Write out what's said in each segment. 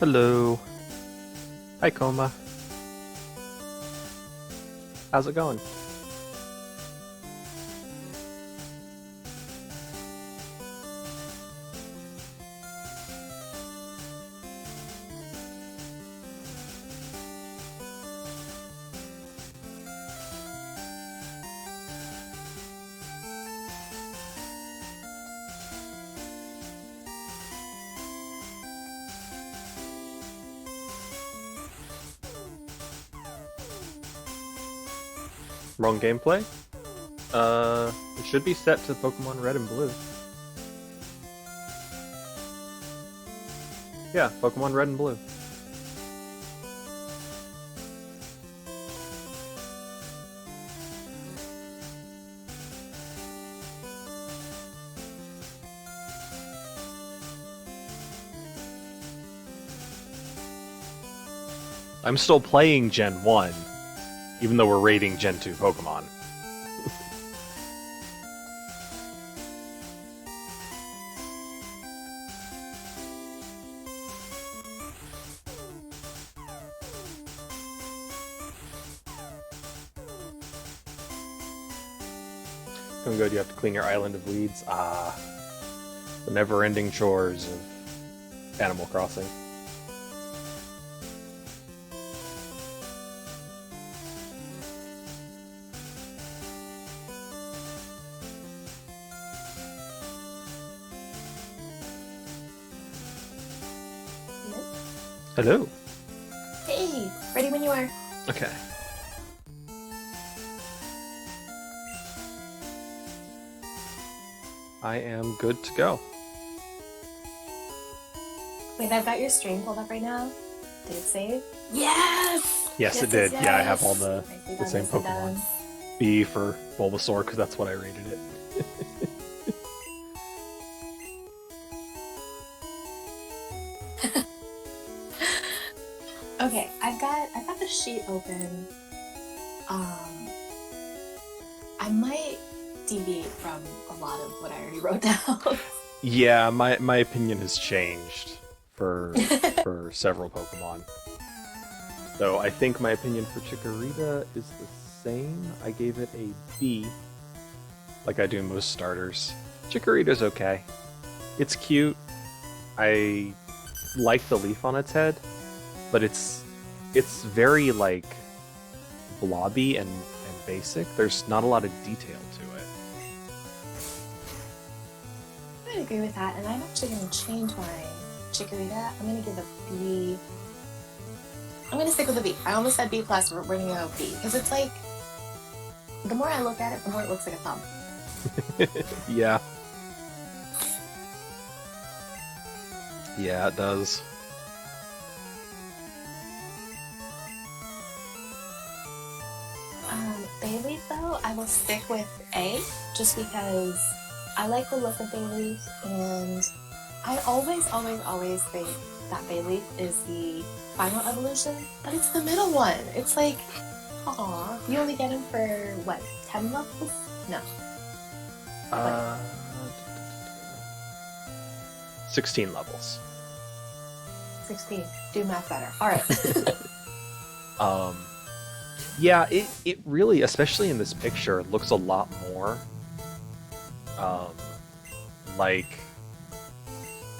Hello. Hi, Coma. How's it going? Wrong gameplay? It should be set to Pokemon Red and Blue. Yeah, Pokemon Red and Blue. I'm still playing Gen 1, even though we're rating Gen 2 Pokemon. Going good, you have to clean your island of weeds. Ah, the never-ending chores of Animal Crossing. Hello. Hey, ready when you are. Okay. I am good to go. Wait, I've got your stream pulled up right now. Did it save? Yes! Yes, it did. Yes. Yeah, I have all the same Yes, it Pokemon. does. B for Bulbasaur, because that's what I rated it. Okay, I've got the sheet open. I might deviate from a lot of what I already wrote down. Yeah, my opinion has changed for for several Pokemon. So I think my opinion for Chikorita is the same. I gave it a B, like I do most starters. Chikorita's okay. It's cute. I like the leaf on its head, but it's very like blobby and basic. There's not a lot of detail to it. I would agree with that, and I'm actually going to change my Chikorita. I'm going to give a B. I'm going to stick with a B. I almost said B+, but we're going to go B. Because it's like, the more I look at it, the more it looks like a thumb. Yeah. Yeah, it does. Bayleaf, though, I will stick with A, just because I like the look of Bayleaf, and I always think that Bayleaf is the final evolution, but it's the middle one. It's like, aw, you only get him for, what, 10 levels? No. Uh, 16 levels. 16. Do math better. Alright. Yeah, it really, especially in this picture, looks a lot more like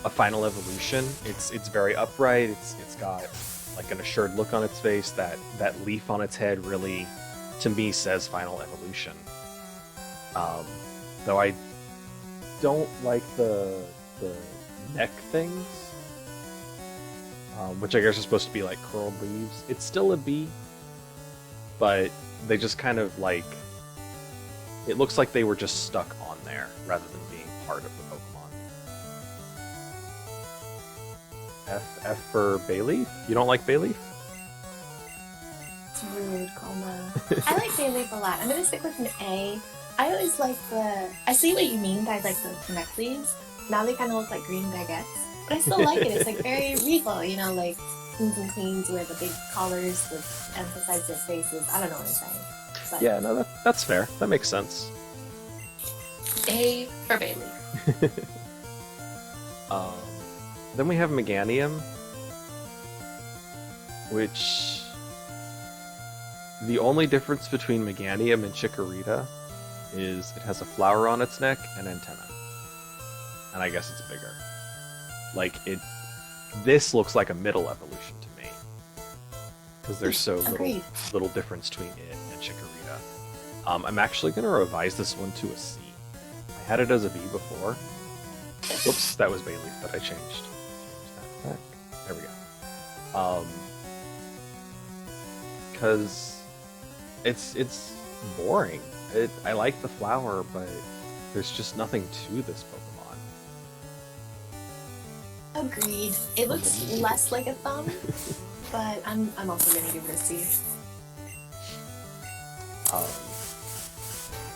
a final evolution. It's very upright. It's got like an assured look on its face. That leaf on its head really, to me, says final evolution. Though I don't like the neck things, which I guess are supposed to be like curled leaves. It's still a B, but they just kind of like, it looks like they were just stuck on there rather than being part of the Pokemon. F for Bayleaf? You don't like Bayleaf? It's rude, Coma. I like Bayleaf a lot. I'm gonna stick with an A. I always like I see what you mean by like the neck leaves. Now they kind of look like green baguettes. But I still like it. It's like very regal, you know, like kings and queens wear the big collars that emphasize their faces. I don't know what I'm saying. But Yeah, no, that's fair. That makes sense. A for Bayleaf. Then we have Meganium. which the only difference between Meganium and Chikorita is it has a flower on its neck and antenna. And I guess it's bigger. Like, this looks like a middle evolution to me. Because there's so little difference between it and Chikorita. I'm actually going to revise this one to a C. I had it as a B before. Whoops, that was Bayleaf that I changed. Change that back. There we go. Because it's boring. I like the flower, but there's just nothing to this Pokemon. Agreed. It looks less like a thumb, but I'm also gonna give it a C.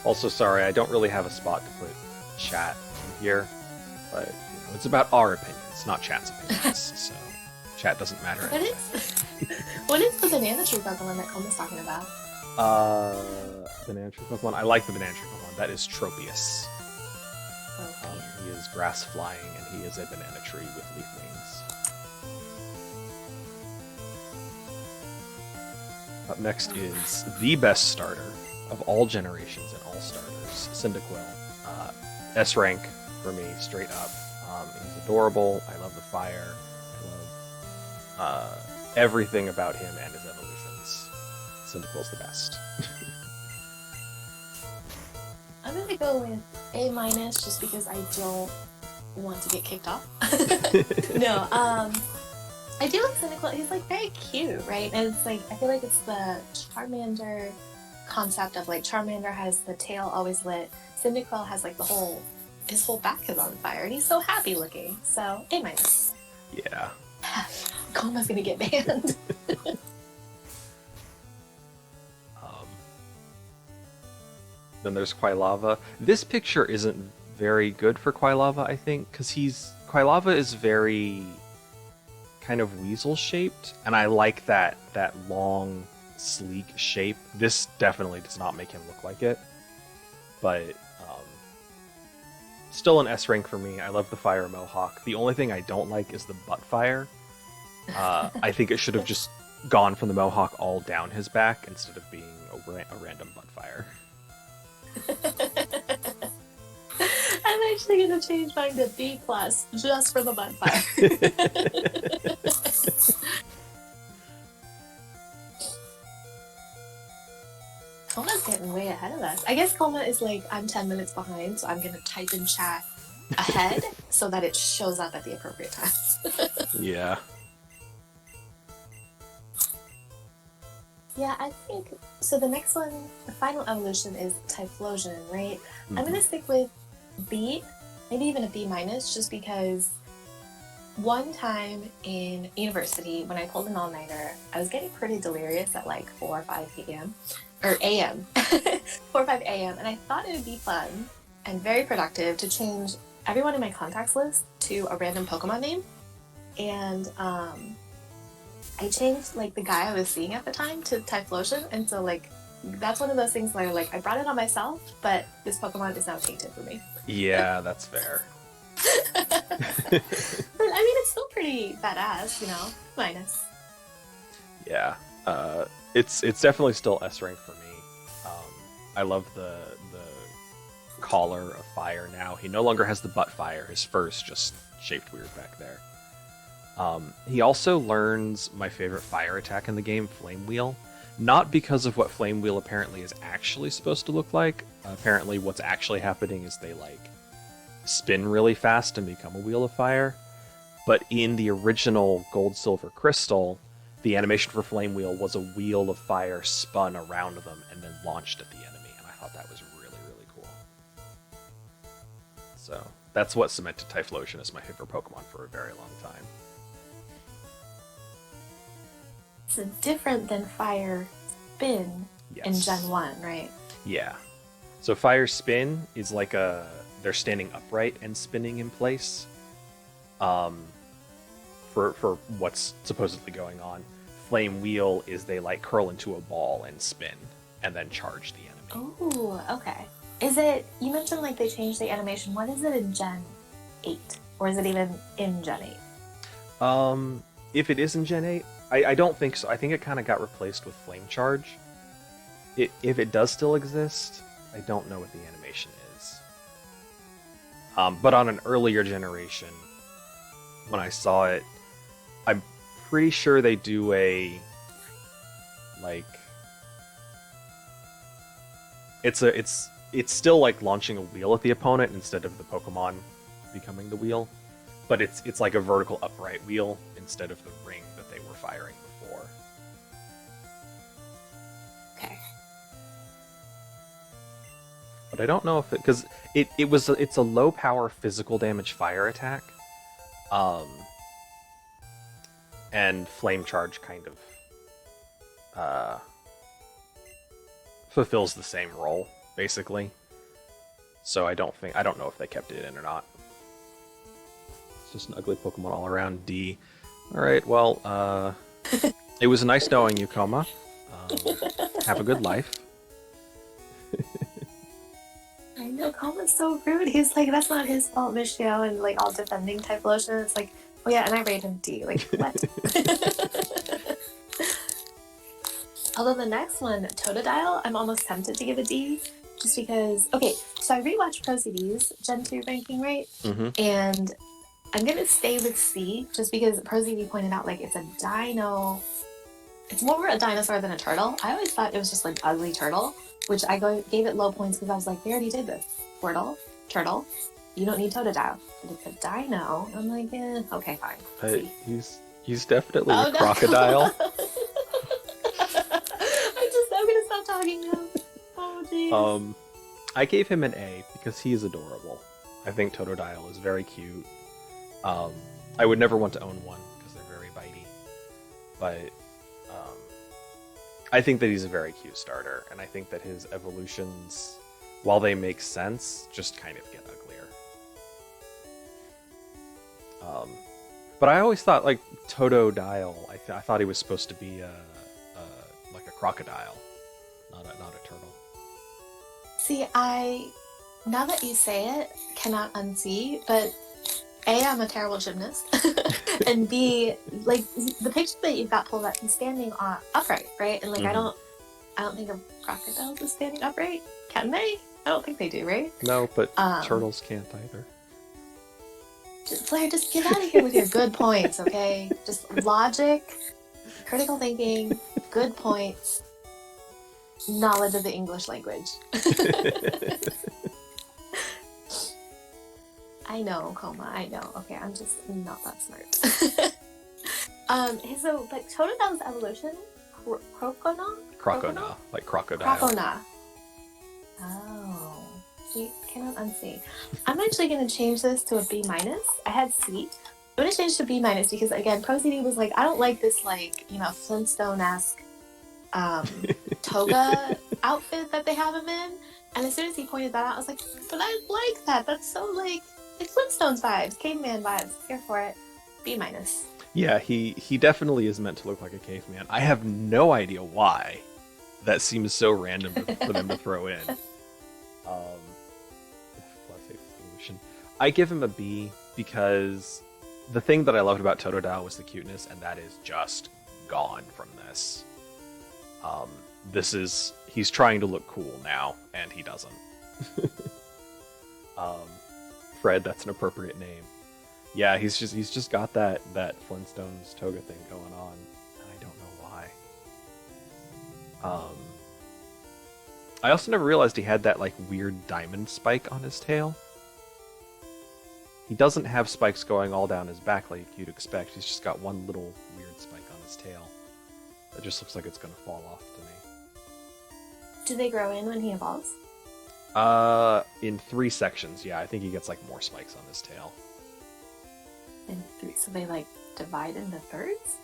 Also, sorry, I don't really have a spot to put chat in here, but it's about our opinions, not chat's opinions. So chat doesn't matter. What is the banana tree Pokemon that Coleman's talking about? Banana tree Pokemon. I like the banana tree Pokemon. That is Tropius. He is grass flying, and he is a banana tree with leaf wings. Up next is the best starter of all generations and all starters, Cyndaquil. S rank for me, straight up. He's adorable. I love the fire. I love everything about him and his evolutions. Cyndaquil's the best. I'm gonna go with A minus just because I don't want to get kicked off. No, I do like Cyndaquil. He's like very cute, right? And it's like, I feel like it's the Charmander concept of like Charmander has the tail always lit. Cyndaquil has like his whole back is on fire, and he's so happy looking. So A minus. Yeah. Koma's gonna get banned. Then there's Quilava. This picture isn't very good for Quilava, I think, because Quilava is very kind of weasel shaped, and I like that long, sleek shape. This definitely does not make him look like it, but still an S rank for me. I love the fire mohawk. The only thing I don't like is the butt fire. I think it should have just gone from the mohawk all down his back instead of being a random butt fire. I'm actually gonna change mine to B plus just for the butt fire. Coma's getting way ahead of us. I guess Coma is like, I'm 10 minutes behind, so I'm gonna type in chat ahead so that it shows up at the appropriate times. Yeah. Yeah, I think so. The next one, the final evolution is Typhlosion, right? Mm-hmm. I'm gonna stick with B, maybe even a B minus, just because one time in university when I pulled an all-nighter, I was getting pretty delirious at like 4 or 5 p.m. or a.m. 4 or 5 a.m. and I thought it would be fun and very productive to change everyone in my contacts list to a random Pokemon name, and I changed like the guy I was seeing at the time to Typhlosion, and so like that's one of those things where like I brought it on myself, but this Pokemon is now tainted for me. Yeah, that's fair. But I mean, it's still pretty badass, minus. Yeah, it's definitely still S rank for me. I love the collar of fire now. He no longer has the butt fire. His fur's just shaped weird back there. He also learns my favorite fire attack in the game, Flame Wheel. Not because of what Flame Wheel apparently is actually supposed to look like. Apparently what's actually happening is they spin really fast and become a wheel of fire. But in the original Gold, Silver, Crystal, the animation for Flame Wheel was a wheel of fire spun around them and then launched at the enemy. And I thought that was really, really cool. So that's what cemented Typhlosion as my favorite Pokemon for a very long time. It's different than Fire Spin in Gen 1, right? Yeah. So Fire Spin is like they're standing upright and spinning in place for what's supposedly going on. Flame Wheel is they curl into a ball and spin and then charge the enemy. Oh, okay. Is it, you mentioned they changed the animation. What is it in Gen 8? Or is it even in Gen 8? If it is in Gen 8, I don't think so. I think it kind of got replaced with Flame Charge. If it does still exist, I don't know what the animation is. But on an earlier generation, when I saw it, I'm pretty sure they do a like it's still like launching a wheel at the opponent instead of the Pokemon becoming the wheel, but it's like a vertical upright wheel instead of the ring that they were firing before. Okay. But I don't know if because it's a low power physical damage fire attack, um, and flame charge kind of fulfills the same role basically. So I don't know if they kept it in or not. It's just an ugly Pokemon all around. D. All right, well, it was nice knowing you, Koma. Have a good life. I know, Colin's so rude. He's like, that's not his fault, Michio, and like all defending type lotion. It's like, oh yeah, and I rate him D. Like, what? Although the next one, Totodile, I'm almost tempted to give a D, just because. Okay, so I rewatched Pro CD's Gen 2 ranking, right? Mm-hmm. And I'm gonna stay with C, just because Pro CD pointed out like it's a dino. It's more a dinosaur than a turtle. I always thought it was just like ugly turtle, which I gave it low points because I was like, they already did this. Squirtle, turtle, you don't need Totodile. But it's a dino. I'm like, okay, fine. He's definitely a No. crocodile. I'm gonna stop talking now. Oh jeez. I gave him an A because he is adorable. I think Totodile is very cute. I would never want to own one because they're very bitey. But I think that he's a very cute starter, and I think that his evolutions, while they make sense, just kind of get uglier. But I always thought like Totodile. I thought he was supposed to be like a crocodile, not a turtle. See, now that you say it, cannot unsee, but A, I'm a terrible gymnast, and B, like the picture that you've got pulled up, he's standing upright, right? And like Mm-hmm. I don't think of crocodiles is standing upright. Can they? I don't think they do, right? No, but turtles can't either. Blair, just get out of here with your good points, okay? Just logic, critical thinking, good points, knowledge of the English language. I know, Coma, I know. Okay, I'm just not that smart. But Totodile's evolution, Crocona, like crocodile. Crocona. Oh, see, cannot unsee. I'm actually going to change this to a B minus. I had C. I'm going to change to B minus because again, Pro CD was like, I don't like this like Flintstone-esque toga outfit that they have him in. And as soon as he pointed that out, I was like, but I like that. That's so like Flintstones vibes, caveman vibes. Here for it. B minus. Yeah, he definitely is meant to look like a caveman. I have no idea why. That seems so random for them to throw in. I give him a B because the thing that I loved about Totodile was the cuteness, and that is just gone from this. He's trying to look cool now, and he doesn't. Fred, that's an appropriate name. Yeah, he's just got that Flintstones toga thing going on, and I don't know why. I also never realized he had that like weird diamond spike on his tail. He doesn't have spikes going all down his back like you'd expect. He's just got one little weird spike on his tail that just looks like it's gonna fall off to me. Do they grow in when he evolves? In 3 sections, yeah. I think he gets like more spikes on his tail. So they like divide into thirds?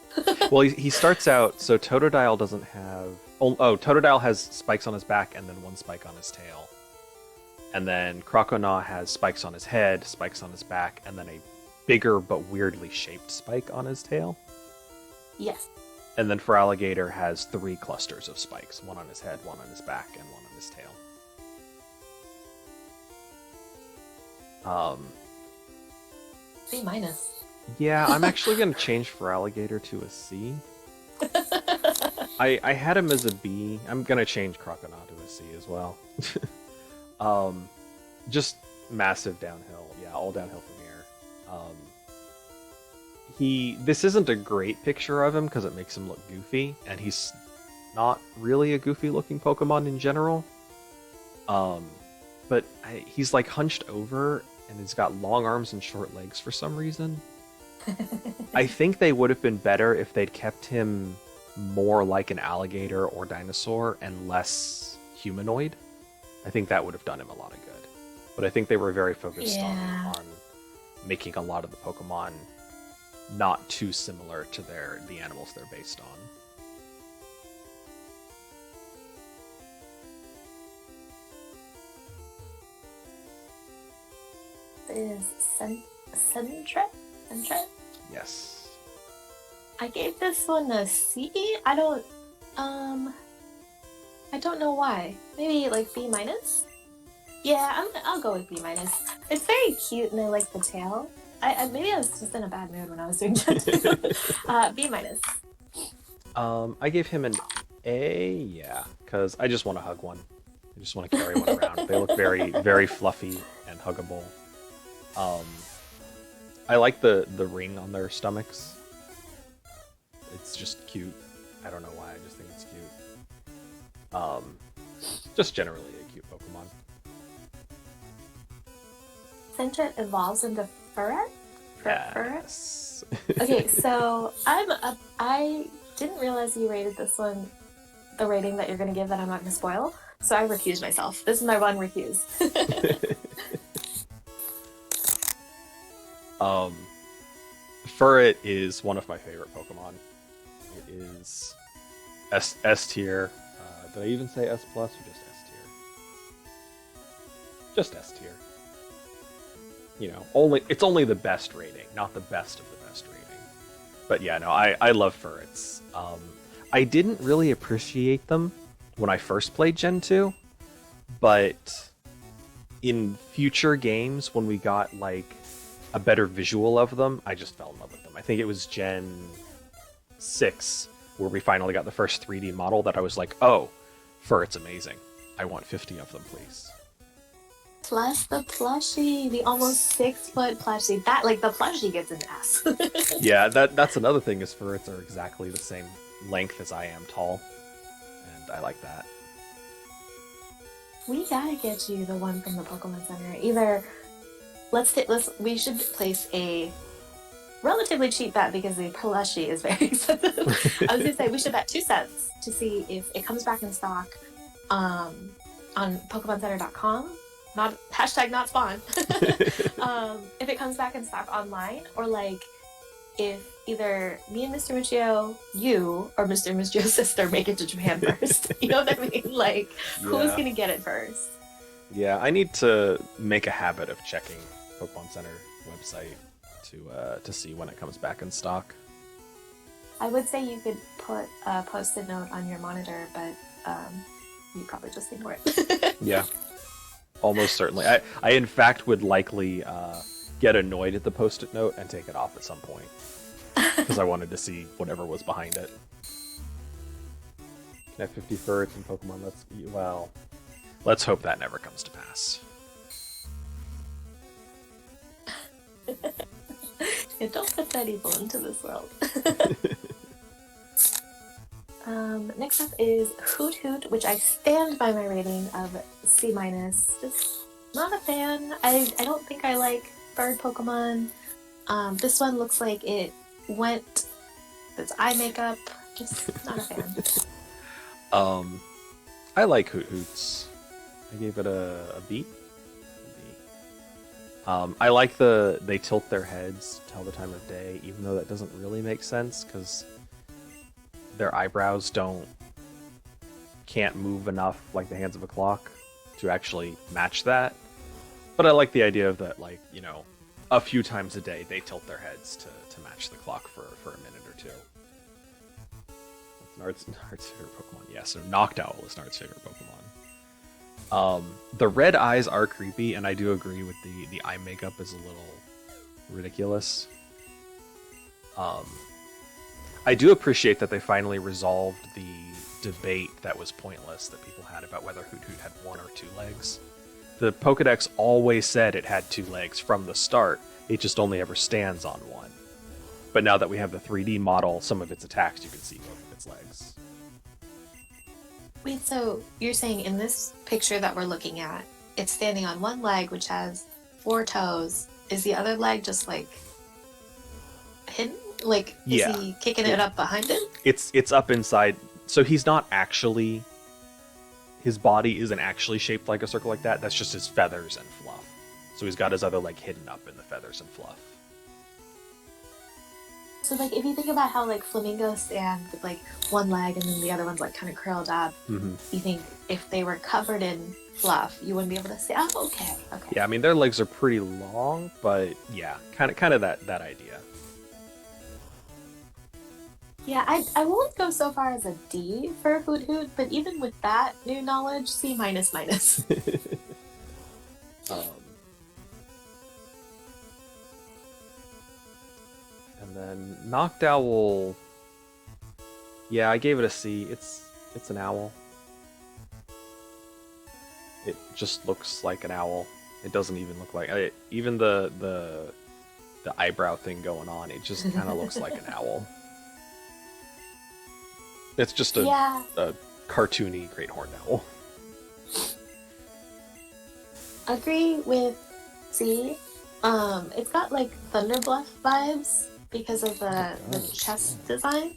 Well, he starts out, so Totodile doesn't have... Oh, Totodile has spikes on his back and then 1 spike on his tail. And then Crocona has spikes on his head, spikes on his back, and then a bigger but weirdly shaped spike on his tail. Yes. And then for Alligator has 3 clusters of spikes, 1 on his head, 1 on his back, and 1 on his tail. C minus. Yeah, I'm actually going to change for Alligator to a C. I had him as a B. I'm gonna change Croconaw to a C as well. um, just massive downhill. Yeah, all downhill from here. Um, this isn't a great picture of him because it makes him look goofy, and he's not really a goofy looking Pokemon in general. Um, but he's like hunched over and he's got long arms and short legs for some reason. I think they would have been better if they'd kept him more like an alligator or dinosaur and less humanoid. I think that would have done him a lot of good. But I think they were very focused on making a lot of the Pokemon not too similar to the animals they're based on. Is Sentret? Sentret? Yes. I gave this one a C. I don't know why. Maybe like B minus. Yeah, I'll go with B minus. It's very cute, and I like the tail. Maybe I was just in a bad mood when I was doing that. B minus. I gave him an A, yeah, because I just want to hug one. I just want to carry one around. They look very, very fluffy and huggable. I like the ring on their stomachs. It's just cute. I don't know why, I just think it's cute. Just generally a cute Pokemon. Sentret evolves into Furret? Yes. Okay, so I didn't realize you rated this one the rating that you're going to give that I'm not going to spoil, so I recused myself. This is my one recuse. Furret is one of my favorite Pokemon. It is S tier. Did I even say S plus or just S tier? Just S tier. You know, it's only the best rating, not the best of the best rating. But yeah, no, I love Furrets. I didn't really appreciate them when I first played Gen 2, but in future games when we got like a better visual of them, I just fell in love with them. I think it was Gen 6 where we finally got the first 3D model that I was like, oh, Furret's amazing. I want 50 of them, please. Plus the plushie, the almost 6-foot plushie. That, like, the plushie gets an S. Yeah, that's another thing is Furrets are exactly the same length as I am tall. And I like that. We gotta get you the one from the Pokemon Center. Either we should place a relatively cheap bet because the plushie is very expensive. I was gonna say we should bet 2 cents to see if it comes back in stock on PokemonCenter.com. Not #not spawn. If it comes back in stock online, or like if either me and Mr. Michio, you, or Mr. Michio's sister make it to Japan first. You know what I mean? Like, who's gonna get it first? Yeah, I need to make a habit of checking Pokemon Center website to see when it comes back in stock. I would say you could put a post-it note on your monitor, but you probably just ignore it. Yeah, almost certainly. I in fact would likely get annoyed at the post-it note and take it off at some point because I wanted to see whatever was behind it. Can I have 50 Furrets in Pokemon? Let's hope that never comes to pass. Don't put that evil into this world. Next up is Hoot Hoot, which I stand by my rating of C-. Just not a fan. I don't think I like bird Pokemon. This one looks like it went with eye makeup. Just not a fan. I like Hoot Hoots. I gave it a B. I like they tilt their heads to tell the time of day, even though that doesn't really make sense because their eyebrows can't move enough like the hands of a clock to actually match that. But I like the idea of that, like, you know, a few times a day they tilt their heads to match the clock for a minute or two. That's Nard's favorite Pokemon. Yeah, so Noctowl is Nard's favorite Pokemon. The red eyes are creepy, and I do agree with the eye makeup is a little ridiculous. I do appreciate that they finally resolved the debate that was pointless that people had about whether Hoot Hoot had one or two legs. The Pokedex always said it had two legs from the start. It just only ever stands on one. But now that we have the 3D model, some of its attacks, you can see both of its legs. Wait, so you're saying in this picture that we're looking at, it's standing on one leg, which has 4 toes. Is the other leg just like hidden? Like, Yeah. is he kicking it up behind him? It's up inside. So he's not actually. His body isn't actually shaped like a circle like that. That's just his feathers and fluff. So he's got his other leg hidden up in the feathers and fluff. So, like, if you think about how, like, flamingos stand with, like, one leg and then the other one's, like, kind of curled up, Mm-hmm. you think if they were covered in fluff, you wouldn't be able to say, oh, okay. Yeah, I mean, their legs are pretty long, but yeah, kind of that idea. Yeah, I won't go so far as a D for Hoot Hoot, but even with that new knowledge, C minus minus. um, and then Knocked Owl. Yeah, I gave it a C. It's an owl. It just looks like an owl. It doesn't even look like even the eyebrow thing going on. It just kind of looks like an owl. It's just a cartoony great horned owl. Agree with C. It's got like Thunderbluff vibes because of the chest design,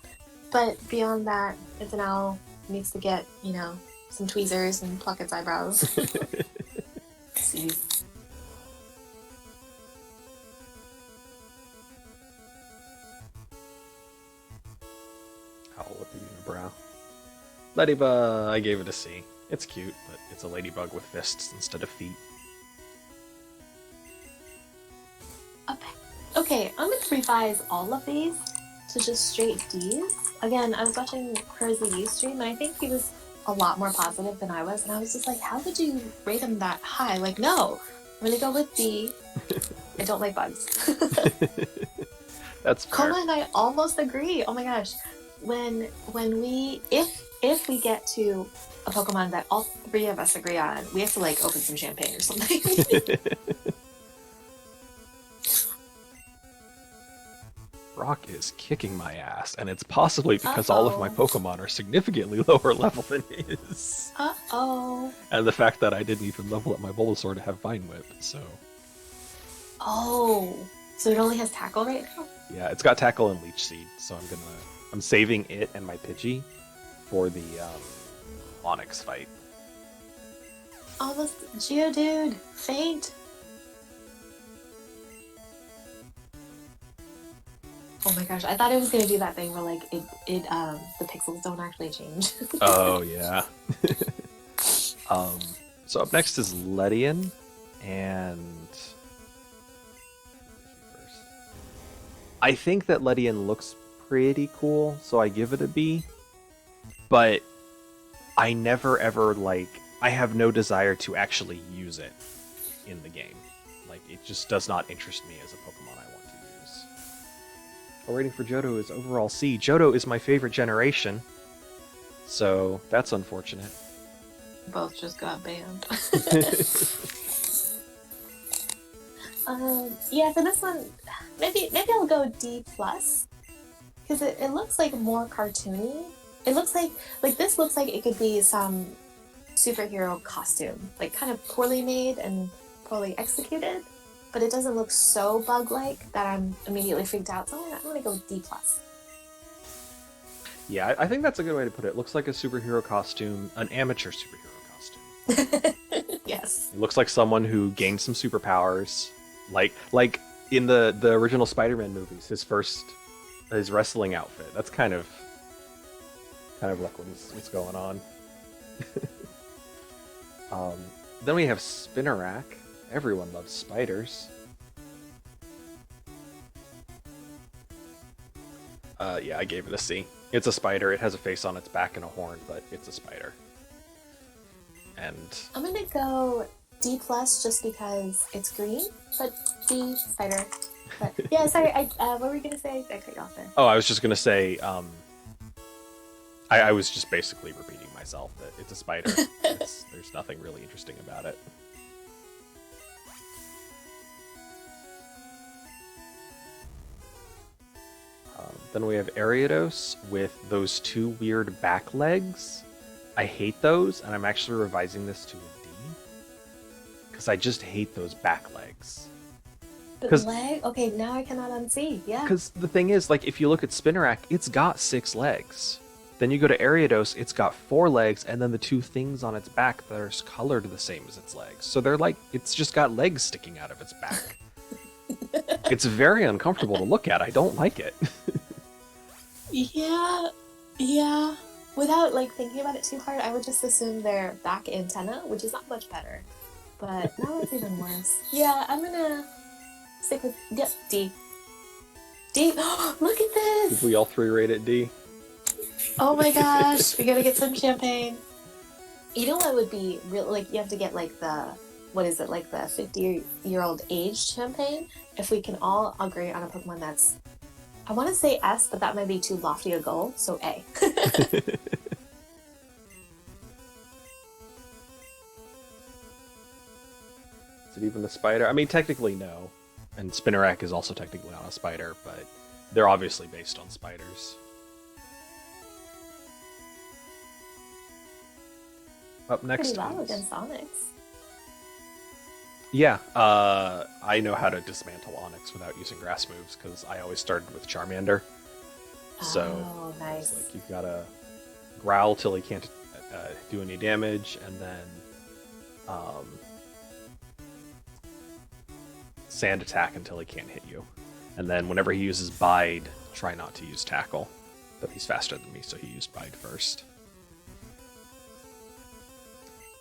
but beyond that, it's an owl. It needs to get, you know, some tweezers and pluck its eyebrows. C. Owl with a unibrow. Ladybug, I gave it a C. It's cute, but it's a ladybug with fists instead of feet. Okay, I'm gonna revise all of these to just straight D's. Again, I was watching Crazy U stream, and I think he was a lot more positive than I was, and I was just like, how could you rate him that high? Like, no, I'm gonna go with D. I don't like bugs. That's fair. Koma and I almost agree. Oh my gosh. When we if we get to a Pokemon that all 3 of us agree on, we have to like open some champagne or something. Brock is kicking my ass, and it's possibly because all of my Pokemon are significantly lower level than his. Uh-oh. And the fact that I didn't even level up my Bulbasaur to have Vine Whip, so... Oh, so it only has Tackle right now? Yeah, it's got Tackle and Leech Seed, so I'm saving it and my Pidgey for the Onix fight. Oh, this Geodude, faint. Oh my gosh, I thought it was gonna do that thing where like the pixels don't actually change. Oh yeah. So up next is Ledian, and I think that Ledian looks pretty cool, so I give it a B. But I never ever I have no desire to actually use it in the game. Like, it just does not interest me as a Pokemon I want to use. Our rating for Johto is overall C. Johto is my favorite generation, so that's unfortunate. Both just got banned. Yeah, for this one, maybe I'll go D plus, because it looks like more cartoony. It looks like this looks like it could be some superhero costume, like kind of poorly made and poorly executed, but it doesn't look so bug-like that I'm immediately freaked out. So I'm gonna go D plus. Yeah, I think that's a good way to put it. It looks like a superhero costume, an amateur superhero costume. Yes. It looks like someone who gained some superpowers, like in the original Spider-Man movies. His wrestling outfit. That's kind of like what's going on. Then we have Spinarak. Everyone loves spiders. Yeah, I gave it a C. It's a spider. It has a face on its back and a horn, but it's a spider. And I'm gonna go D plus just because it's green, but D spider. But yeah, sorry. What were you gonna say? I cut you off there. Oh, I was just gonna say, I was just basically repeating myself that it's a spider. There's nothing really interesting about it. Then we have Ariados with those two weird back legs. I hate those, and I'm actually revising this to a D because I just hate those back legs. But leg? Okay, now I cannot unsee. Yeah. Because the thing is, like, if you look at Spinnerack, it's got 6 legs. Then you go to Ariados, it's got 4 legs, and then the 2 things on its back that are colored the same as its legs. So they're like, it's just got legs sticking out of its back. It's very uncomfortable to look at. I don't like it. Yeah. Without like thinking about it too hard, I would just assume their back antenna, which is not much better. But now it's even worse. Yeah, I'm gonna stick with D. D. Look at this! Did we all 3 rate it D? Oh my gosh, we gotta get some champagne. You know what would be real? Like you have to get like the what is it? Like the 50-year-old aged champagne. If we can all agree on a Pokemon that's, I want to say S, but that might be too lofty a goal. So A. Is it even a spider? I mean, technically no. And Spinnerack is also technically not a spider, but they're obviously based on spiders. Up next, pretty well against Onyx. Yeah, I know how to dismantle Onyx without using grass moves because I always started with Charmander. So, nice. Like you've got to growl till he can't do any damage, and then sand attack until he can't hit you. And then whenever he uses Bide, try not to use Tackle. But he's faster than me, so he used Bide first.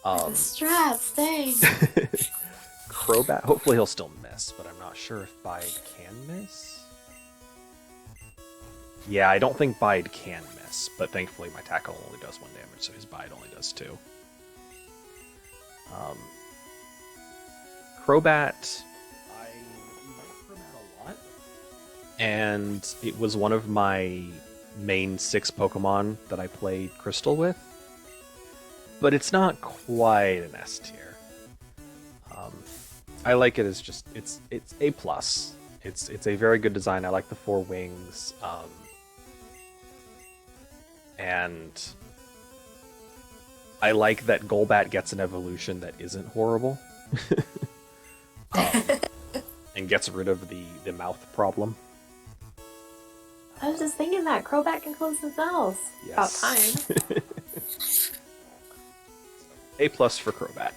The straps, dang. Crobat, hopefully he'll still miss, but I'm not sure if Bide can miss. Yeah, I don't think Bide can miss, but thankfully my Tackle only does 1 damage, so his Bide only does 2. Crobat, I like Crobat a lot, and it was one of my main 6 Pokemon that I played Crystal with, but it's not quite an S tier. I like it as just it's A plus. It's a very good design. I like the 4 wings, and I like that Golbat gets an evolution that isn't horrible, and gets rid of the mouth problem. I was just thinking that Crobat can close his mouth. Yes. About time. A plus for Crobat.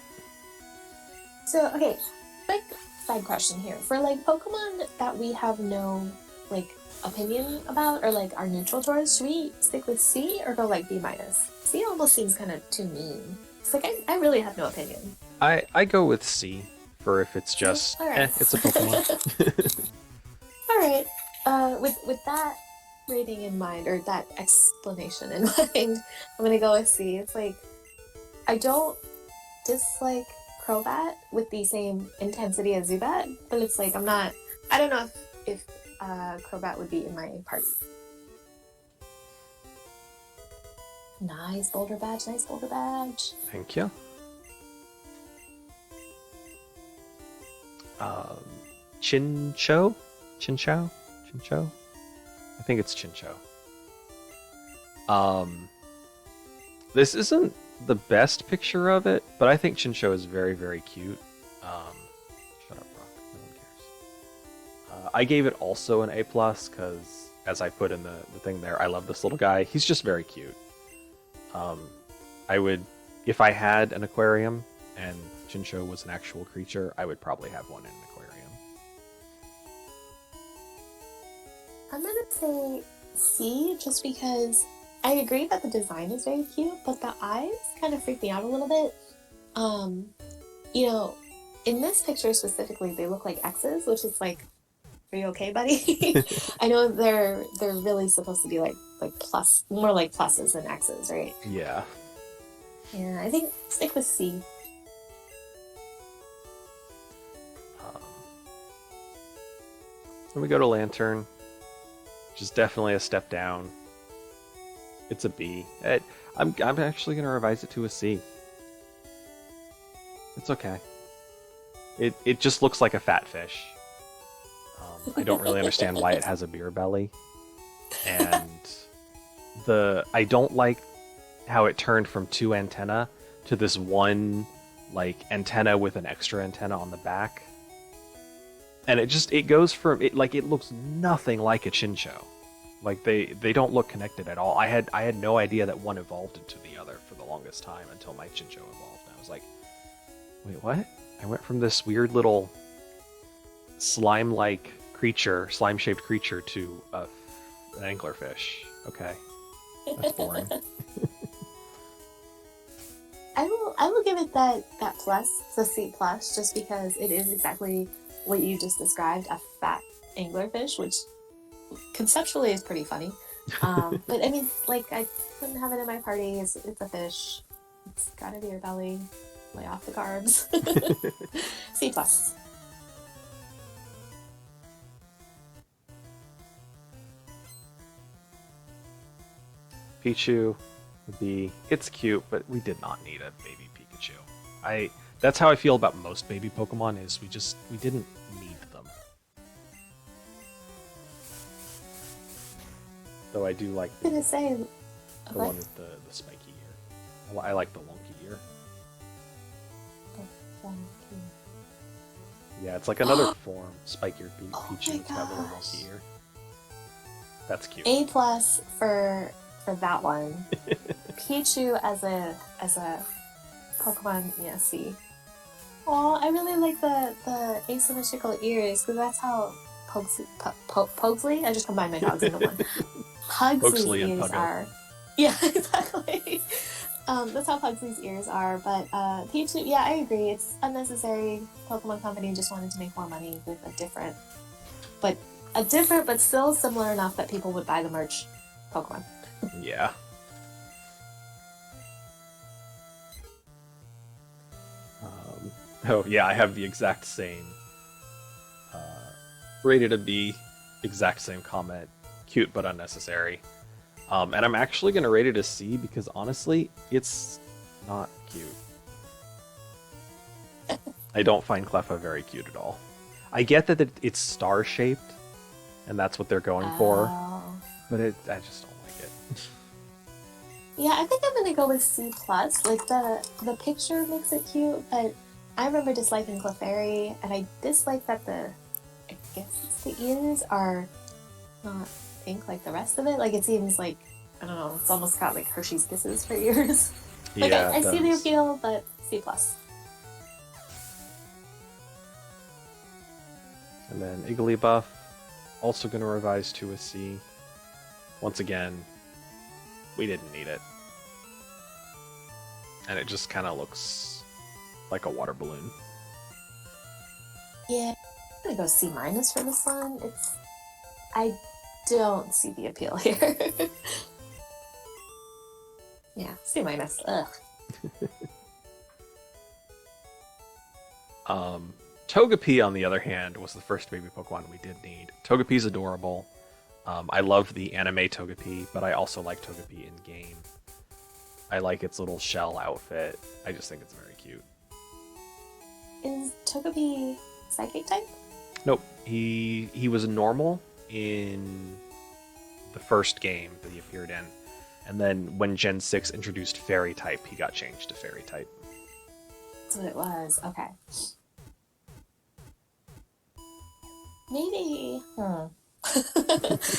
So, okay, quick side question here. For, like, Pokemon that we have no, like, opinion about or, like, are neutral towards, should we stick with C or go, like, B minus? C almost seems kind of too mean. It's like, I really have no opinion. I go with C for if it's just, right. It's a Pokemon. Alright, with that rating in mind, or that explanation in mind, I'm gonna go with C. It's like, I don't dislike Crobat with the same intensity as Zubat, but it's like I don't know if Crobat would be in my party. Nice Boulder Badge, nice Boulder Badge. Thank you. Chinchou? I think it's Chinchou. This isn't the best picture of it, but I think Chinchou is very, very cute. Shut up, Brock. No one cares. I gave it also an A+, because, as I put in the thing there, I love this little guy. He's just very cute. I would, if I had an aquarium and Chinchou was an actual creature, I would probably have one in an aquarium. I'm gonna say C, just because I agree that the design is very cute, but the eyes kind of freak me out a little bit. You know, in this picture specifically, they look like X's, which is like, are you okay, buddy? I know they're really supposed to be like plus, more like pluses than X's, right? Yeah. Yeah, I think stick with C. Then we go to Lantern, which is definitely a step down. It's a B. I'm actually gonna revise it to a C. It's okay. It just looks like a fat fish. I don't really understand why it has a beer belly, and I don't like how it turned from two antenna to this one like antenna with an extra antenna on the back, and it goes from it looks nothing like a Chincho. Like they don't look connected at all. I had no idea that one evolved into the other for the longest time until my Chincho evolved. And I was like, wait, what? I went from this weird little slime-like creature, slime-shaped creature, to an anglerfish. Okay, that's boring. I will give it that plus, the C plus, just because it is exactly what you just described, a fat anglerfish, which conceptually is pretty funny. But I mean, like, I wouldn't have it in my party. It's a fish. It's got a beer belly. Lay off the carbs. C plus. Pichu would be, it's cute, but we did not need a baby Pikachu. That's how I feel about most baby Pokemon, is we didn't need them. Though I do like I'm gonna say the one with the spiky ear. I like the wonky ear. Yeah, it's like another form. Spike-eared Pichu. It's got a little wonky ear. That's cute. A plus for that one. Pichu as a Pokemon, yeah, C. Oh, I really like the asymmetrical ears, because that's how Pugsley. I just combined my dogs into one. Pugsley's ears are. Yeah, exactly. That's how Pugsley's ears are. But Pichu, yeah, I agree. It's unnecessary. Pokemon Company just wanted to make more money with a different but still similar enough that people would buy the merch Pokemon. Yeah. Oh yeah, I have the exact same. Rated a B, exact same comment. Cute but unnecessary. And I'm actually gonna rate it a C because honestly, it's not cute. I don't find Cleffa very cute at all. I get that it's star shaped, and that's what they're going for, but I just don't like it. Yeah, I think I'm gonna go with C plus. Like the picture makes it cute, but I remember disliking Clefairy, and I dislike that I guess it's the ears are not pink like the rest of it. Like, it seems like, I don't know, it's almost got like Hershey's Kisses for ears. Like, Yeah, I see the appeal, but C plus. And then Igglybuff, also going to revise to a C. Once again, we didn't need it. And it just kind of looks like a water balloon. Yeah, I'm gonna go C minus for this one. I don't see the appeal here. Yeah, C minus. Ugh. Togepi, on the other hand, was the first baby Pokemon we did need. Togepi's adorable. I love the anime Togepi, but I also like Togepi in game. I like its little shell outfit. I just think it's very cute. Is Togepi psychic type? Nope. He was normal in the first game that he appeared in. And then when Gen 6 introduced Fairy type, he got changed to Fairy type. That's what it was. Okay. Maybe.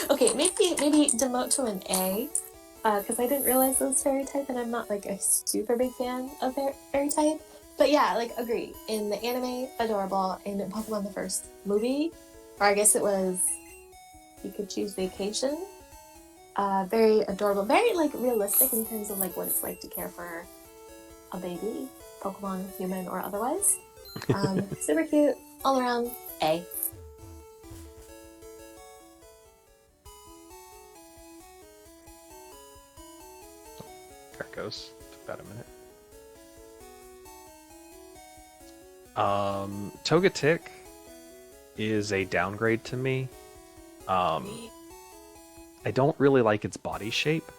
Okay, maybe demote to an A, because I didn't realize it was Fairy type, and I'm not like a super big fan of Fairy type. But yeah, like, agree. In the anime, adorable. In Pokemon the first movie, or I guess it was Pikachu's Vacation, very adorable, very like realistic in terms of like what it's like to care for a baby, Pokemon, human or otherwise. Super cute, all around A. There it goes. Took that a minute. Togetic is a downgrade to me. Um, I don't really like its body shape.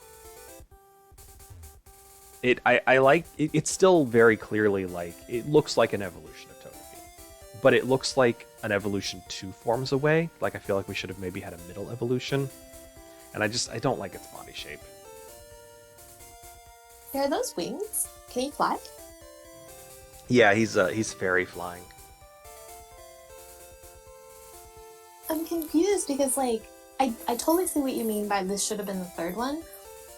I like it, it's still very clearly like it looks like an evolution of Togepi, but it looks like an evolution two forms away. Like I feel like we should have maybe had a middle evolution, and I don't like its body shape. Are those wings? Can he fly? Yeah, he's fairy flying. I'm confused because like I totally see what you mean by this should have been the third one,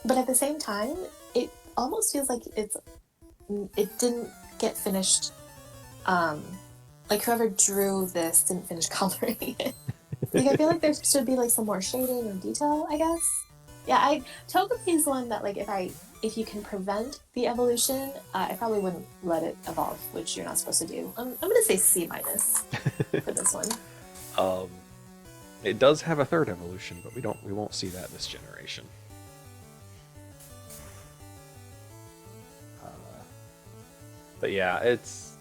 but at the same time, it almost feels like it didn't get finished. Um, like whoever drew this didn't finish coloring it. Like I feel like there should be like some more shading or detail, I guess. Yeah, Togepi is one that like if you can prevent the evolution, I probably wouldn't let it evolve, which you're not supposed to do. I'm gonna say C minus for this one. Um, it does have a third evolution, but we won't see that this generation. But yeah, it's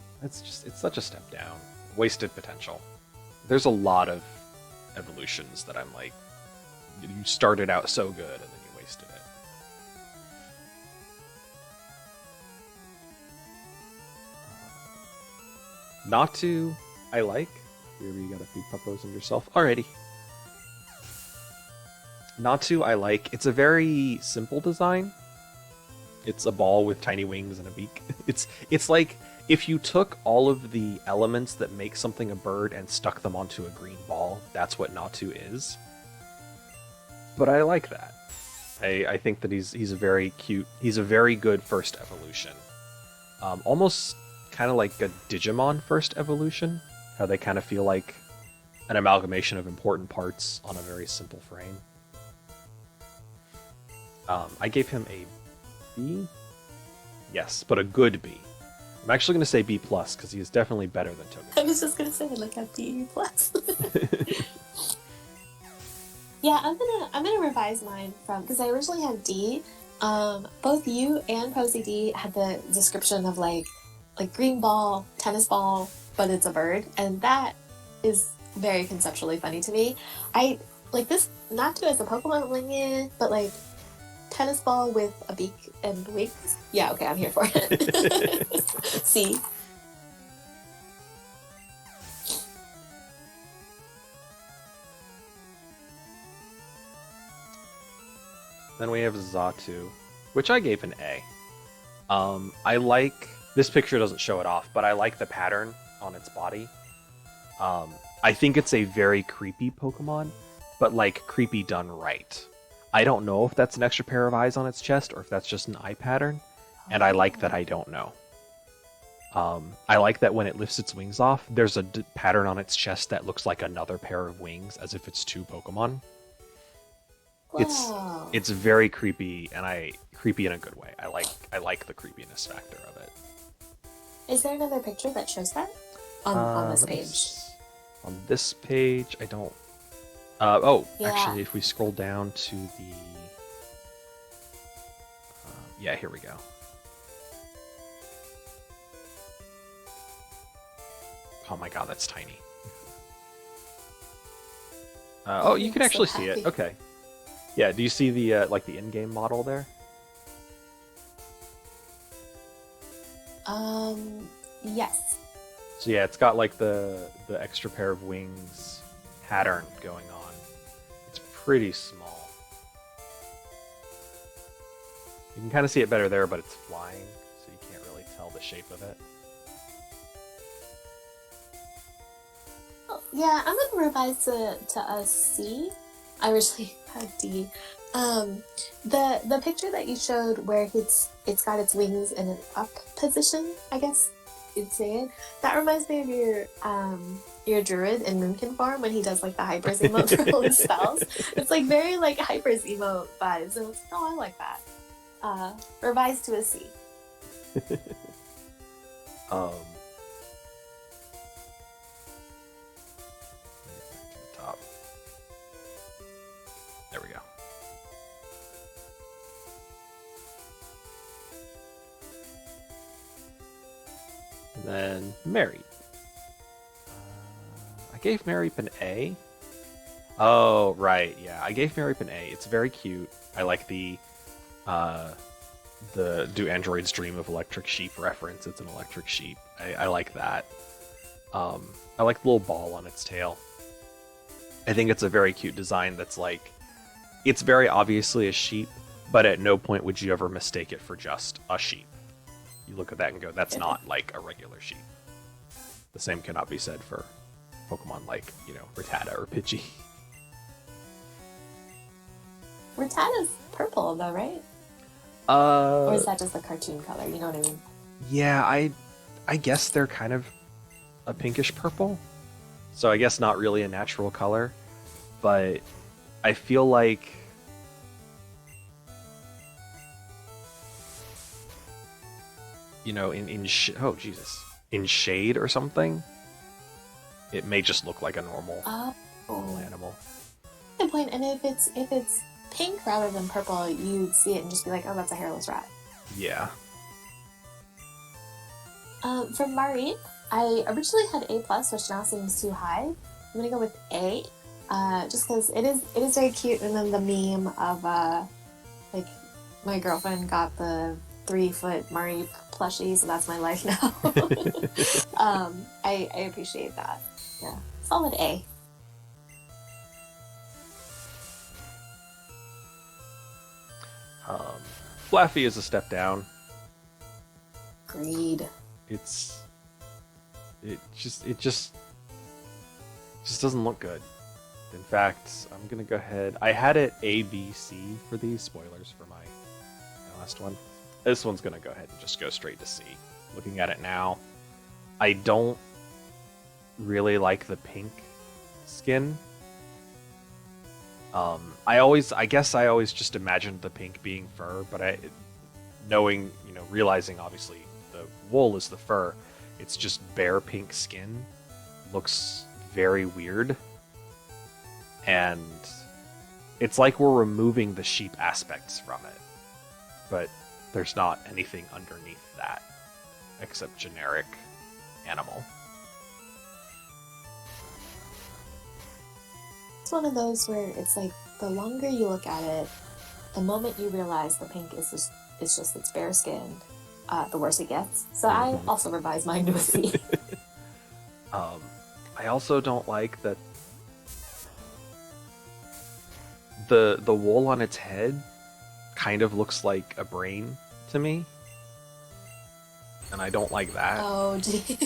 such a step down. Wasted potential. There's a lot of evolutions that I'm like, you started out so good and then you wasted it. Natu, I like. Here you gotta feed puppos and yourself. Alrighty. Natu, I like. It's a very simple design. It's a ball with tiny wings and a beak. It's like if you took all of the elements that make something a bird and stuck them onto a green ball, that's what Natu is. But I like that. I think that he's a very cute. He's a very good first evolution. Almost kind of like a Digimon first evolution. How they kind of feel like an amalgamation of important parts on a very simple frame. I gave him a B? Yes, but a good B. I'm actually going to say B plus because he is definitely better than Togepi. I was just gonna say like a B plus. Yeah, I'm gonna revise mine from because I originally had D. Both you and Posey D had the description of like green ball, tennis ball, but it's a bird, and that is very conceptually funny to me. I like this not to as a Pokemon wing, but like tennis ball with a beak and wings. Yeah, okay, I'm here for it. See. Then we have Zatu, which I gave an A. I like this picture doesn't show it off, but I like the pattern on its body. I think it's a very creepy Pokemon, but like creepy done right. I don't know if that's an extra pair of eyes on its chest or if that's just an eye pattern, and I like that I don't know. I like that when it lifts its wings off, there's a pattern on its chest that looks like another pair of wings, as if it's two Pokemon. Wow. It's very creepy, and creepy in a good way. I like the creepiness factor of it. Is there another picture that shows that on this page? On this page, I don't. Yeah. Actually, if we scroll down to the, yeah, here we go. Oh my god, that's tiny. Oh, you can actually see it. Okay. Yeah, do you see the like the in-game model there? Yes. So yeah, it's got like the extra pair of wings pattern going on. It's pretty small. You can kind of see it better there, but it's flying, so you can't really tell the shape of it. Oh, yeah, I'm gonna revise to a C. I originally had D. The picture that you showed where it's got its wings in an up position, I guess you'd say it. That reminds me of your druid in Moonkin form when he does like the hypers emote for all his spells. It's like very like hypers emote vibes, and it's I like that. Revised to a C. um, top. There we go. And then married. I gave Mareep an A. Oh, right, yeah. I gave Mareep an A. It's very cute. I like uh, the Do Androids Dream of Electric Sheep reference. It's an electric sheep. I like that. I like the little ball on its tail. I think it's a very cute design that's like, it's very obviously a sheep, but at no point would you ever mistake it for just a sheep. You look at that and go, that's not like a regular sheep. The same cannot be said for Pokemon like, Rattata or Pidgey. Rattata's purple though, right? Or is that just the cartoon color? You know what I mean? Yeah, I guess they're kind of a pinkish purple. So I guess not really a natural color, but I feel like oh Jesus, in shade or something, it may just look like a normal animal. Good point. And if it's pink rather than purple, you'd see it and just be like, oh, that's a hairless rat. Yeah. For Marie, I originally had A+, which now seems too high. I'm gonna go with A, just because it is very cute. And then the meme of like my girlfriend got the 3-foot Marie plushie, so that's my life now. I appreciate that. Yeah, solid A. Flaffy is a step down. Agreed. It just doesn't look good. In fact, I'm gonna go ahead. I had it A, B, C for these spoilers for my last one. This one's gonna go ahead and just go straight to C. Looking at it now, I don't really like the pink skin. I guess I always just imagined the pink being fur, but realizing obviously the wool is the fur, it's just bare pink skin. Looks very weird. And it's like we're removing the sheep aspects from it. But there's not anything underneath that except generic animal. It's one of those where it's like the longer you look at it, the moment you realize the pink is just its bare skin, the worse it gets. So I also revised mine to a C. I also don't like that the wool on its head kind of looks like a brain to me. And I don't like that. Oh, gee.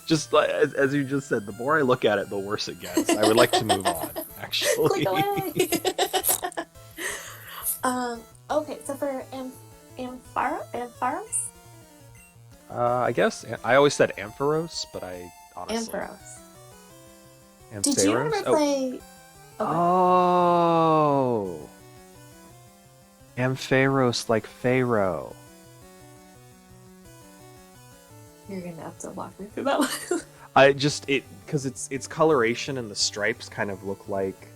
Just as you just said, the more I look at it, the worse it gets. I would like to move on, actually. Click away. Okay, so for Ampharos? I guess I always said Ampharos, but I honestly Ampharos. Ampharos? Did you ever play? Oh, Ampharos, like Pharaoh. You're gonna have to walk me through that one. Because its coloration and the stripes kind of look like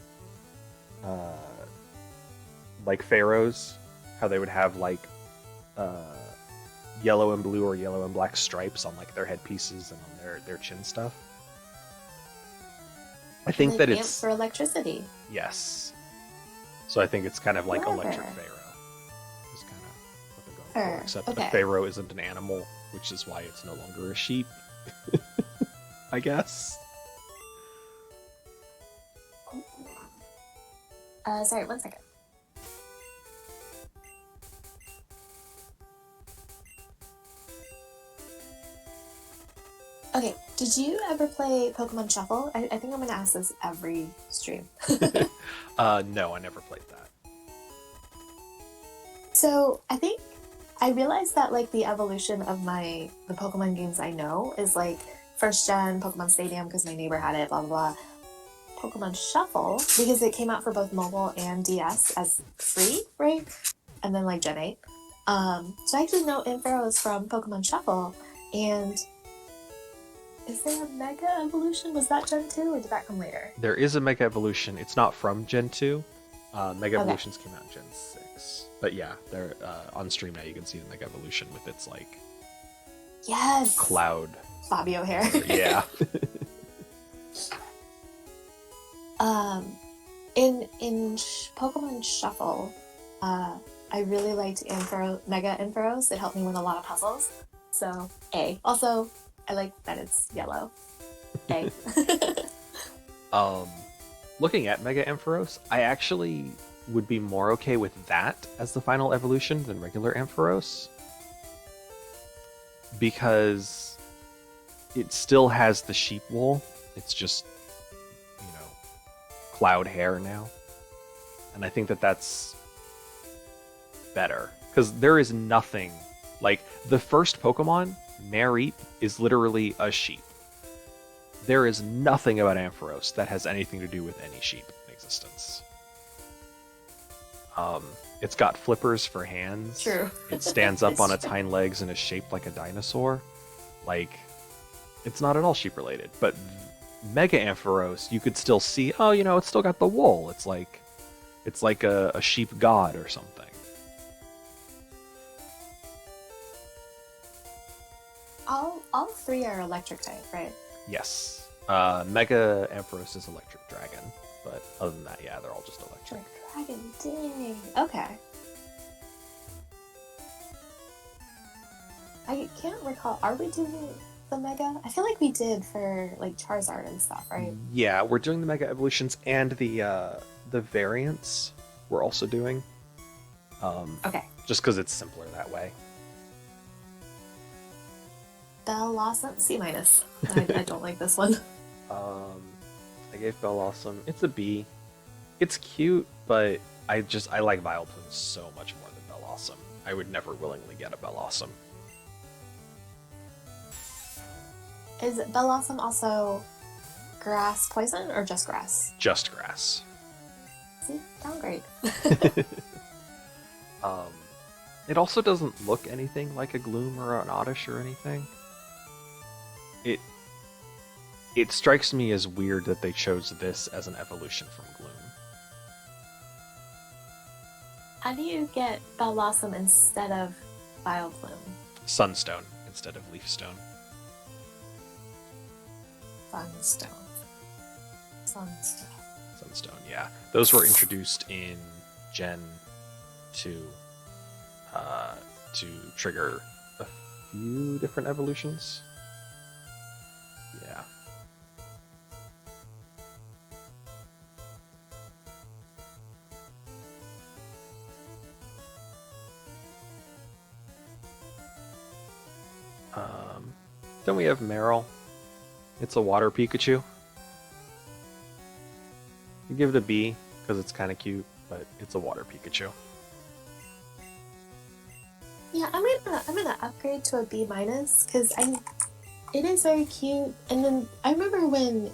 pharaohs, how they would have yellow and blue or yellow and black stripes on like their headpieces and on their chin stuff. I think like that amp it's for electricity. Yes. So I think it's kind of like Clever. electric pharaoh. Is kind of what they're going for. Except okay. a pharaoh isn't an animal, which is why it's no longer a sheep. I guess. Sorry, 1 second. Okay, did you ever play Pokemon Shuffle? I think I'm going to ask this every stream. No, I never played that. So I think I realized that like the evolution of the Pokemon games I know is like first gen Pokemon Stadium because my neighbor had it, blah blah blah. Pokemon Shuffle because it came out for both mobile and DS as free, right? And then like Gen 8. So I actually know Ampharos from Pokemon Shuffle, and is there a Mega Evolution? Was that Gen 2 or did that come later? There is a Mega Evolution. It's not from Gen 2. Mega Evolutions came out in Gen 6. But yeah, they're on stream now. You can see the Mega Evolution with its like yes cloud Fabio hair. Yeah. Um, Pokemon Shuffle, I really liked Mega Ampharos. It helped me win a lot of puzzles. So A. Also, I like that it's yellow. A. Looking at Mega Ampharos, I actually would be more okay with that as the final evolution than regular Ampharos. Because it still has the sheep wool. It's just, cloud hair now. And I think that that's better. Because there is nothing, like, the first Pokemon, Mareep, is literally a sheep. There is nothing about Ampharos that has anything to do with any sheep in existence. It's got flippers for hands. True. It stands up on its hind legs and is shaped like a dinosaur. Like, it's not at all sheep related. But Mega Ampharos, you could still see, it's still got the wool. It's like a sheep god or something. All three are electric type, right? Yes. Mega Ampharos is electric dragon, but other than that, yeah, they're all just electric. Dragon, dang. Okay. I can't recall. Are we doing the Mega? I feel like we did for like Charizard and stuff, right? Yeah, we're doing the Mega Evolutions and the variants we're also doing. Okay. Just because it's simpler that way. Bellossom, C-. I don't like this one. I gave Bellossom. It's a B. It's cute, but I like Vileplume so much more than Bellossom. I would never willingly get a Bellossom. Is Bellossom also grass poison or just grass? Just grass. See, downgrade. It also doesn't look anything like a Gloom or an Oddish or anything. It strikes me as weird that they chose this as an evolution from Gloom. How do you get Bellossom instead of Vileplume? Sunstone instead of Leafstone. Sunstone, yeah. Those were introduced in Gen 2 to trigger a few different evolutions. Yeah. Then we have Meryl. It's a water Pikachu. You give it a B because it's kind of cute, but it's a water Pikachu. Yeah, I'm gonna upgrade to a B- because it is very cute. And then I remember when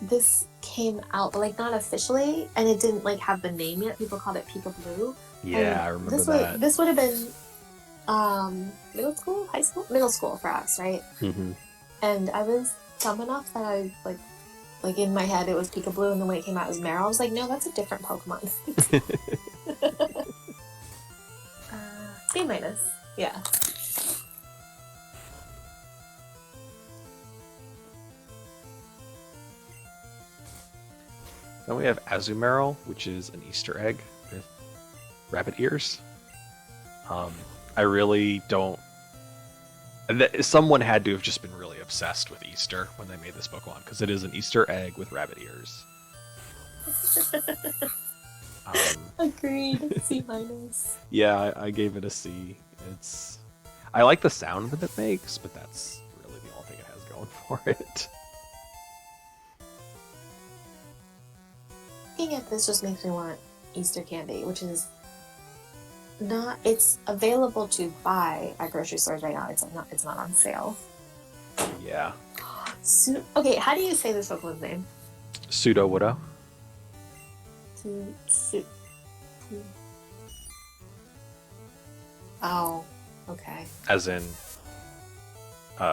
this came out, but like not officially, and it didn't like have the name yet. People called it Pika Blue. Yeah, I remember that. This would have been middle school, high school, middle school for us, right? Mm-hmm. And I was dumb enough that I like in my head it was Pika Blue, and then when it came out it was Meryl. I was like, no, that's a different Pokemon. B-, yeah. Then we have Azumarill, which is an Easter egg with rabbit ears. I really don't... Someone had to have just been really obsessed with Easter when they made this Pokemon, because it is an Easter egg with rabbit ears. Agreed. C-. Yeah, I gave it a C. I like the sound that it makes, but that's really the only thing it has going for it. Looking at this just makes me want Easter candy, which is not. It's available to buy at grocery stores right now. It's not on sale. Yeah. Okay, how do you say this Pokemon's name? Pseudo-Widow. Oh, okay. As in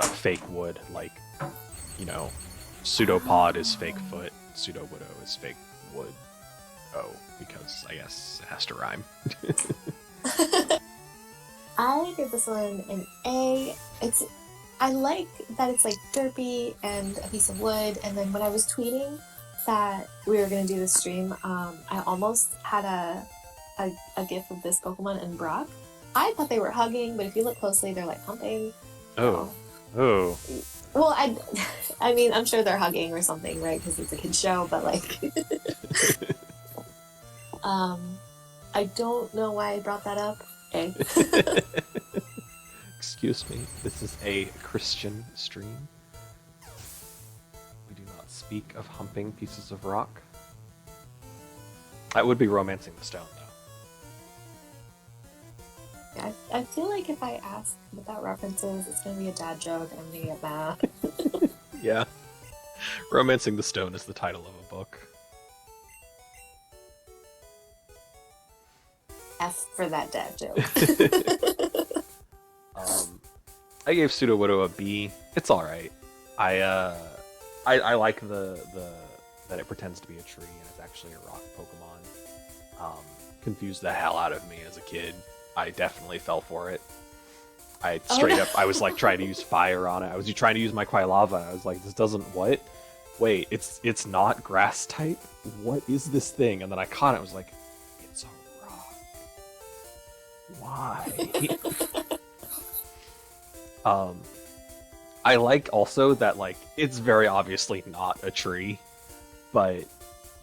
fake wood, like, Pseudopod is fake foot, Pseudo-Widow is fake wood. Oh, because I guess it has to rhyme. I give this one an A. I like that it's like derpy and a piece of wood. And then when I was tweeting that we were gonna do this stream, I almost had a gif of this Pokemon and Brock. I thought they were hugging, but if you look closely, they're like humping. Oh, So, oh. well, I mean, I'm sure they're hugging or something, right? Because it's a kid show. But like, um, I don't know why I brought that up. Okay. Excuse me, this is a Christian stream. We do not speak of humping pieces of rock. That would be romancing the stone, though. Yeah, I feel like if I ask what that reference is, it's gonna be a dad joke, and I'm gonna get mad. Yeah. Romancing the Stone is the title of a book. F for that dad joke. I gave Sudowoodo a B. It's all right. I like the that it pretends to be a tree and it's actually a rock Pokemon. Confused the hell out of me as a kid. I definitely fell for it. I straight up, I was like trying to use fire on it. I was trying to use my Quilava. I was like, this doesn't what? Wait, it's not grass type. What is this thing? And then I caught it. I was like, it's a rock. Why? I like also that like it's very obviously not a tree, but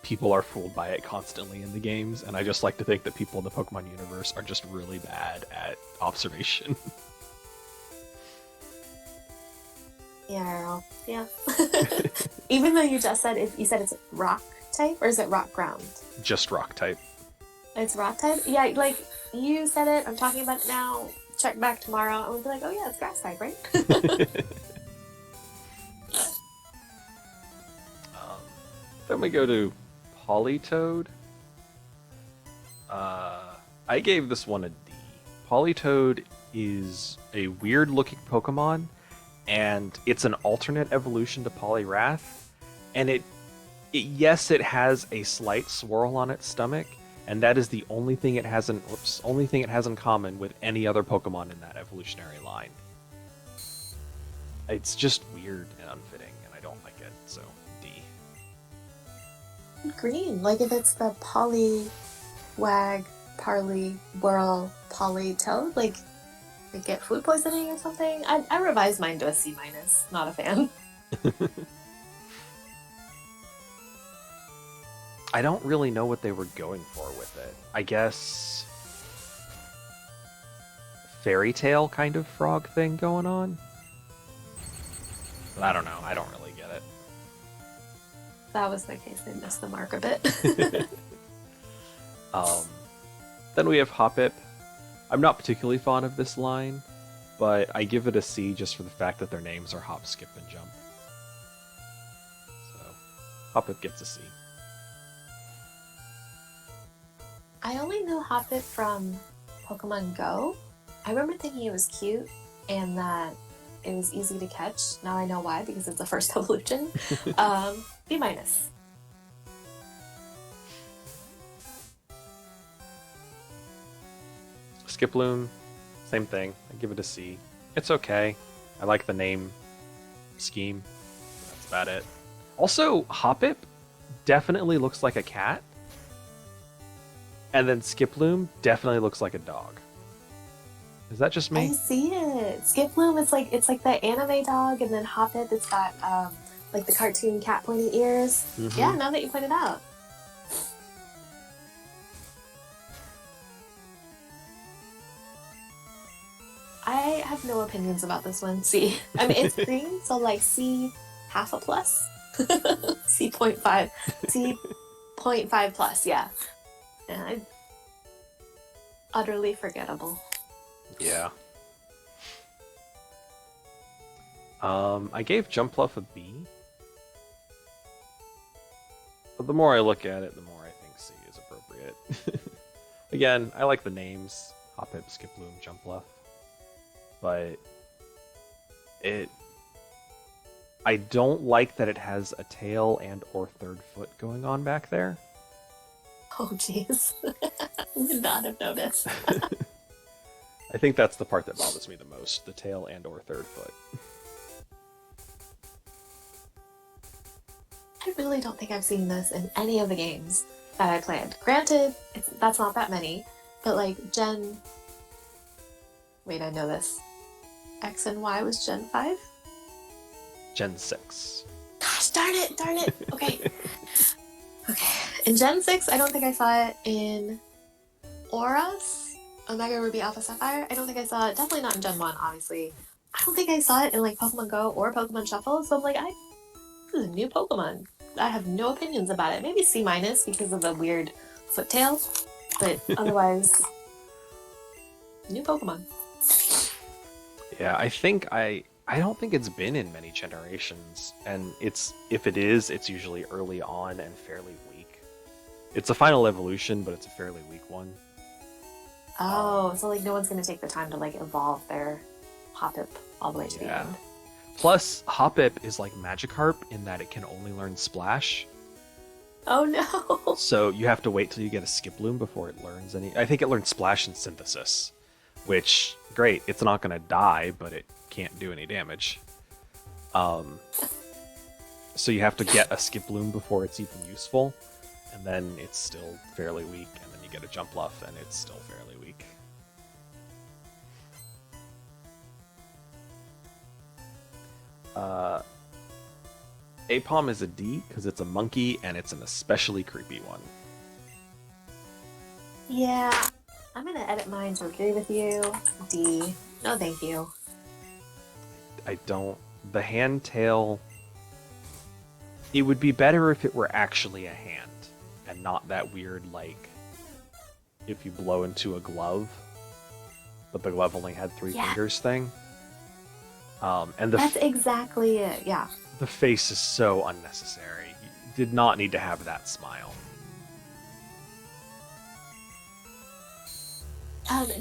people are fooled by it constantly in the games, and I just like to think that people in the Pokemon universe are just really bad at observation. Yeah, yeah. Even though you just said you said it's rock type, or is it rock ground? Just rock type. It's rock type. Yeah, like you said it. I'm talking about it now. Check back tomorrow, and we'll be like, oh yeah, it's grass type, right? Then we go to Politoed. I gave this one a D. Politoed is a weird looking Pokemon, and it's an alternate evolution to Poliwrath. And yes, it has a slight swirl on its stomach, and that is the only thing it has in common with any other Pokemon in that evolutionary line. It's just weird and unfitting, and I don't like it, so D. Green, like if it's the Poliwag, Parley, Whirl, Politoed, like they get food poisoning or something. I revised mine to a C minus. Not a fan. I don't really know what they were going for with it. I guess fairy tale kind of frog thing going on. But I don't know. I don't really get it. That was the case. They missed the mark a bit. Then we have Hoppip. I'm not particularly fond of this line, but I give it a C just for the fact that their names are Hop, Skip, and Jump. So, Hoppip gets a C. I only know Hoppip from Pokemon Go. I remember thinking it was cute and that it was easy to catch. Now I know why, because it's the first evolution. B minus. Skiploom, same thing. I give it a C. It's okay. I like the name scheme. That's about it. Also, Hoppip definitely looks like a cat. And then Skiploom definitely looks like a dog. Is that just me? I see it. Skiploom, it's like the anime dog, and then Hoppip, it's got like the cartoon cat pointy ears. Mm-hmm. Yeah, now that you point it out. I have no opinions about this one. C. I mean, it's green, so like C, half a plus. C 0.5. C 0.5 plus, yeah. And utterly forgettable. Yeah. I gave Jumpluff a B. But the more I look at it, the more I think C is appropriate. Again, I like the names. Hoppip, Skiploom, Jumpluff. But I don't like that it has a tail and or third foot going on back there. Oh, jeez. Would not have noticed. I think that's the part that bothers me the most, the tail and or third foot. I really don't think I've seen this in any of the games that I played. Granted, that's not that many, but like wait, I know this. X and Y was Gen 5? Gen 6. Gosh, darn it. Okay. Okay. In Gen 6, I don't think I saw it in Auras, Omega Ruby Alpha Sapphire. I don't think I saw it. Definitely not in Gen 1, obviously. I don't think I saw it in like Pokemon Go or Pokemon Shuffle. So I'm like, this is a new Pokemon. I have no opinions about it. Maybe C- because of the weird foot tail. But otherwise, new Pokemon. Yeah, I don't think it's been in many generations, and if it is, it's usually early on and fairly weak. It's a final evolution, but it's a fairly weak one. Oh, so like no one's gonna take the time to like evolve their Hoppip all the way to the Yeah. end. Plus, Hoppip is like Magikarp in that it can only learn Splash. Oh no! So you have to wait till you get a Skiploom before it learns any. I think it learns Splash and Synthesis, which great. It's not going to die, but it can't do any damage. So you have to get a Skiploom before it's even useful, and then it's still fairly weak, and then you get a Jumpluff, and it's still fairly weak. Apom is a D because it's a monkey and it's an especially creepy one. Yeah, I'm gonna edit mine to agree with you. D. No, thank you. I don't. The hand tail. It would be better if it were actually a hand and not that weird, like, if you blow into a glove, but the glove only had three fingers thing. And That's exactly it, yeah. The face is so unnecessary. You did not need to have that smile.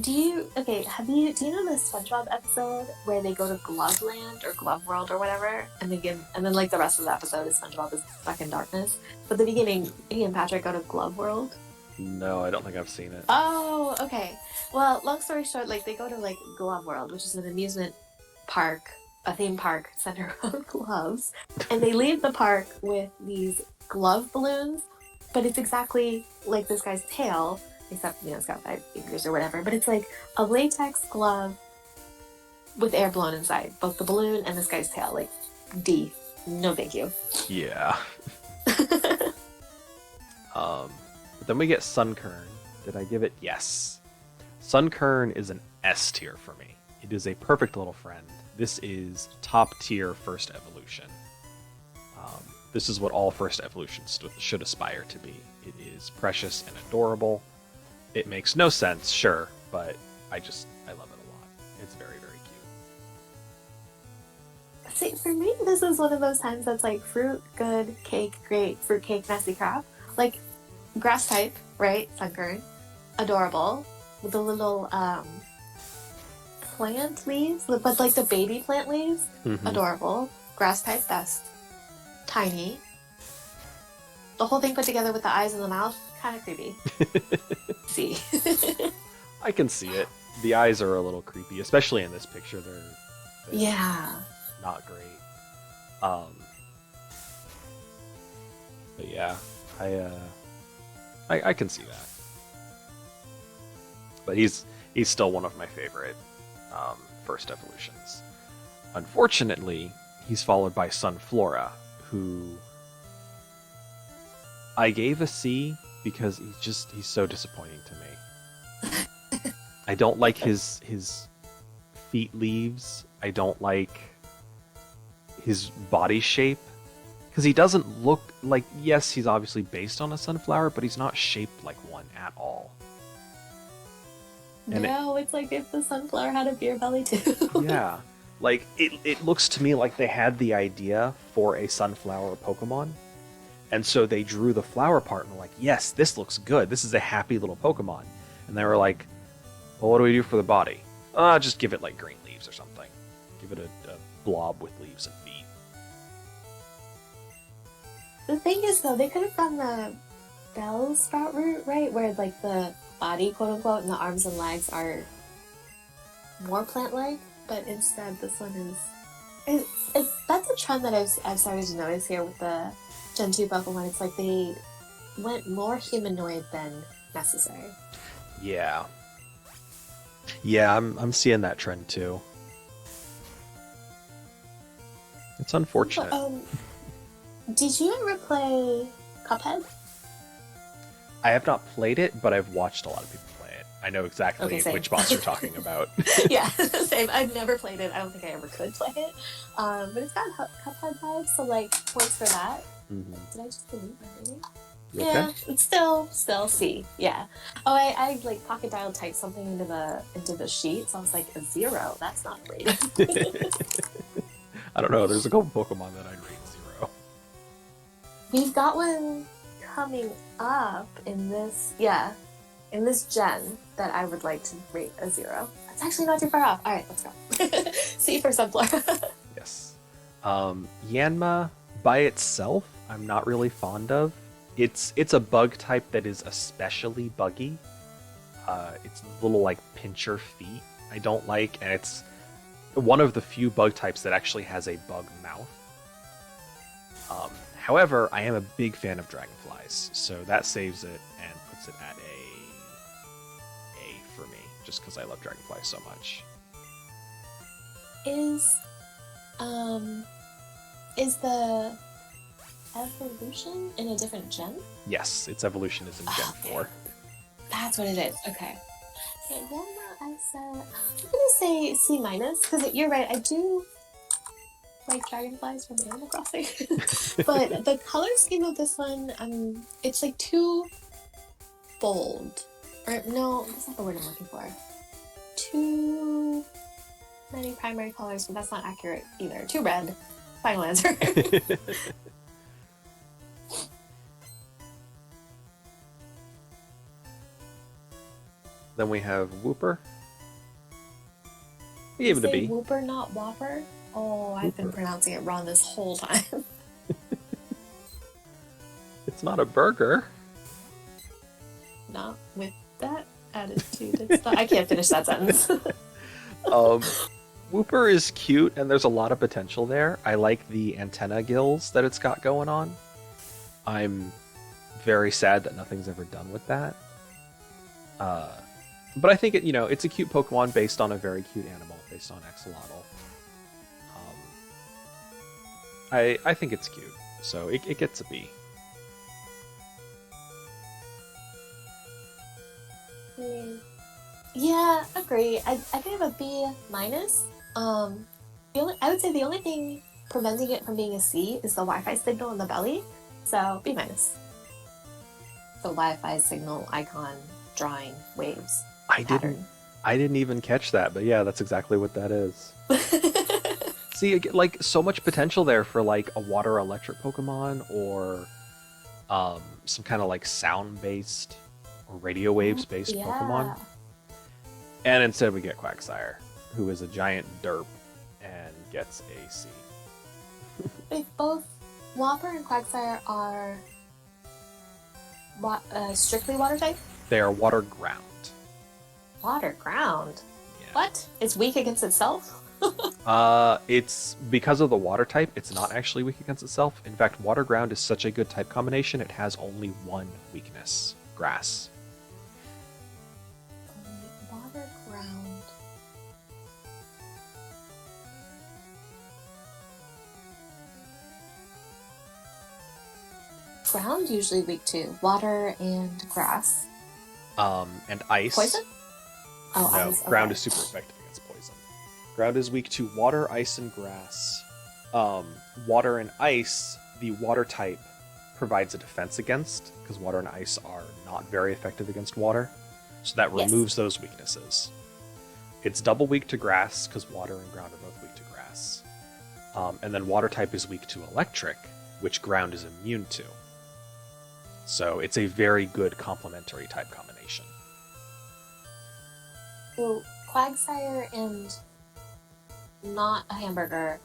Do you know the SpongeBob episode where they go to Glove Land or Glove World or whatever, and then like the rest of the episode is SpongeBob is stuck in darkness? But the beginning, he and Patrick go to Glove World. No, I don't think I've seen it. Oh, okay. Well, long story short, like they go to like Glove World, which is an amusement park, a theme park centered around gloves, and they leave the park with these glove balloons, but it's exactly like this guy's tail, except it's got 5 fingers or whatever. But it's like a latex glove with air blown inside, both the balloon and this guy's tail. Like D, no thank you. Yeah. But then we get Sunkern. Did I give it? Yes. Sunkern is an S tier for me. It is a perfect little friend. This is top tier first evolution. This is what all first evolutions should aspire to be. It is precious and adorable. It makes no sense, sure, but I love it a lot. It's very, very cute. See, for me, this is one of those times that's like fruit, good, cake, great, fruit cake, messy crap. Like, grass type, right? Sunkern. Adorable. With the little, plant leaves, but like the baby plant leaves. Mm-hmm. Adorable. Grass type, best. Tiny. The whole thing put together with the eyes and the mouth, kind of creepy. See. I can see it. The eyes are a little creepy, especially in this picture. They're yeah. Not great. But yeah, I can see that. But he's still one of my favorite first evolutions. Unfortunately, he's followed by Sunflora, who I gave a C because he's so disappointing to me. I don't like his feet leaves. I don't like his body shape because he doesn't look like, yes, he's obviously based on a sunflower, but he's not shaped like one at all. And it's like if the sunflower had a beer belly too. Yeah. Like, it looks to me like they had the idea for a sunflower Pokemon, and so they drew the flower part and were like, yes, this looks good. This is a happy little Pokemon. And they were like, well, what do we do for the body? Just give it, like, green leaves or something. Give it a blob with leaves and feet. The thing is, though, they could have done the bell sprout route, right? Where, like, the body, quote-unquote, and the arms and legs are more plant-like, but instead this one is... That's a trend that I've started to notice here with the Gen 2 Pokemon, it's like they went more humanoid than necessary. Yeah. Yeah, I'm seeing that trend too. It's But, unfortunate. did you ever play Cuphead? I have not played it, but I've watched a lot of people play it. I know Okay, exactly same. which boss you're talking about. Yeah, same. I've never played it. I don't think I ever could play it. But it's got Cuphead vibes, so like points for that. Hmm. Did I just delete my rating? You okay? Yeah, it's still C. Yeah. Oh, I like pocket dial typed something into the sheet, so I was like a 0. That's not a rating. I don't know. There's a couple Pokemon that I'd rate 0. We've got one coming up in this, yeah, in this gen that I would like to rate a 0. That's actually not too far off. All right, let's go. C for Sunflower. Yes. Yanma by itself, I'm not really fond of. It's a bug type that is especially buggy. Its little like pincher feet I don't like, and it's one of the few bug types that actually has a bug mouth. However, I am a big fan of dragonflies, so that saves it and puts it at A for me, just because I love dragonflies so much. Is is the evolution in a different gen? Yes, its evolution is in Gen 4. That's what it is. Okay. Yeah, then I said I'm gonna say C minus because you're right. I do like dragonflies from Animal Crossing, but the color scheme of this one, it's like too bold. Or no, that's not the word I'm looking for. Too many primary colors, but that's not accurate either. Too red. Final answer. Then we have Wooper. We gave it a Say B. Whooper, not Whopper. Oh, I've been Whooper. pronouncing it wrong this whole time. It's not a burger. Not with that attitude. I can't finish that sentence. Wooper is cute, and there's a lot of potential there. I like the antenna gills that it's got going on. I'm very sad that nothing's ever done with that. But I think it's a cute Pokemon based on a very cute animal, based on Axolotl. I think it's cute, so it gets a B. Yeah, agree. I think I have a B minus. I would say the only thing preventing it from being a C is the Wi-Fi signal in the belly. So B minus. The Wi-Fi signal icon drawing waves. I pattern. didn't even catch that, but yeah, that's exactly what that is. See, like so much potential there for like a water electric Pokemon or some kind of like sound based or radio waves based Yeah. Pokemon. And instead we get Quagsire, who is a giant derp and gets a C. Wait, both Whopper and Quagsire are strictly water type? They are water ground. Water ground? Yeah. What? It's weak against itself? It's because of the water type, it's not actually weak against itself. In fact, water ground is such a good type combination, it has only one weakness, grass. Water ground. Ground usually weak to water and grass. And ice. Poison? Oh, No, ice. ground Okay. is super effective against poison. Ground is weak to water, ice, and grass. Water and ice, the water type provides a defense against, because water and ice are not very effective against water. So that Yes. removes those weaknesses. It's double weak to grass, because water and ground are both weak to grass. And then water type is weak to electric, which ground is immune to. So it's a very good complementary type combination. So Quagsire and not a hamburger,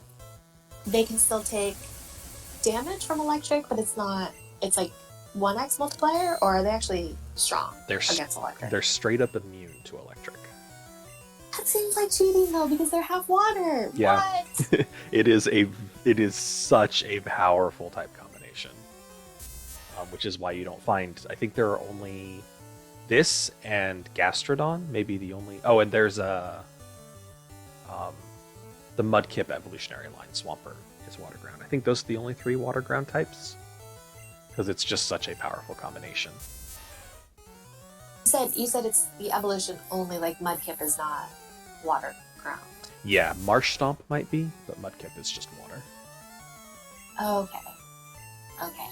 they can still take damage from electric, but it's like 1x multiplier, or are they actually strong against electric? They're straight up immune to electric. That seems like cheating though, because they have water. Yeah. What? It is such a powerful type combination. which is why you don't find. I think there are only this and Gastrodon, maybe the only. Oh, and there's um, the Mudkip evolutionary line. Swampert is water ground. I think those are the only 3 water ground types because it's just such a powerful combination. You said it's the evolution only, like Mudkip is not water ground. Yeah, Marsh Stomp might be, but Mudkip is just water. Okay. Okay.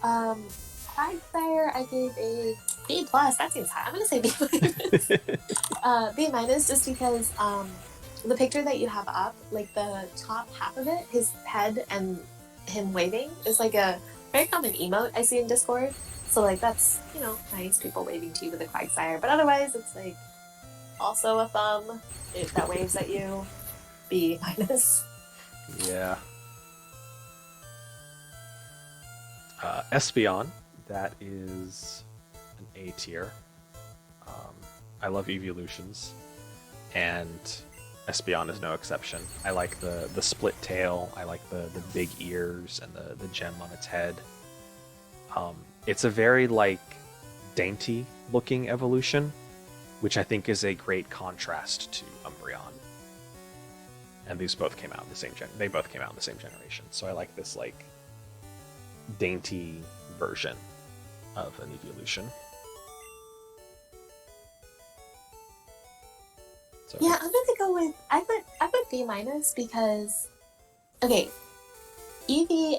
Quagsire, I gave a B plus. That seems high. I'm gonna say B minus. B minus, just because the picture that you have up, like the top half of it, his head and him waving is like a very common emote I see in Discord. So like that's nice, people waving to you with a Quagsire. But otherwise, it's like also a thumb that waves at you. B minus. Yeah. Espeon, that is an A tier. I love evolutions, and Espeon is no exception. I like the split tail. I like the big ears and the gem on its head. It's a very dainty looking evolution, which I think is a great contrast to Umbreon. And these both came out in the same They both came out in the same generation, so I like this dainty version of an evolution. So. Yeah, I'm gonna go with I put B minus because Eevee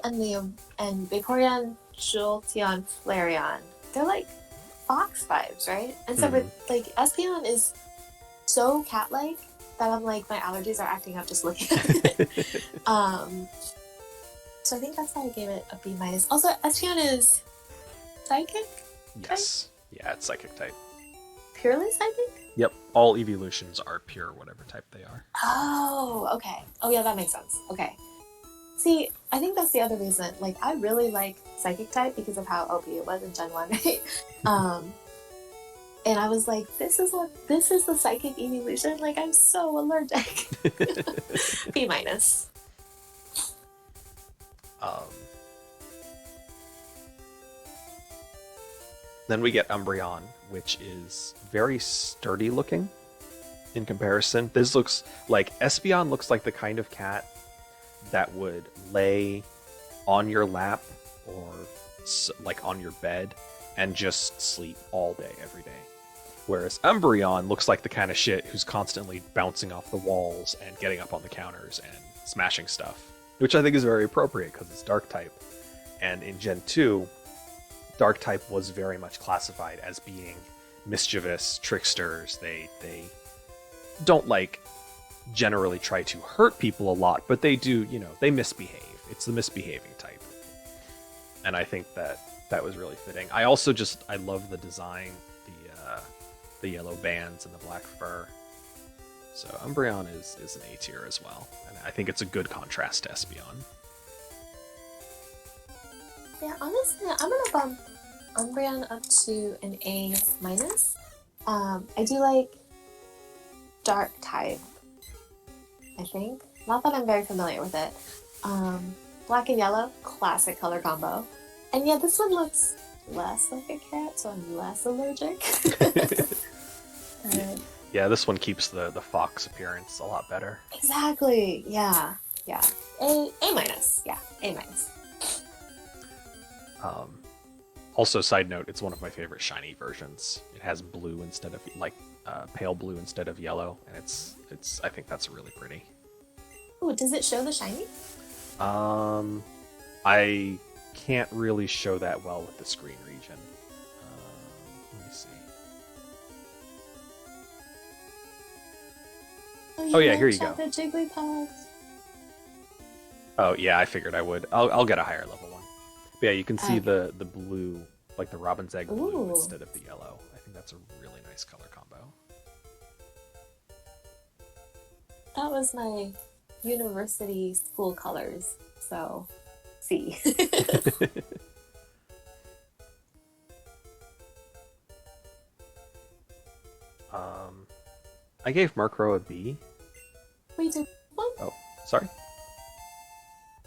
and Vaporeon, Jolteon, Flareon, they're like fox vibes, right? And so with Espeon is so cat-like that I'm like my allergies are acting up just looking at it. So I think that's why I gave it a B minus. Also, Espeon is psychic? Yes. Yeah, it's psychic type. Purely psychic? Yep. All evolutions are pure whatever type they are. Oh, okay. Oh yeah, that makes sense. Okay. See, I think that's the other reason. Like, I really like psychic type because of how OP it was in Gen 1, right? And I was like, this is the psychic evolution? Like, I'm so allergic. B minus. Then we get Umbreon, which is very sturdy looking in comparison. This looks like Espeon looks like the kind of cat that would lay on your lap or on your bed and just sleep all day, every day. Whereas Umbreon looks like the kind of shit who's constantly bouncing off the walls and getting up on the counters and smashing stuff, which I think is very appropriate because it's Dark type. And in Gen 2, Dark type was very much classified as being mischievous tricksters. They don't generally try to hurt people a lot, but they do, they misbehave. It's the misbehaving type. And I think that was really fitting. I also I love the design, the yellow bands and the black fur. So Umbreon is an A tier as well. And I think it's a good contrast to Espeon. Yeah, honestly, I'm gonna bump Umbreon up to an A minus. I do like Dark type, I think. Not that I'm very familiar with it. Black and yellow, classic color combo. And yeah, this one looks less like a cat, so I'm less allergic. Yeah, this one keeps the fox appearance a lot better. Exactly. Yeah. A minus. Yeah, A minus. Also, side note, it's one of my favorite shiny versions. It has blue instead of pale blue instead of yellow, and it's I think that's really pretty. Ooh, does it show the shiny? I can't really show that well with the screen region. Let me see. Oh yeah, here you go. The Jigglypuff. Oh yeah, I figured I would. I'll get a higher level one. But yeah, you can see the blue, like the robin's egg blue instead of the yellow. I think that's a really nice color combo. That was my university school colors, so C. I gave Murkrow a B. Wait, did one? Oh, sorry.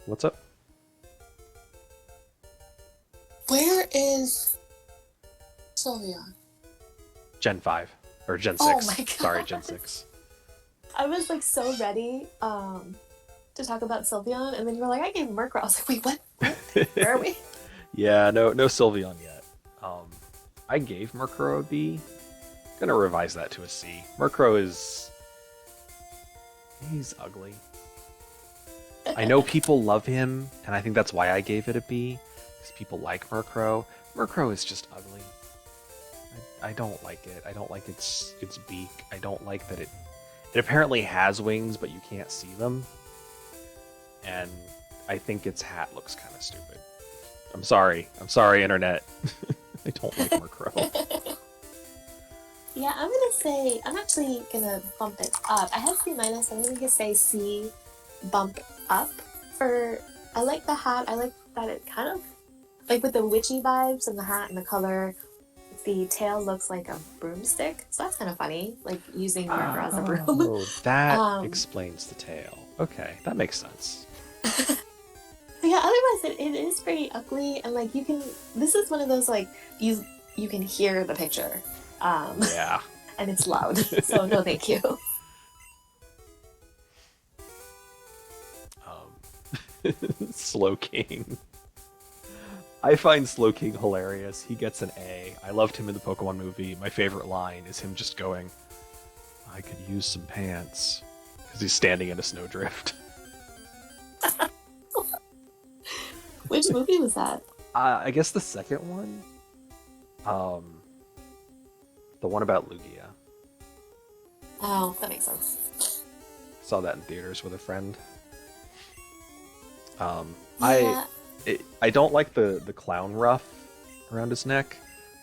What's up? Where is Sylveon? Gen 5 or Gen Oh 6. my Sorry, god. Gen 6. I was like so ready to talk about Sylveon, and then you were like, I gave Murkrow. I was like, wait, what? What? Where are we? Yeah, no Sylveon yet. Um, I gave Murkrow a B. Gonna revise that to a C. Murkrow is he's ugly. I know people love him, and I think that's why I gave it a B. Because people like Murkrow. Murkrow is just ugly. I don't like it. I don't like its beak. I don't like that it apparently has wings, but you can't see them. And I think its hat looks kind of stupid. I'm sorry. I'm sorry, internet. I don't like Murkrow. Yeah, I'm gonna say I'm actually gonna bump it up. I had C minus. I'm gonna say C, bump up. For I like the hat. I like that it kind of like with the witchy vibes and the hat and the color. The tail looks like a broomstick, so that's kind of funny. Like using Murkrow as a broom. Oh, that um, explains the tail. Okay, that makes sense. yeah. Otherwise, it is pretty ugly, and like you can. This is one of those like you can hear the picture. Yeah. And it's loud. So no, thank you. Slow King. I find Slow King hilarious. He gets an A. I loved him in the Pokemon movie. My favorite line is him just going, I could use some pants. Because he's standing in a snowdrift. Which movie was that? I guess the second one? The one about Lugia. Oh, that makes sense. Saw that in theaters with a friend. Yeah. I don't like the clown ruff around his neck,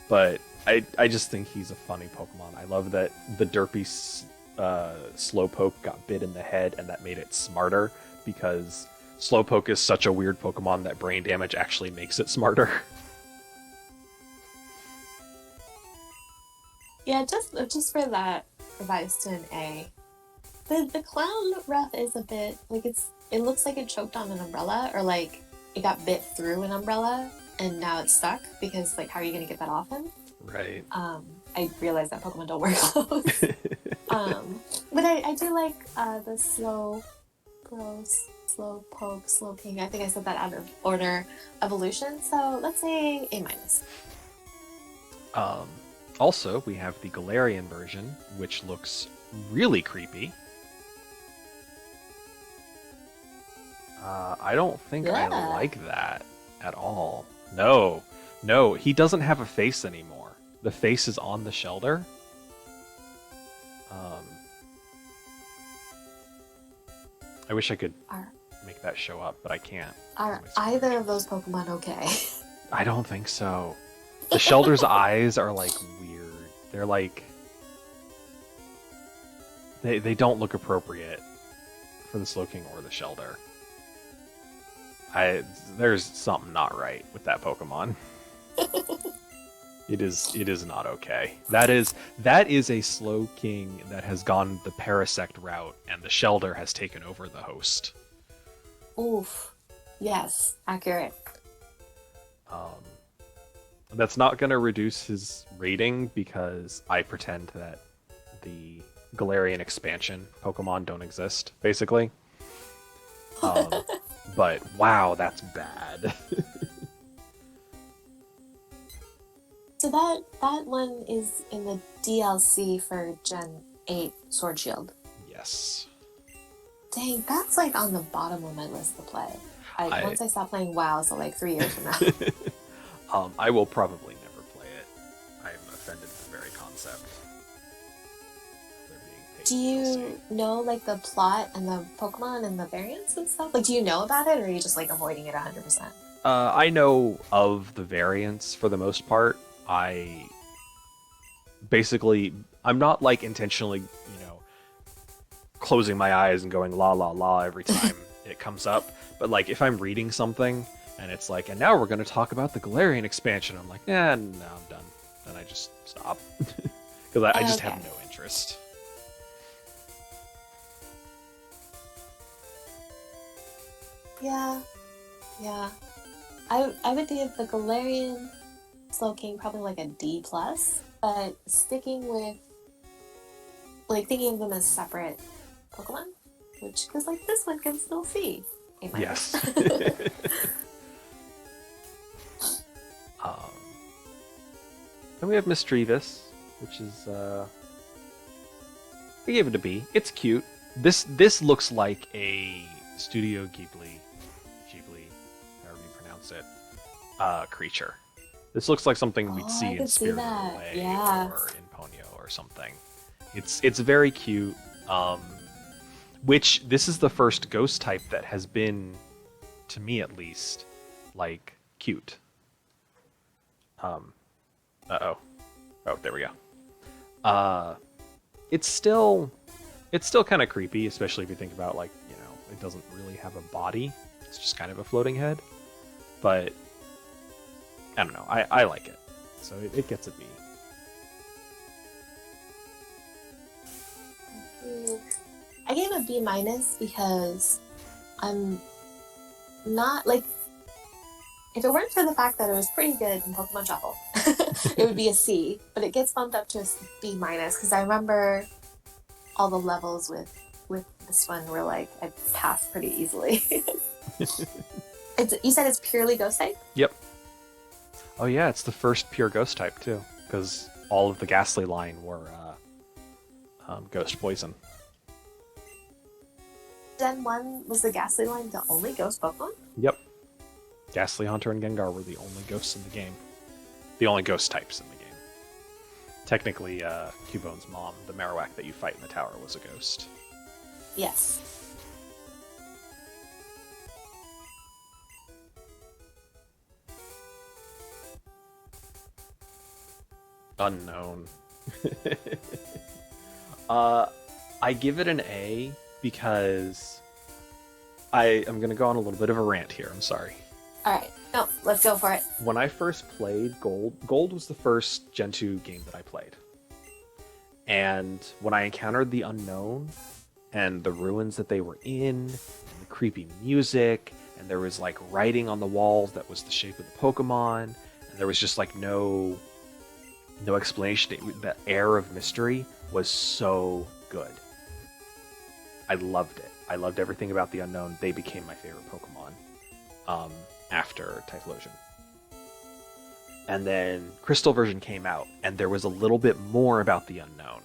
but I just think he's a funny Pokemon. I love that the derpy Slowpoke got bit in the head and that made it smarter because Slowpoke is such a weird Pokemon that brain damage actually makes it smarter. Yeah, just for that revise to an A. The clown ruff is a bit like it looks like it choked on an umbrella or like it got bit through an umbrella and now it's stuck because like how are you gonna get that off him? Right. I realize that Pokemon don't wear clothes. But I do like the slow poke, slow king. I think I said that out of order evolution. So let's say A minus. Also, we have the Galarian version, which looks really creepy. I don't think I Yeah. like that at all. No, he doesn't have a face anymore. The face is on the shoulder. I wish I could make that show up, but I can't. Are either of those Pokemon okay? I don't think so. The Shelder's eyes are like weird. They're like they don't look appropriate for the Slowking or the Shelder. There's something not right with that Pokemon. It is not okay. That is a Slowking that has gone the Parasect route and the Shelder has taken over the host. Oof. Yes, accurate. That's not going to reduce his rating because I pretend that the Galarian expansion Pokemon don't exist, basically. But wow, that's bad. So that one is in the DLC for Gen 8 Sword Shield. Yes. Dang, that's like on the bottom of my list to play. Once I stop playing WoW, so like 3 years from now. I will probably never play it. I am offended at the very concept. Do you know like the plot and the Pokemon and the variants and stuff? Like, do you know about it, or are you just like avoiding it 100%? I know of the variants for the most part. I'm not like intentionally, closing my eyes and going la la la every time it comes up. But like if I'm reading something and it's like, and now we're going to talk about the Galarian expansion, I'm like, no, I'm done. And I just stop because I just have no interest. Yeah. I would give the Galarian Slowking probably like a D plus, but sticking with like thinking of them as separate Pokemon, which because like this one can still see. A minus. Yes. um, then we have Misdreavus, which is we gave it a B. It's cute. This looks like a Studio Ghibli, however you pronounce it, creature. This looks like something we'd see in Spirited Away or in Ponyo or something. It's very cute. Which this is the first ghost type that has been, to me at least, like cute. Oh, there we go. It's still kind of creepy, especially if you think about, like, you know, it doesn't really have a body. It's just kind of a floating head. But I don't know. I like it, so it gets a B. I gave a B minus because I'm not like, if it weren't for the fact that it was pretty good in Pokemon Shuffle, it would be a C, but it gets bumped up to a B minus because I remember all the levels with this one were like I passed pretty easily. You said it's purely ghost type? Yep. Oh yeah, it's the first pure ghost type too, because all of the Ghastly line were ghost poison. Gen 1 was the Ghastly line the only ghost Pokemon? Yep. Ghastly, Haunter, and Gengar were the only ghosts in the game. The only ghost types in the game. Technically, Cubone's mom, the Marowak that you fight in the tower, was a ghost. Yes. Unknown. I give it an A because I'm going to go on a little bit of a rant here. I'm sorry. All right. No, let's go for it. When I first played Gold was the first Gen 2 game that I played. And when I encountered the unknown and the ruins that they were in and the creepy music and there was like writing on the walls that was the shape of the Pokemon and there was just like no explanation, the air of mystery was so good. I loved it. I loved everything about the unknown. They became my favorite Pokemon after Typhlosion. And then Crystal version came out, and there was a little bit more about the unknown.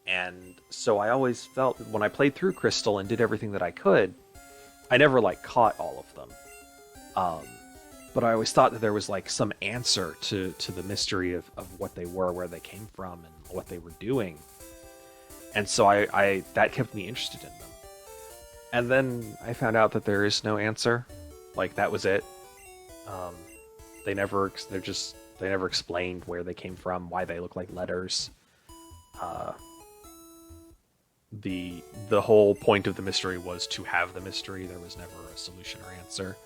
And so I always felt when I played through Crystal and did everything that I could, I never like caught all of them. But I always thought that there was like some answer to the mystery of what they were, where they came from, and what they were doing. And so I that kept me interested in them. And then I found out that there is no answer. Like that was it. They never explained where they came from, why they look like letters. The whole point of the mystery was to have the mystery. There was never a solution or answer,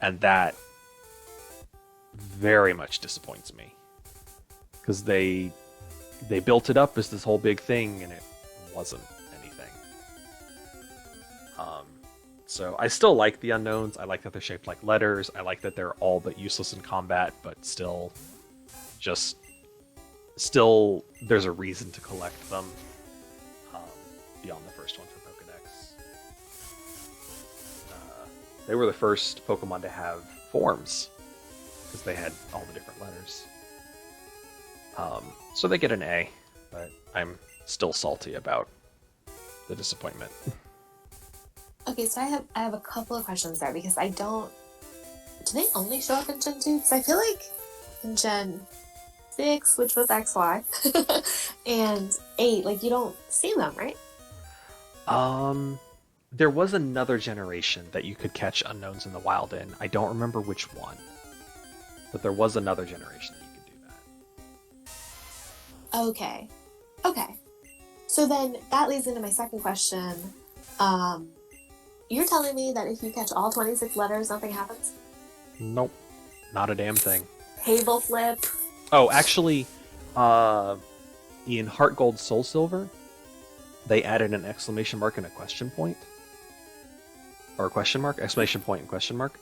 and that very much disappoints me because they built it up as this whole big thing and it wasn't anything. So I still like the unknowns. I like that they're shaped like letters. I like that they're all but useless in combat, but still there's a reason to collect them beyond the first one for Pokedex. They were the first Pokemon to have forms because they had all the different letters. So they get an A, but I'm still salty about the disappointment. Okay, so I have a couple of questions there because do they only show up in Gen 2? Because I feel like in Gen 6, which was XY, and 8, like you don't see them, right? There was another generation that you could catch unknowns in the wild in. I don't remember which one. But there was another generation that you could do that. Okay. So then that leads into my second question. You're telling me that if you catch all 26 letters, nothing happens? Nope. Not a damn thing. Table flip. Oh, actually, in Heart Gold Soul Silver, they added an exclamation mark and a question point. Or a question mark? Exclamation point and question mark.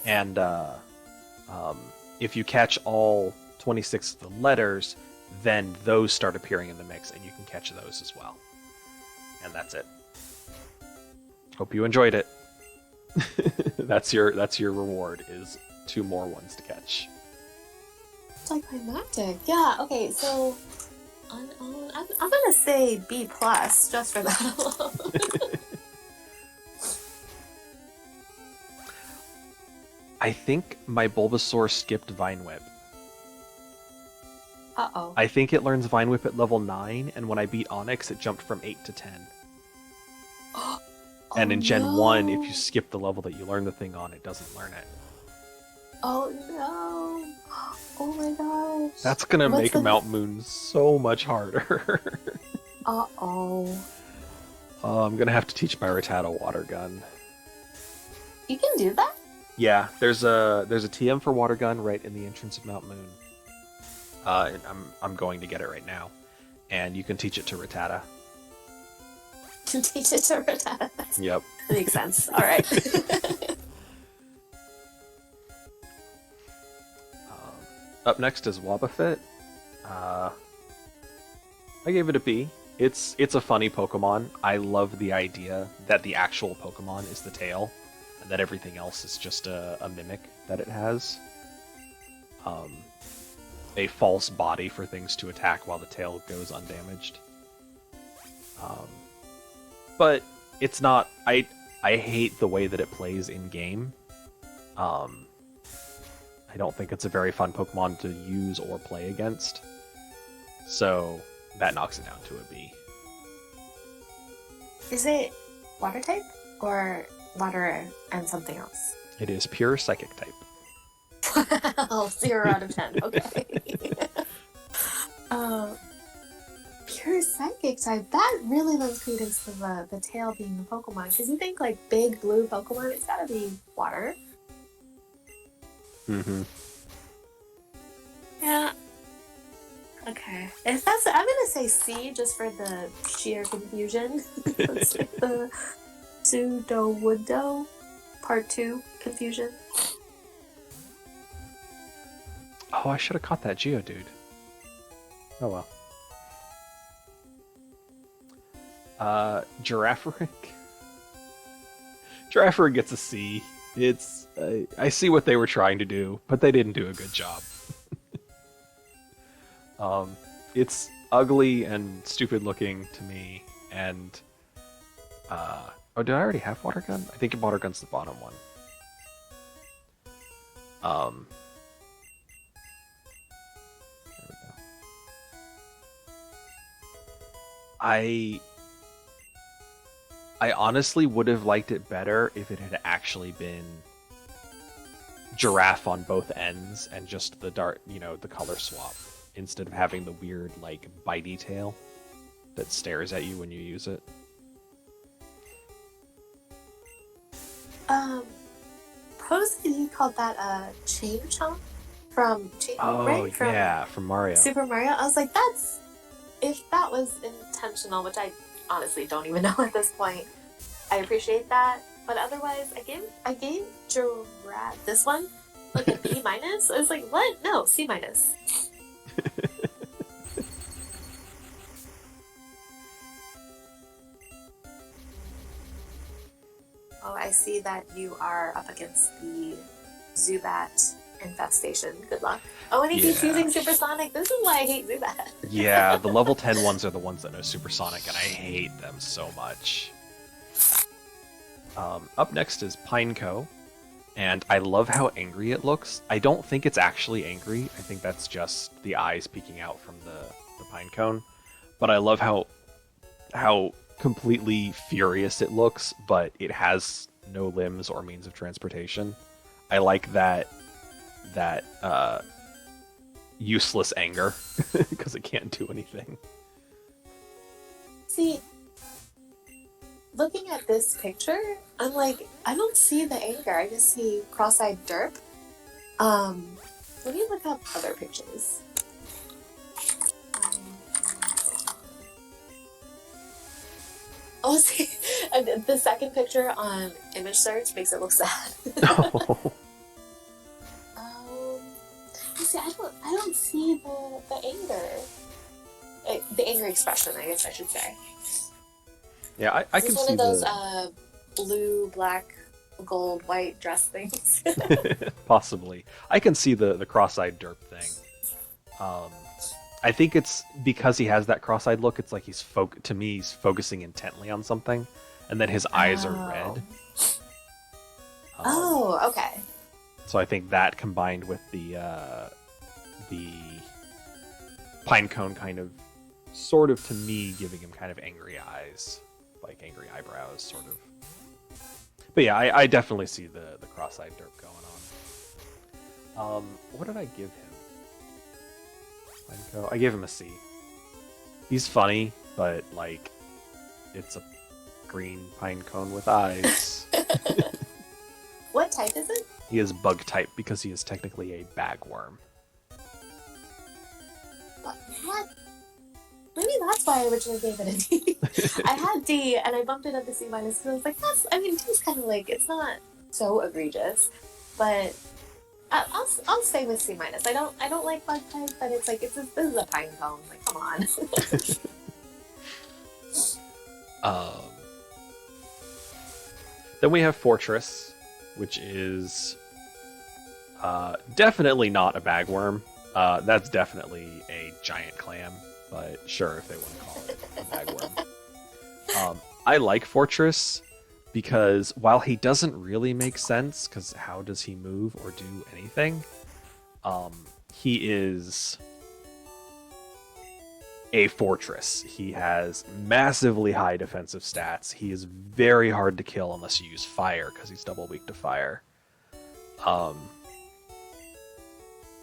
And um, if you catch all 26 of the letters, then those start appearing in the mix, and you can catch those as well. And that's it. Hope you enjoyed it. That's your reward is 2 more ones to catch. It's like climactic. Yeah. Okay. So, I'm gonna say B plus just for that alone. I think my Bulbasaur skipped Vine Whip. Uh-oh. I think it learns Vine Whip at level 9, and when I beat Onyx, it jumped from 8 to 10. And in Gen 1, if you skip the level that you learn the thing on, it doesn't learn it. Oh no! Oh my gosh! That's gonna make Mount Moon so much harder. Uh-oh. I'm gonna have to teach my Rattata Water Gun. You can do that? Yeah, there's a TM for Water Gun right in the entrance of Mount Moon. And I'm going to get it right now, and you can teach it to Rattata. Can teach it to Rattata. Yep. That makes sense. All right. Up next is Wobbuffet. I gave it a B. It's a funny Pokemon. I love the idea that the actual Pokemon is the tail, and that everything else is just a mimic that it has. A false body for things to attack while the tail goes undamaged. But it's not. I hate the way that it plays in game. I don't think it's a very fun Pokemon to use or play against. So that knocks it down to a B. Is it water type or water and something else? It is pure Psychic type. Wow, 0 out of 10. Okay. Pure Psychic type. That really lends credence to the tail being the Pokemon. Because you think like big blue Pokemon, it's gotta be water. Mm-hmm. Yeah. Okay. If that's, I'm gonna say C just for the sheer confusion. It's like the Pseudo-Woodo Part 2 confusion. Oh, I should have caught that Geodude. Oh well. Girafarig. Girafarig gets a C. It's I see what they were trying to do, but they didn't do a good job. It's ugly and stupid looking to me, and oh, did I already have Water Gun? I think Water Gun's the bottom one. There we go. I honestly would have liked it better if it had actually been giraffe on both ends and just the the color swap, instead of having the weird, like, bitey tail that stares at you when you use it. Supposedly he called that a Chain Chomp from right? From Mario. Super Mario. I was like, if that was intentional, which I honestly don't even know at this point. I appreciate that, but otherwise, I gave Giraffe this one like a B minus. I was like, what? No, C minus. Oh, I see that you are up against the Zubat infestation. Good luck. Oh, and he keeps using Supersonic. This is why I hate Zubat. Yeah, the level 10 ones are the ones that know Supersonic, and I hate them so much. Up next is Pineco, and I love how angry it looks. I don't think it's actually angry. I think that's just the eyes peeking out from the Pinecone. But I love how completely furious it looks, but it has no limbs or means of transportation. I like that useless anger because it can't do anything. See, looking at this picture, I'm like, I don't see the anger. I just see cross-eyed derp. Let me look up other pictures. Oh, see, the second picture on image search makes it look sad. Oh. don't see the anger. The anger expression, I guess I should say. Yeah, I Is can this one see of those the blue, black, gold, white dress things? possibly. I can see the cross-eyed derp thing. Um, I think it's because he has that cross-eyed look. It's like to me he's focusing intently on something, and then his eyes are Oh. red. Oh, okay. So I think that combined with the pinecone kind of, sort of to me, giving him kind of angry eyes, like angry eyebrows, sort of. But yeah, I definitely see the cross-eyed derp going on. What did I give him? I gave him a C. He's funny, but like, it's a green pine cone with eyes. What type is it? He is bug type because he is technically a bagworm. What? Maybe that's why I originally gave it a D. I had D and I bumped it up to C minus because I was like, D's kind of like, it's not so egregious, but I'll stay with C minus. I don't like bug type, but it's like this is a pine cone. Like, come on. Then we have Fortress, which is definitely not a bagworm. That's definitely a giant clam, but sure, if they want to call it a bagworm. I like Fortress because while he doesn't really make sense, because how does he move or do anything? He is a fortress. He has massively high defensive stats. He is very hard to kill unless you use fire, because he's double weak to fire.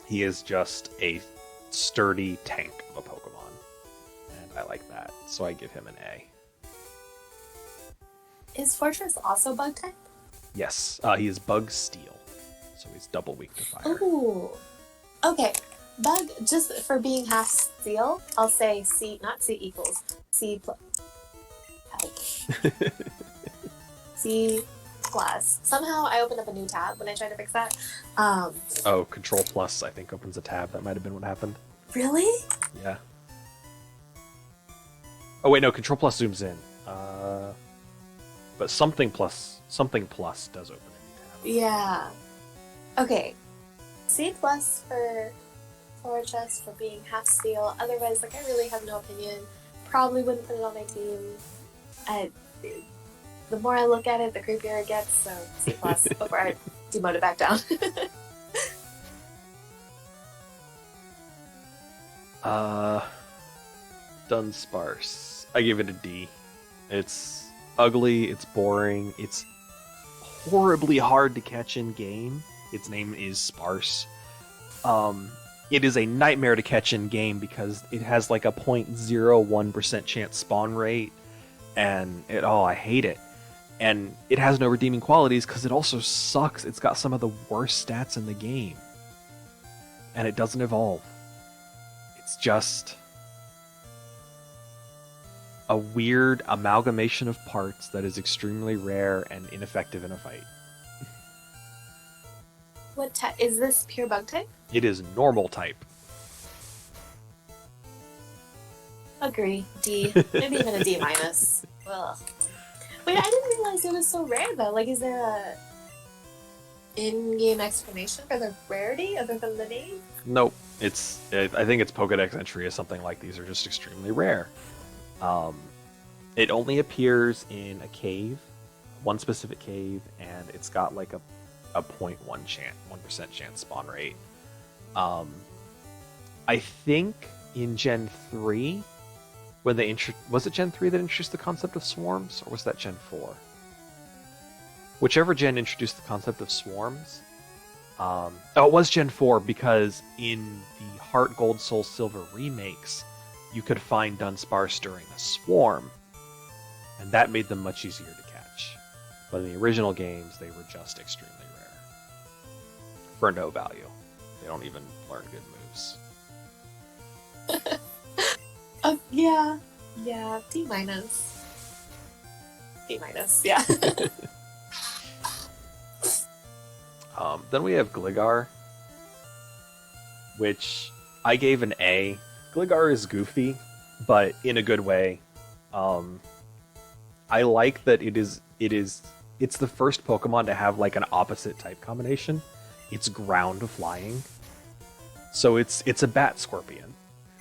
He is just a sturdy tank of a Pokemon, and I like that, so I give him an A. Is Fortress also bug type? Yes, he is Bug Steel, so he's double weak to fire. Ooh. Okay. Bug, just for being half steel, I'll say C, not C equals, C plus. Help. C plus. Somehow I opened up a new tab when I tried to fix that. Oh, Control Plus, I think, opens a tab. That might have been what happened. Really? Yeah. Oh, wait, no, Control Plus zooms in. But something plus does open a new tab. Yeah. Okay. C plus for Fortress for being half steel. Otherwise, like, I really have no opinion. Probably wouldn't put it on my team. The more I look at it, the creepier it gets. So C plus before I demote it back down. Dunsparce. I give it a D. It's ugly, it's boring, it's horribly hard to catch in game. Its name is Sparse. It is a nightmare to catch in game because it has like a 0.01% chance spawn rate, and I hate it. And it has no redeeming qualities because it also sucks. It's got some of the worst stats in the game. And it doesn't evolve. It's just a weird amalgamation of parts that is extremely rare and ineffective in a fight. What type? Is this pure bug type? It is normal type. Agree. D. Maybe even a D minus. Ugh. Wait, I didn't realize it was so rare though. Like, is there a in-game explanation for the rarity other than the name? Nope. I think its Pokedex entry is something like these are just extremely rare. It only appears in a cave, one specific cave, and it's got like a 1% chance spawn rate. I think in Gen 3, when they was it Gen 3 that introduced the concept of swarms, or was that Gen 4? Whichever gen introduced the concept of swarms. It was Gen 4, because in the Heart Gold Soul Silver remakes, you could find Dunsparce during a swarm, and that made them much easier to catch. But in the original games, they were just extremely rare. For no value. They don't even learn good moves. Yeah. D minus. D minus, yeah. Then we have Gligar, which I gave an A. Gligar is goofy, but in a good way. Um, I like that it's the first Pokemon to have like an opposite type combination. It's ground flying. So it's a bat scorpion,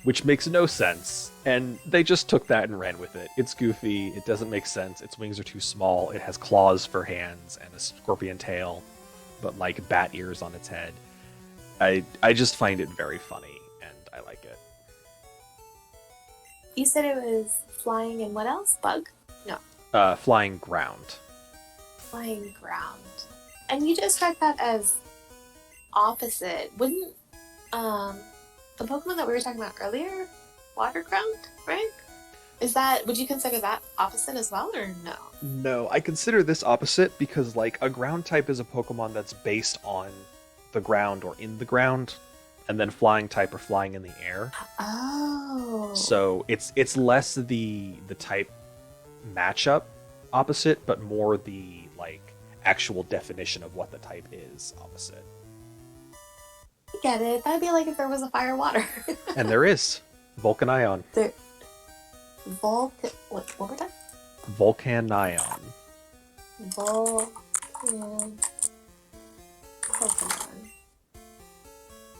which makes no sense. And they just took that and ran with it. It's goofy, it doesn't make sense, its wings are too small, it has claws for hands and a scorpion tail, but like bat ears on its head. I just find it very funny and I like it. You said it was flying and what else? Bug? No. Flying ground. Flying ground. And you described that as opposite. Wouldn't the Pokemon that we were talking about earlier, water ground, right? Would you consider that opposite as well, or no? No, I consider this opposite because like a ground type is a Pokemon that's based on the ground or in the ground, and then flying type or flying in the air. Oh. So it's less the type matchup opposite, but more the like actual definition of what the type is opposite. I get it. That'd be like if there was a fire water. And there is Volcanion. What more time? Volcanion. Volcan Pokemon.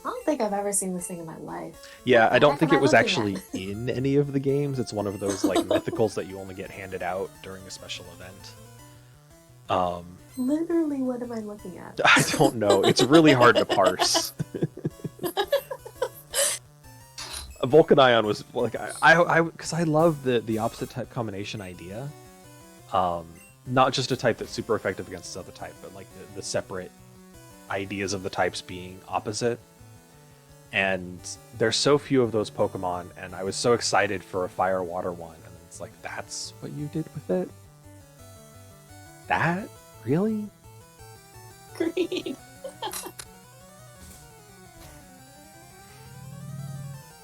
I don't think I've ever seen this thing in my life. Yeah, I don't heck think am I it was looking actually at? in any of the games. It's one of those like mythicals that you only get handed out during a special event. Literally, what am I looking at? I don't know. It's really hard to parse. Volcanion was like I because I love the opposite type combination idea. Not just a type that's super effective against this other type, but like the separate ideas of the types being opposite. And there's so few of those Pokemon, and I was so excited for a fire water one, and it's like that's what you did with it? That? Really? Green.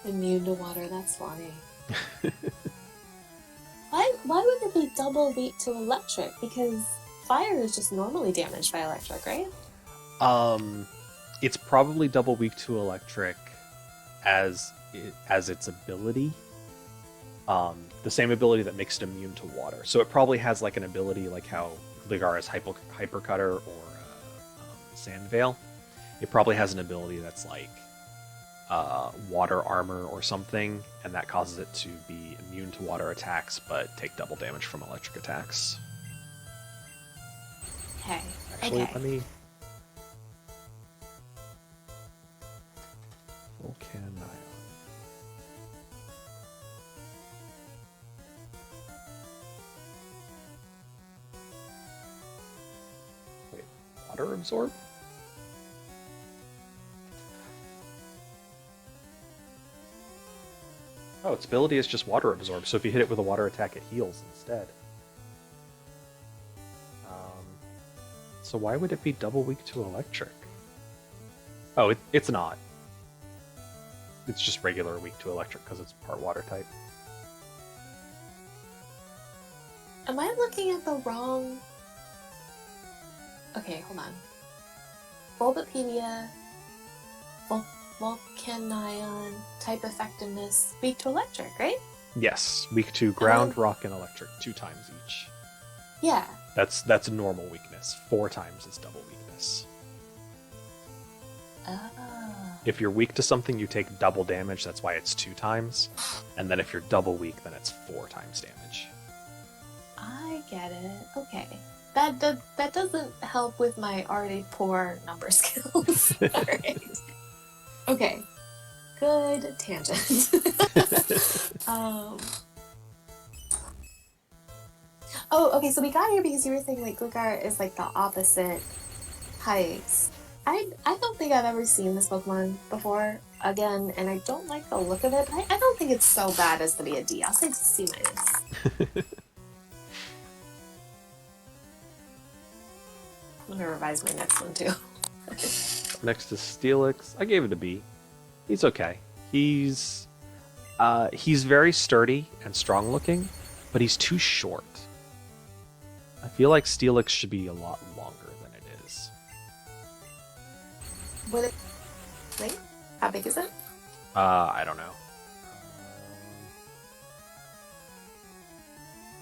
Immune to water, that's funny. Why would it be double weak to electric? Because fire is just normally damaged by electric, right? It's probably double weak to electric as its ability. The same ability that makes it immune to water. So it probably has like an ability like how Gligar has Hyper Cutter or Sand Veil. It probably has an ability that's like water armor or something, and that causes it to be immune to water attacks but take double damage from electric attacks. Okay. Actually, okay. let me... Volcanion. Wait, water absorb? Oh, its ability is just water absorb, so if you hit it with a water attack, it heals instead. So why would it be double weak to electric? Oh, it's not. It's just regular weak to electric because it's part water type. Am I looking at the wrong... Okay, hold on. Bulbapedia, Volcanion, type effectiveness, weak to electric, right? Yes, weak to ground, rock, and electric 2 times each. Yeah. That's normal weakness. 4 times is double weakness. Oh. If you're weak to something, you take double damage. That's why it's 2 times. And then if you're double weak, then it's 4 times damage. I get it. Okay. That doesn't help with my already poor number skills. Alright. Okay. Good tangent. Oh, okay, so we got here because you were saying like Gligar is like the opposite types. I don't think I've ever seen this Pokemon before, again, and I don't like the look of it, but I don't think it's so bad as to be a D. I'll say C-. I'm gonna revise my next one too. Next is Steelix. I gave it a B. He's okay. He's very sturdy and strong looking, but he's too short. I feel like Steelix should be a lot longer than it is. Wait, how big is it? I don't know.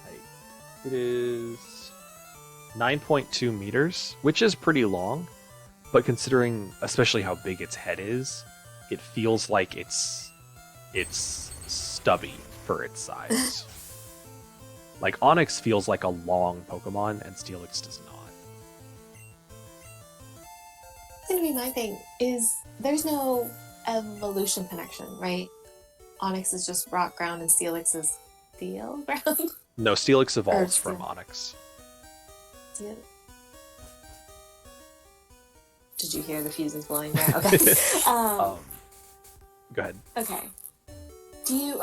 Height. It is 9.2 meters, which is pretty long, but considering especially how big its head is, it feels like it's stubby for its size. Like Onyx feels like a long Pokemon, and Steelix does not. It's gonna be my thing. Is there's no evolution connection, right? Onyx is just rock ground, and Steelix is steel ground. No, Steelix evolves Steel. from Onyx. Steel. Did you hear the fuses blowing there? Okay. Go ahead. Okay. Do you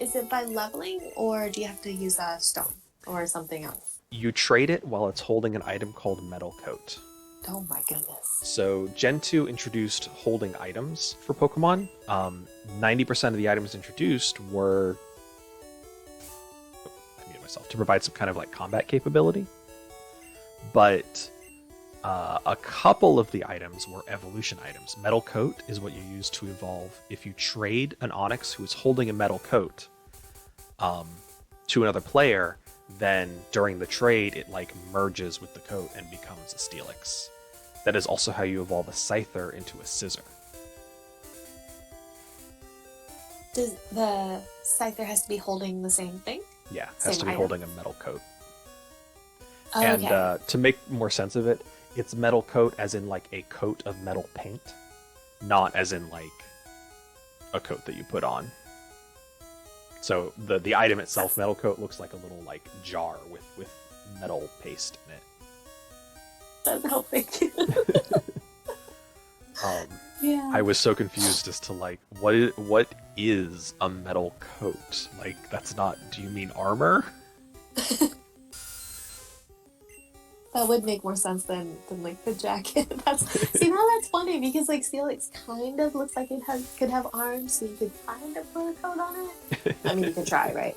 is it by leveling, or do you have to use a stone or something else? You trade it while it's holding an item called Metal Coat. Oh my goodness. So Gen 2 introduced holding items for Pokemon. 90% of the items introduced were I muted myself to provide some kind of like combat capability. But a couple of the items were evolution items. Metal Coat is what you use to evolve. If you trade an Onyx who is holding a Metal Coat to another player, then during the trade it like merges with the coat and becomes a Steelix. That is also how you evolve a Scyther into a Scissor. Does the Scyther has to be holding the same thing? Yeah, has Same to be item? holding a Metal Coat. Oh, And okay. to make more sense of it, it's Metal Coat as in like a coat of metal paint, not as in like a coat that you put on. So the item itself, Metal Coat, looks like a little like jar with metal paste in it. That's helping. Yeah. I was so confused as to like what is a metal coat? Like that's not. Do you mean armor? That would make more sense than like the jacket. See, now that's funny because like Steelix kind of looks like it could have arms, so you could kind of put a coat on it. I mean, you could try, right?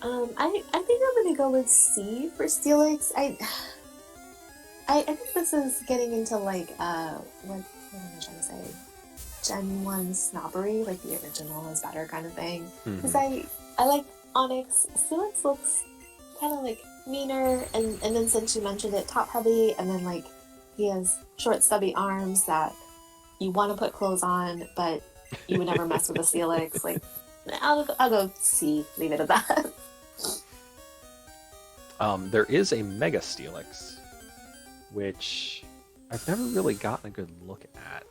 I think I'm gonna go with C for Steelix. I think this is getting into like what am I trying to say? Gen 1 snobbery, like the original is better kind of thing. Because I like Onyx. Steelix looks kind of like meaner, and then since you mentioned it, top heavy, and then like he has short stubby arms that you want to put clothes on, but you would never mess with a Steelix. Like I'll go C, leave it at that. There is a Mega Steelix, which I've never really gotten a good look at.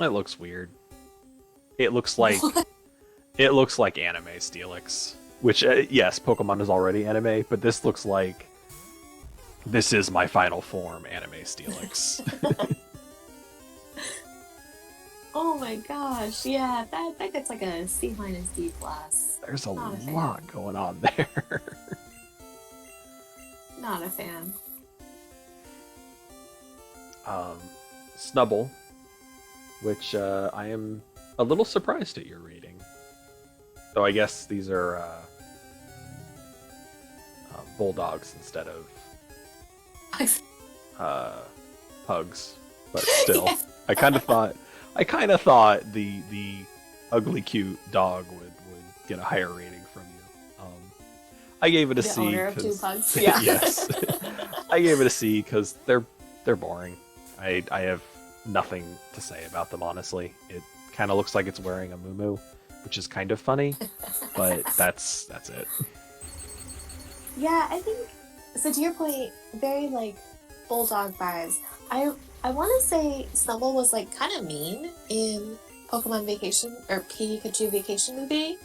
It looks weird. It looks like anime Steelix, which yes, Pokemon is already anime, but this looks like this is my final form anime Steelix. Oh my gosh, yeah, that gets like a C minus D plus. There's a Not a fan. lot going on there. Not a fan. Snubble, which I am a little surprised at your rating. Though I guess these are bulldogs instead of pugs, but still, Yeah. I kind of thought the ugly cute dog would get a higher rating from you. I gave it a The C. owner of 2 'cause- pugs. Yeah. yes, I gave it a C because they're boring. I have nothing to say about them, honestly. It kind of looks like it's wearing a muumuu, which is kind of funny, but that's it. Yeah, I think so. To your point, very like bulldog vibes. I want to say Snubble was like kind of mean in Pokemon Vacation or Pikachu Vacation movie.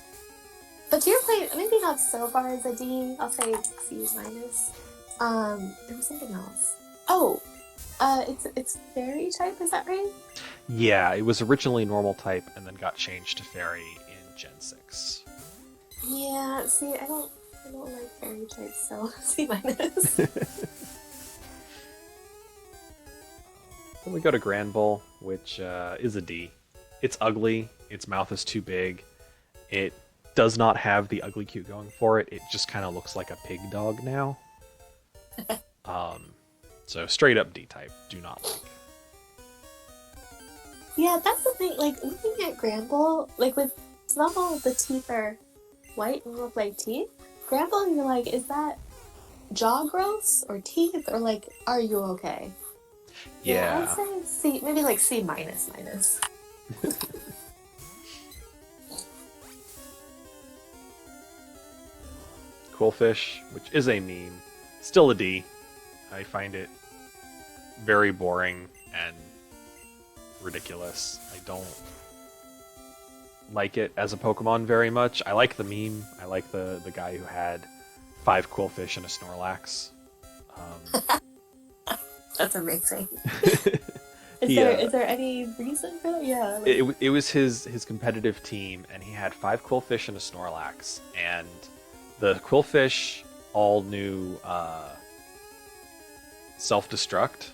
But to your point, maybe not so far as a D. I'll say C minus. There was something else. Oh, it's fairy type. Is that right? Yeah, it was originally normal type and then got changed to fairy in Gen 6. Yeah. See, I don't like fairy types, so C minus. Then we go to Granbull, which is a D. It's ugly. Its mouth is too big. It does not have the ugly cute going for it. It just kind of looks like a pig dog now. So straight up D type. Do not like. Yeah, that's the thing. Like looking at Gramble, like with Snubble, the teeth are white and look like teeth. Gramble, you're like, is that jaw growths or teeth or like, are you okay? Yeah, I'd Yeah. say C, maybe like C minus minus. Quillfish, which is a meme, still a D. I find it very boring and ridiculous. I don't like it as a Pokemon very much. I like the meme. I like the guy who had 5 Quillfish and a Snorlax. Um, That's amazing. he Is there any reason for that? Yeah. Like... it was his competitive team, and he had 5 Quillfish and a Snorlax, and the Quillfish all knew self-destruct,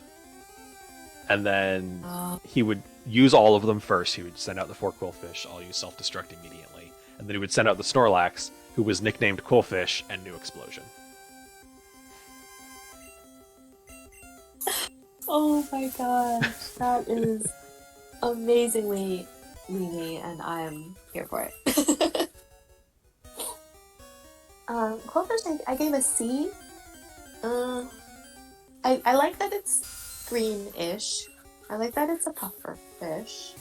and then he would use all of them first. He would send out the 4 Quillfish, all use self-destruct immediately, and then he would send out the Snorlax, who was nicknamed Quillfish, and knew explosion. Oh my gosh, that is amazingly meany, and I'm here for it. Quillfish, I gave a C. I like that it's green-ish. I like that it's a puffer fish.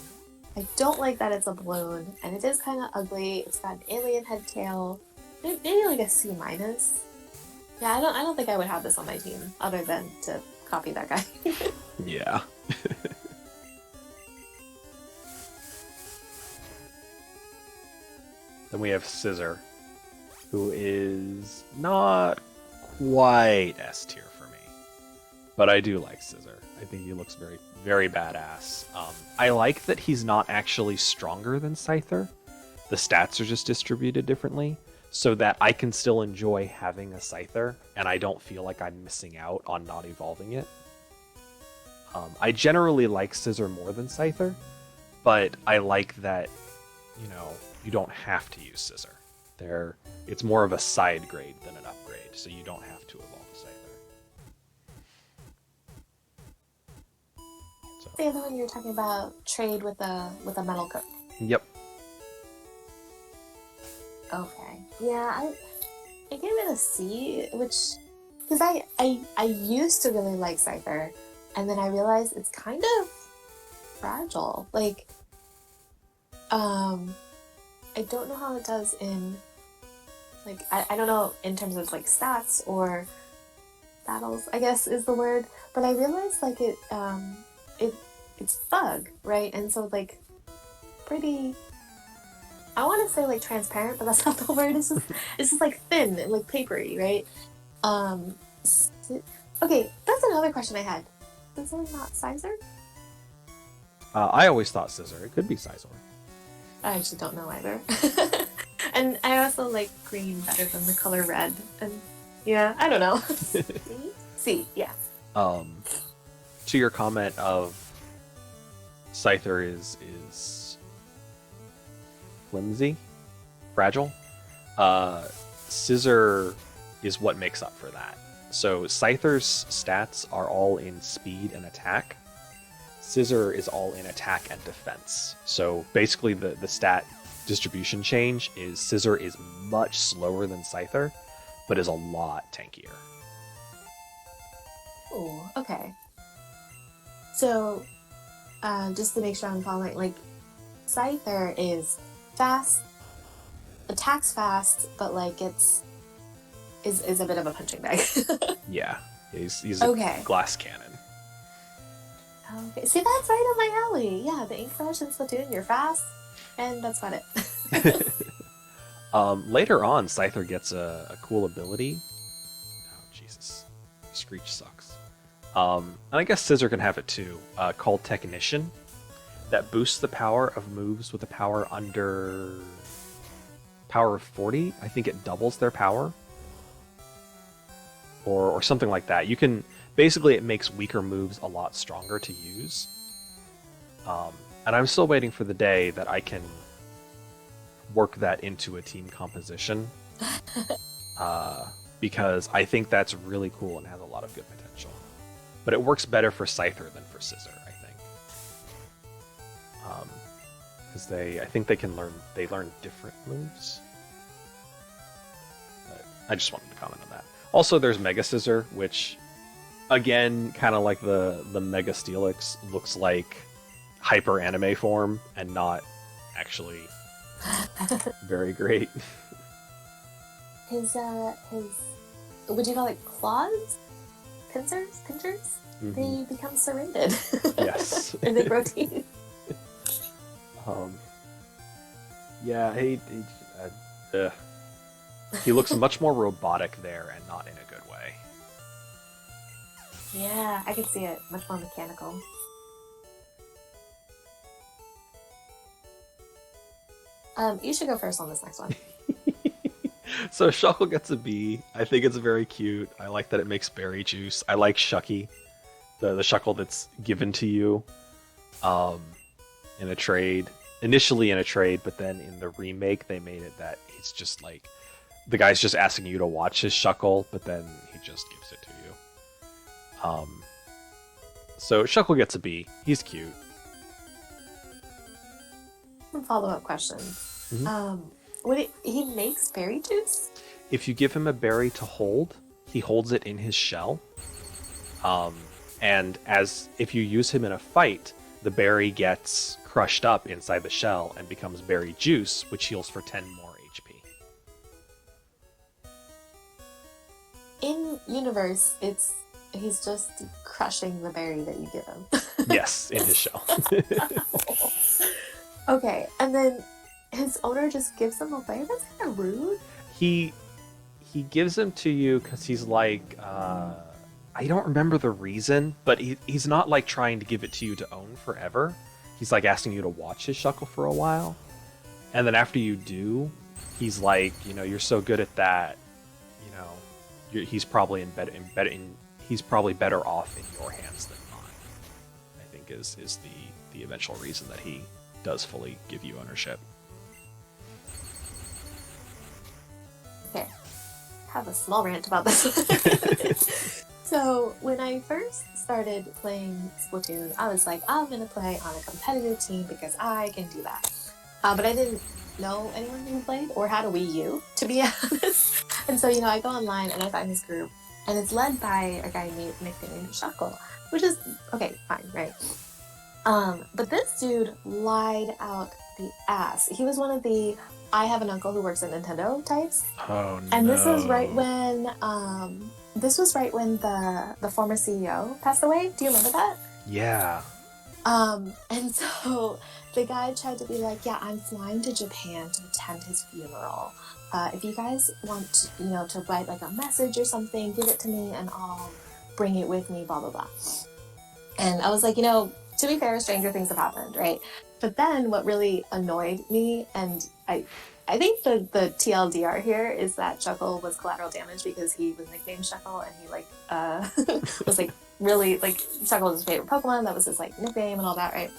I don't like that it's a balloon, and it is kind of ugly. It's got an alien head tail. Maybe like a C minus. Yeah, I don't think I would have this on my team, other than to copy that guy. Yeah. Then we have Scissor, who is not quite S tier for me, but I do like Scissor. I think he looks very, very badass. I like that he's not actually stronger than Scyther. The stats are just distributed differently, so that I can still enjoy having a Scyther, and I don't feel like I'm missing out on not evolving it. I generally like Scissor more than Scyther, but I like that, you know, you don't have to use Scissor. It's more of a side grade than an upgrade, so you don't have to evolve Scyther. So. The other one you were talking about, trade with a metal coat. Yep. Okay. Yeah, I gave it a C, which because I used to really like Scyther, and then I realized it's kind of fragile. Like, I don't know how it does in, like, I don't know in terms of, like, stats or battles, I guess is the word, but I realized, like, it's bug, right? And so, like, pretty, I want to say, like, transparent, but that's not the word. It's just like, thin and, like, papery, right? Okay, that's another question I had. Is it not Sizer? I always thought Scissor. It could be Sizor. I actually don't know either. And I also like green better than the color red. And yeah, I don't know. C, yeah. To your comment of Scyther is flimsy, fragile, Scissor is what makes up for that. So Scyther's stats are all in speed and attack. Scissor is all in attack and defense. So basically the stat distribution change is Scissor is much slower than Scyther, but is a lot tankier. Oh, okay. So, just to make sure I'm following, like, Scyther is fast, attacks fast, but like is a bit of a punching bag. Yeah, he's a okay. glass cannon. Okay, see, that's right up my alley. Yeah, the Ink Rush and Splatoon, you're fast, and that's about it. Later on, Scyther gets a cool ability. Oh, Jesus. Screech sucks. And I guess Scissor can have it too, called Technician, that boosts the power of moves with a power under power of 40. I think it doubles their power. Or something like that. You can... Basically, it makes weaker moves a lot stronger to use. And I'm still waiting for the day that I can work that into a team composition. Because I think that's really cool and has a lot of good potential. But it works better for Scyther than for Scissor, I think. because I think they learn different moves. But I just wanted to comment on that. Also, there's Mega Scissor, which, again, kind of like the Mega Steelix, looks like hyper anime form and not actually very great. His would you call it claws? Pinchers? Mhm. They become serrated. Yes. Or they grow teeth. Yeah, he looks much more robotic there and not in a good way. Yeah, I can see it. Much more mechanical. You should go first on this next one. So Shuckle gets a B. I think it's very cute. I like that it makes berry juice. I like Shucky, the Shuckle that's given to you in a trade. Initially in a trade, but then in the remake they made it that he's just like the guy's just asking you to watch his Shuckle, but then he just gives it to you. So Shuckle gets a B. He's cute. Some follow-up questions. He makes berry juice? If you give him a berry to hold, he holds it in his shell. And if you use him in a fight, the berry gets crushed up inside the shell and becomes berry juice, which heals for 10 more HP. In universe, he's just crushing the berry that you give him. Yes, in his shell. Okay, and then his owner just gives him away? That's kind of rude. He gives him to you because he's like, I don't remember the reason, but he's not like trying to give it to you to own forever. He's like asking you to watch his Shuckle for a while. And then after you do, he's like, you're so good at that, he's probably he's probably better off in your hands than mine. I think is the eventual reason that he does fully give you ownership. Okay, I have a small rant about this. So when I first started playing Splatoon, I was like, I'm gonna play on a competitive team because I can do that. But I didn't know anyone who played or had a Wii U, to be honest. And so, I go online and I find this group, and it's led by a guy nicknamed Shuckle, which is okay, fine, right? But this dude lied out the ass. He was one of the I have an uncle who works at Nintendo types. Oh no! And this was right when the former CEO passed away. Do you remember that? Yeah. And so the guy tried to be like, yeah, I'm flying to Japan to attend his funeral. If you guys want to write like a message or something, give it to me and I'll bring it with me, blah, blah, blah. And I was like, to be fair, stranger things have happened, right? But then what really annoyed me, and I think the TLDR here is that Shuckle was collateral damage because he was nicknamed Shuckle, and he was really Shuckle was his favorite Pokemon. That was his nickname and all that, right?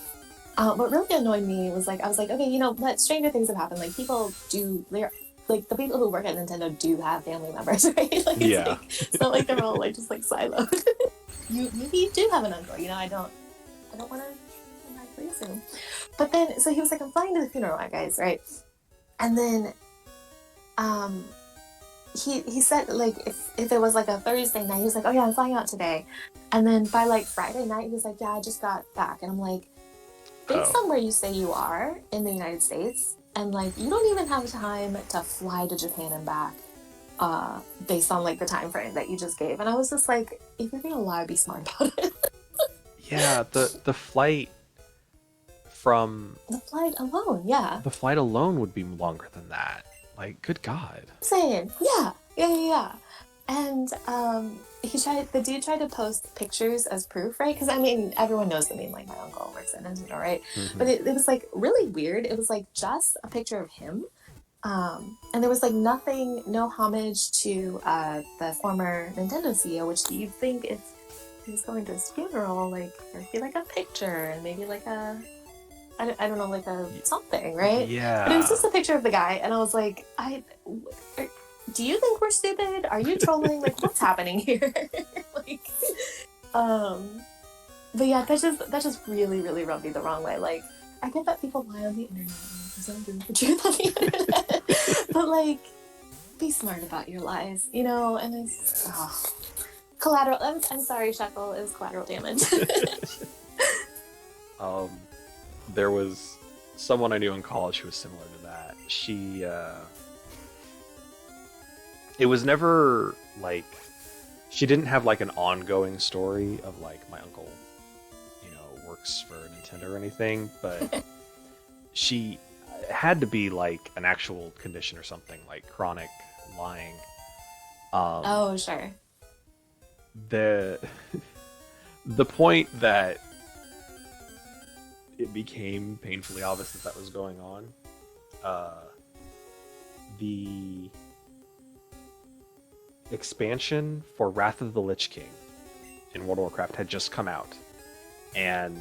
What really annoyed me was I was like, okay, but stranger things have happened. People do, the people who work at Nintendo do have family members, right? Yeah. It's not like they're all just siloed. Maybe you do have an uncle. I don't want to assume. But then, so he was like, I'm flying to the funeral, guys, right? And then, he said, if it was a Thursday night, he was like, oh yeah, I'm flying out today. And then by Friday night, he was like, yeah, I just got back. And I'm like, based on where you say you are in the United States, and you don't even have time to fly to Japan and back, based on the time frame that you just gave. And I was just like, if you're gonna lie, be smart about it. Yeah, the flight the flight alone, yeah. The flight alone would be longer than that. Good God. I'm saying, yeah. And the dude tried to post pictures as proof, right? Because everyone knows the meme, my uncle works at Nintendo, right? Mm-hmm. But it was really weird. It was just a picture of him. And there was nothing, no homage to the former Nintendo CEO, which you'd think if he was going to his funeral, there'd be a picture and maybe I don't know, a something, right? Yeah. But it was just a picture of the guy, and I was like, do you think we're stupid? Are you trolling? What's happening here? But yeah, that just really, really rubbed me the wrong way. I get that people lie on the internet and present the truth on the internet, but like, be smart about your lies, you know. And it's collateral. I'm sorry, Shekel is collateral damage. There was someone I knew in college who was similar to that. It was never like, she didn't have like an ongoing story of like my uncle, you know, works for Nintendo or anything, but she had to be like an actual condition or something, like chronic lying. Oh, sure. The the point that it became painfully obvious that was going on, the expansion for Wrath of the Lich King in World of Warcraft had just come out, and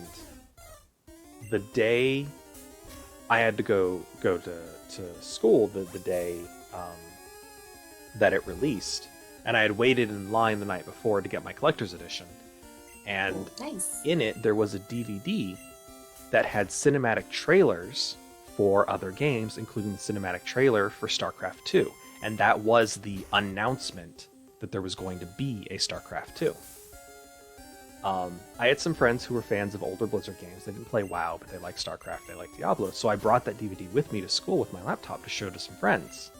the day I had to go to school, the day that it released, and I had waited in line the night before to get my collector's edition, and Nice. in it there was a DVD that had cinematic trailers for other games, including the cinematic trailer for StarCraft 2. And that was the announcement that there was going to be a StarCraft 2. I had some friends who were fans of older Blizzard games. They didn't play WoW, but they liked StarCraft, they liked Diablo. So I brought that DVD with me to school with my laptop to show to some friends.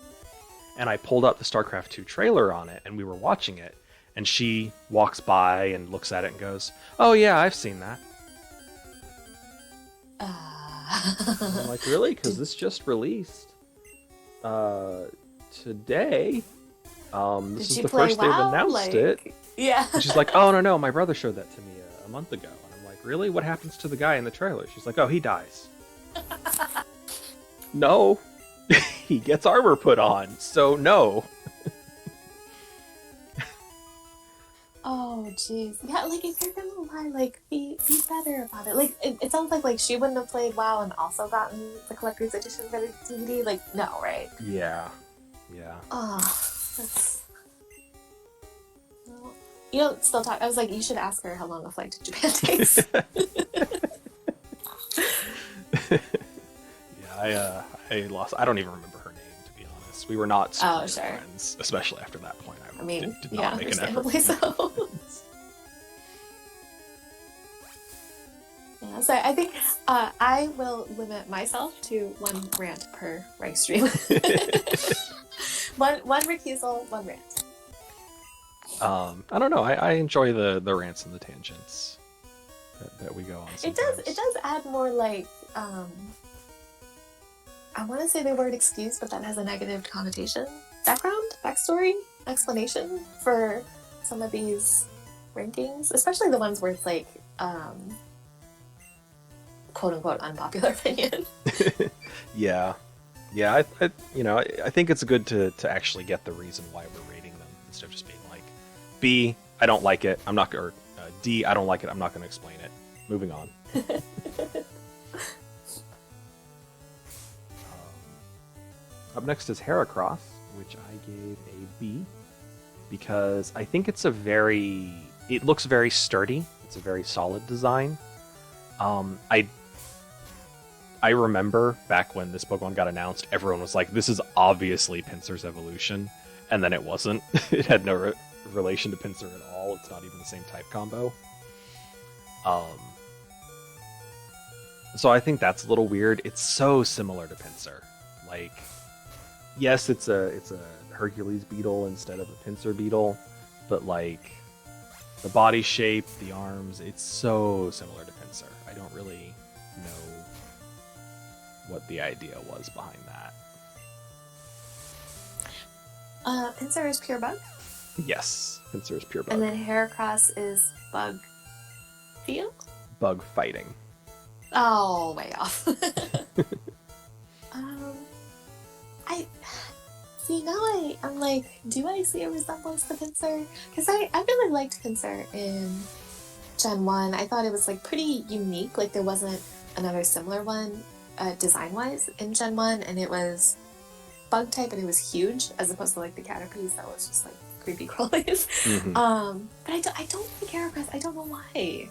And I pulled up the StarCraft 2 trailer on it, and we were watching it. And she walks by and looks at it and goes, "Oh yeah, I've seen that." I'm like, really? Because this just released today. This is the first they've announced it. Yeah. And she's like, "Oh no, my brother showed that to me a month ago." And I'm like, "Really? What happens to the guy in the trailer?" She's like, "Oh, he dies." No, he gets armor put on, so no. Oh, jeez. Yeah, like, if you're gonna lie, like, be better about it. Like, it sounds like she wouldn't have played WoW and also gotten the collector's edition for the DVD. Like, no, right? Yeah. Oh, that's... Well, you don't still talk. I was like, you should ask her how long a flight to Japan takes. Yeah, I lost. I don't even remember her name, to be honest. We were not super good sure. friends, especially after that point. I mean, did yeah, not make an effort. understandably so. Yeah, so I think I will limit myself to one rant per Rice stream. one recusal, one rant. I don't know. I enjoy the rants and the tangents that we go on. Sometimes. It does add more, like, I want to say the word excuse, but that has a negative connotation. Backstory, explanation for some of these rankings, especially the ones where it's like, quote unquote, unpopular opinion. Yeah. I think it's good to actually get the reason why we're rating them instead of just being like, B, I don't like it. I'm not, or D, I don't like it. I'm not going to explain it. Moving on. Up next is Heracross, which I gave a B because I think it looks very sturdy. It's a very solid design. I remember back when this Pokemon got announced, everyone was like, "This is obviously Pinsir's evolution," and then it wasn't. It had no relation to Pinsir at all. It's not even the same type combo. So I think that's a little weird. It's so similar to Pinsir. Like, yes, it's a Hercules beetle instead of a Pinsir beetle, but like the body shape, the arms, it's so similar to Pinsir. I don't really know what the idea was behind that. Pinsir is pure bug. Yes, Pinsir is pure bug. And then Heracross is bug field? Bug fighting. Oh, way off. I see, now I'm like, do I see a resemblance to Pinsir? Because I really liked Pinsir in Gen 1. I thought it was like pretty unique. Like, there wasn't another similar one design-wise in Gen 1, and it was bug type and it was huge, as opposed to like the Caterpies that was just like creepy crawlies. Mm-hmm. But I don't like Heracross. I don't know why.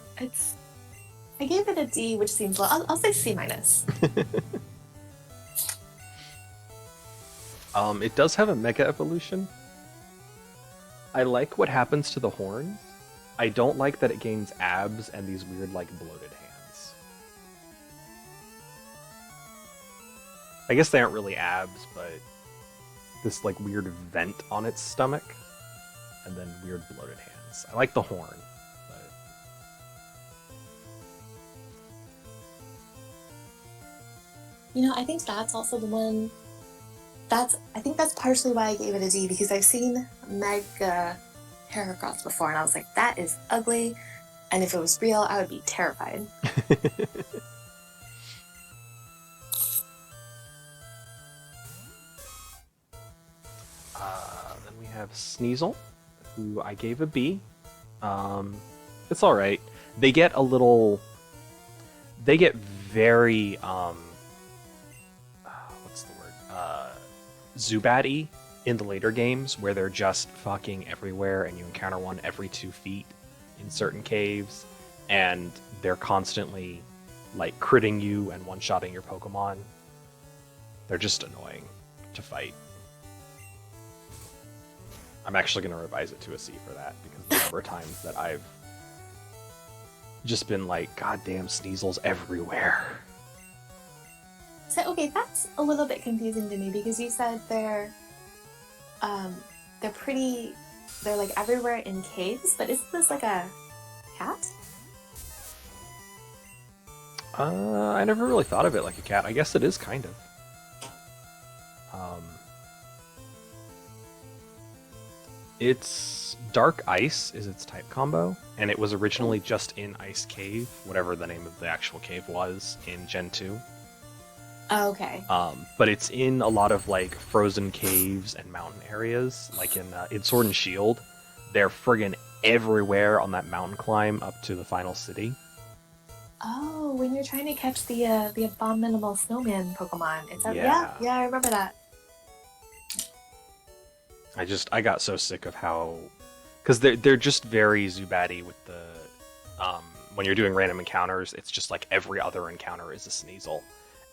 I gave it a D, which seems low. I'll say C minus. It does have a mega evolution. I like what happens to the horns. I don't like that it gains abs and these weird, like, bloated hands. I guess they aren't really abs, but this, like, weird vent on its stomach, and then weird bloated hands. I like the horn, but... You know, I think that's also the one. I think that's partially why I gave it a D, because I've seen Mega Heracross before, and I was like, that is ugly. And if it was real, I would be terrified. Then we have Sneasel, who I gave a B. It's alright. They get a little... They get very, what's the word? Zubat-y in the later games, where they're just fucking everywhere, and you encounter one every 2 feet in certain caves, and they're constantly, like, critting you and one-shotting your Pokemon. They're just annoying to fight. I'm actually going to revise it to a C for that, because the number of times that I've just been like, God damn, Sneasel's everywhere. So, okay, that's a little bit confusing to me, because you said they're like everywhere in caves, but isn't this like a cat? I never really thought of it like a cat. I guess it is kind of. It's Dark Ice is its type combo, and it was originally just in Ice Cave, whatever the name of the actual cave was, in Gen 2. Oh, okay. But it's in a lot of, like, frozen caves and mountain areas, like in Sword and Shield. They're friggin' everywhere on that mountain climb up to the final city. Oh, when you're trying to catch the abominable snowman Pokemon. Yeah. Yeah, I remember that. I got so sick of how, because they're just very Zubat-y with the, when you're doing random encounters, it's just like every other encounter is a Sneasel,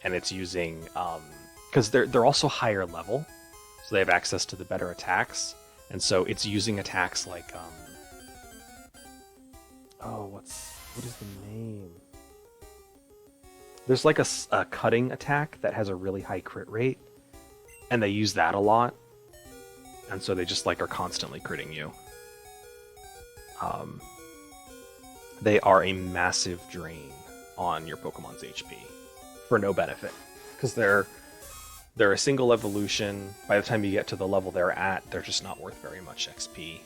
and it's using, because they're also higher level, so they have access to the better attacks, and so it's using attacks like, what is the name? There's like a cutting attack that has a really high crit rate, and they use that a lot. And so they just, like, are constantly critting you. They are a massive drain on your Pokemon's HP for no benefit, because they're a single evolution. By the time you get to the level they're at, they're just not worth very much XP.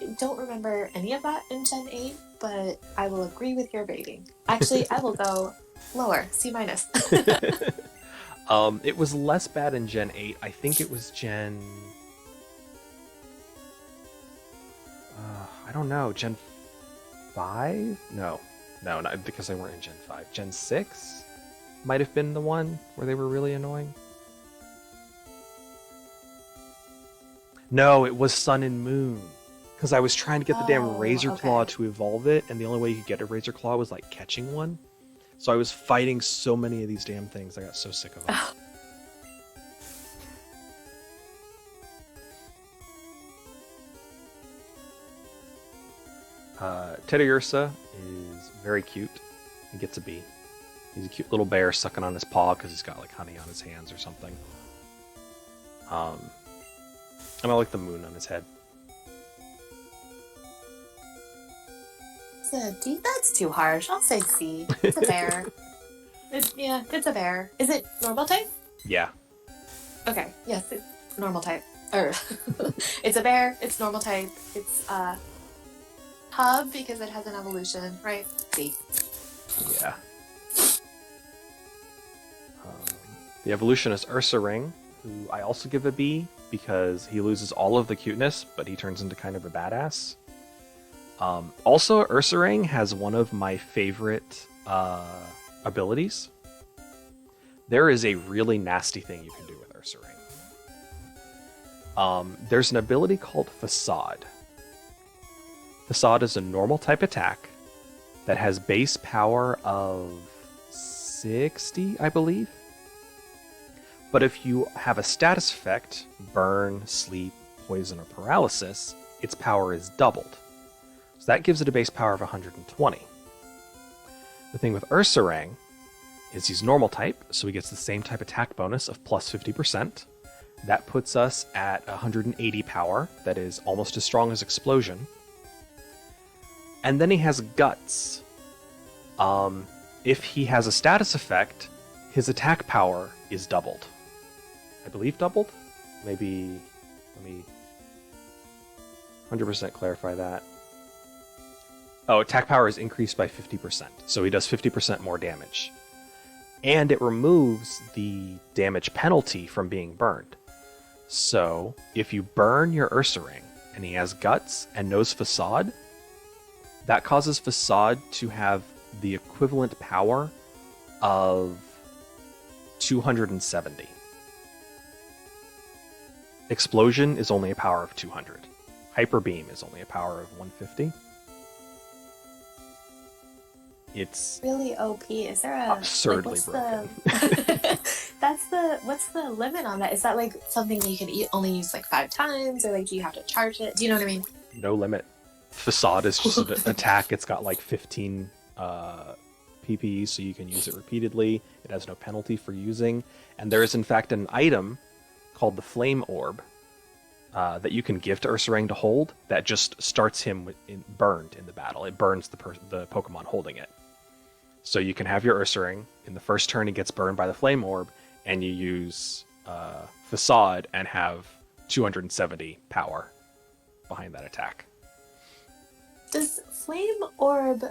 I don't remember any of that in Gen 8, but I will agree with your rating. Actually, I will go lower, C minus. It was less bad in Gen 8. I think it was Gen... I don't know, Gen 5? No, not because they weren't in Gen 5. Gen 6 might have been the one where they were really annoying. No, it was Sun and Moon. Because I was trying to get the damn Razor Claw to evolve it, and the only way you could get a Razor Claw was, like, catching one. So I was fighting so many of these damn things, I got so sick of them. Teddiursa is very cute. He gets a B. He's a cute little bear sucking on his paw because he's got, like, honey on his hands or something. And I like the moon on his head. D, that's too harsh. I'll say C. It's a bear. It's a bear. Is it normal type? Yeah. Okay, yes, it's normal type. It's a bear, it's normal type, it's hub because it has an evolution, right? C. Yeah. The evolution is Ursaring, who I also give a B because he loses all of the cuteness, but he turns into kind of a badass. Also, Ursaring has one of my favorite abilities. There is a really nasty thing you can do with Ursaring. There's an ability called Facade. Facade is a normal type attack that has base power of 60, I believe. But if you have a status effect, burn, sleep, poison, or paralysis, its power is doubled. So that gives it a base power of 120. The thing with Ursaring is he's normal type, so he gets the same type attack bonus of plus 50%. That puts us at 180 power, that is almost as strong as Explosion. And then he has Guts. If he has a status effect, his attack power is doubled. I believe doubled? Maybe, let me 100% clarify that. Oh, attack power is increased by 50%, so he does 50% more damage. And it removes the damage penalty from being burned. So, if you burn your Ursaring, and he has Guts and knows Facade, that causes Facade to have the equivalent power of 270. Explosion is only a power of 200. Hyper Beam is only a power of 150. It's really OP. Is there a absurdly broken. What's the limit on that? Is that like something you can only use like 5 times, or like do you have to charge it? Do you know what I mean? No limit. Facade is just an attack. It's got like 15 PP, so you can use it repeatedly. It has no penalty for using. And there is in fact an item called the Flame Orb that you can give to Ursaring to hold that just starts him burned in the battle. It burns the Pokemon holding it. So you can have your Ursaring. In the first turn, he gets burned by the Flame Orb, and you use Facade and have 270 power behind that attack. Does Flame Orb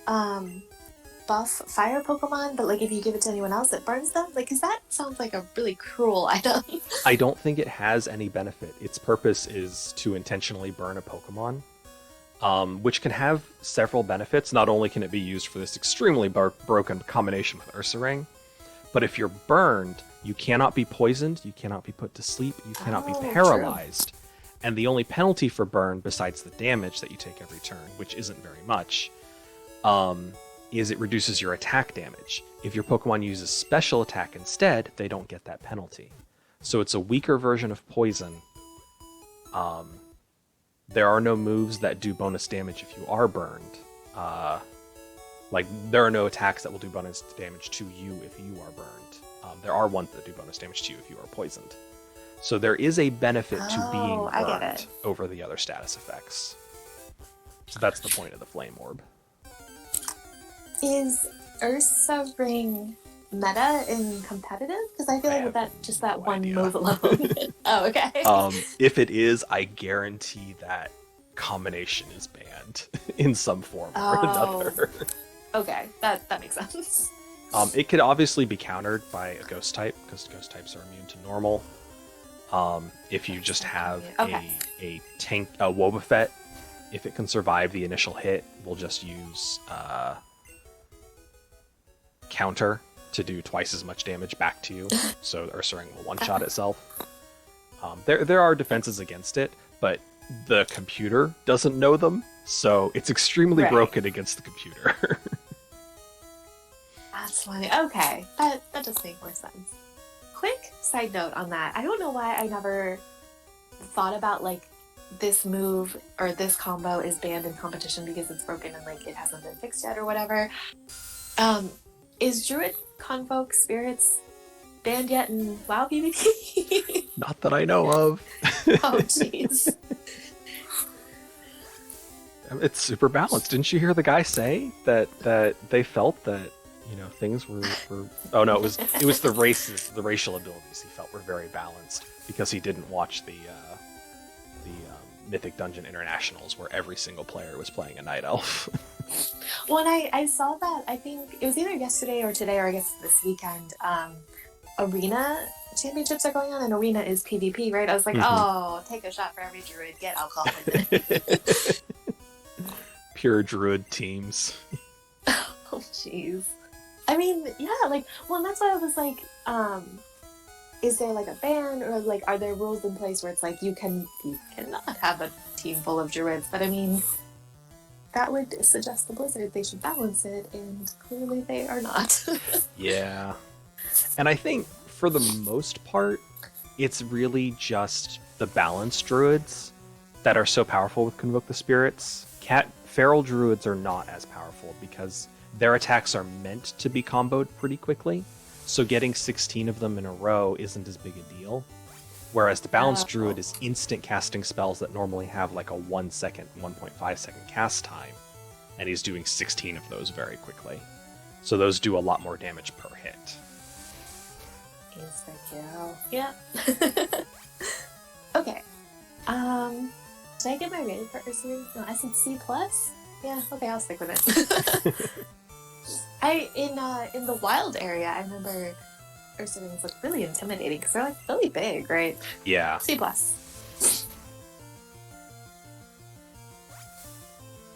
buff fire Pokemon, but like if you give it to anyone else, it burns them? Like, cause that sounds like a really cruel item. I don't think it has any benefit. Its purpose is to intentionally burn a Pokemon, which can have several benefits. Not only can it be used for this extremely broken combination with Ursaring, but if you're burned, you cannot be poisoned, you cannot be put to sleep, you cannot be paralyzed. True. And the only penalty for burn, besides the damage that you take every turn, which isn't very much, is it reduces your attack damage. If your Pokemon uses special attack instead, they don't get that penalty. So it's a weaker version of poison. There are no moves that do bonus damage if you are burned. Like, there are no attacks that will do bonus damage to you if you are burned. There are ones that do bonus damage to you if you are poisoned. So there is a benefit to being burned over the other status effects. So that's the point of the Flame Orb. Is Ursaring meta in competitive? Because I feel like with that one move alone. Oh, okay. If it is, I guarantee that combination is banned in some form or another. Okay, that makes sense. It could obviously be countered by a Ghost type, because Ghost types are immune to normal. If you just have a Wobbuffet, if it can survive the initial hit, we'll just use counter to do twice as much damage back to you, so the Ursaring will one-shot itself. There are defenses against it, but the computer doesn't know them, so it's extremely broken against the computer. That's funny. Okay, that does make more sense. Quick side note on that. I don't know why I never thought about like this move or this combo is banned in competition because it's broken and like it hasn't been fixed yet or whatever. Is Druid Convoke Spirits banned yet in WoW PvP? Not that I know of. Oh jeez. It's super balanced. Didn't you hear the guy say that they felt that, you know, things were oh no, it was the racial abilities he felt were very balanced, because he didn't watch the Mythic Dungeon Internationals where every single player was playing a Night Elf. Well, and I saw that, I think it was either yesterday or today, or I guess this weekend, Arena Championships are going on, and Arena is PvP, right? I was like, oh, take a shot for every Druid, get alcohol in it. Pure Druid teams. Oh, jeez. I mean, yeah, like, well, and that's why I was like, is there like a ban, or like are there rules in place where it's like you cannot have a team full of druids? But I mean, that would suggest the Blizzard they should balance it, and clearly they are not. Yeah. And I think for the most part, it's really just the balanced druids that are so powerful with Convoke the Spirits. Feral druids are not as powerful because their attacks are meant to be comboed pretty quickly. So getting 16 of them in a row isn't as big a deal. Whereas the balanced druid is instant casting spells that normally have like a 1 second, 1.5 second cast time. And he's doing 16 of those very quickly. So those do a lot more damage per hit. Insta-kill. Yeah. Okay. Did I get my rating for Ursaring? No, I said C+. Yeah, okay, I'll stick with it. In the wild area, I remember Ursaring look really intimidating because they're like really big, right? Yeah. C+.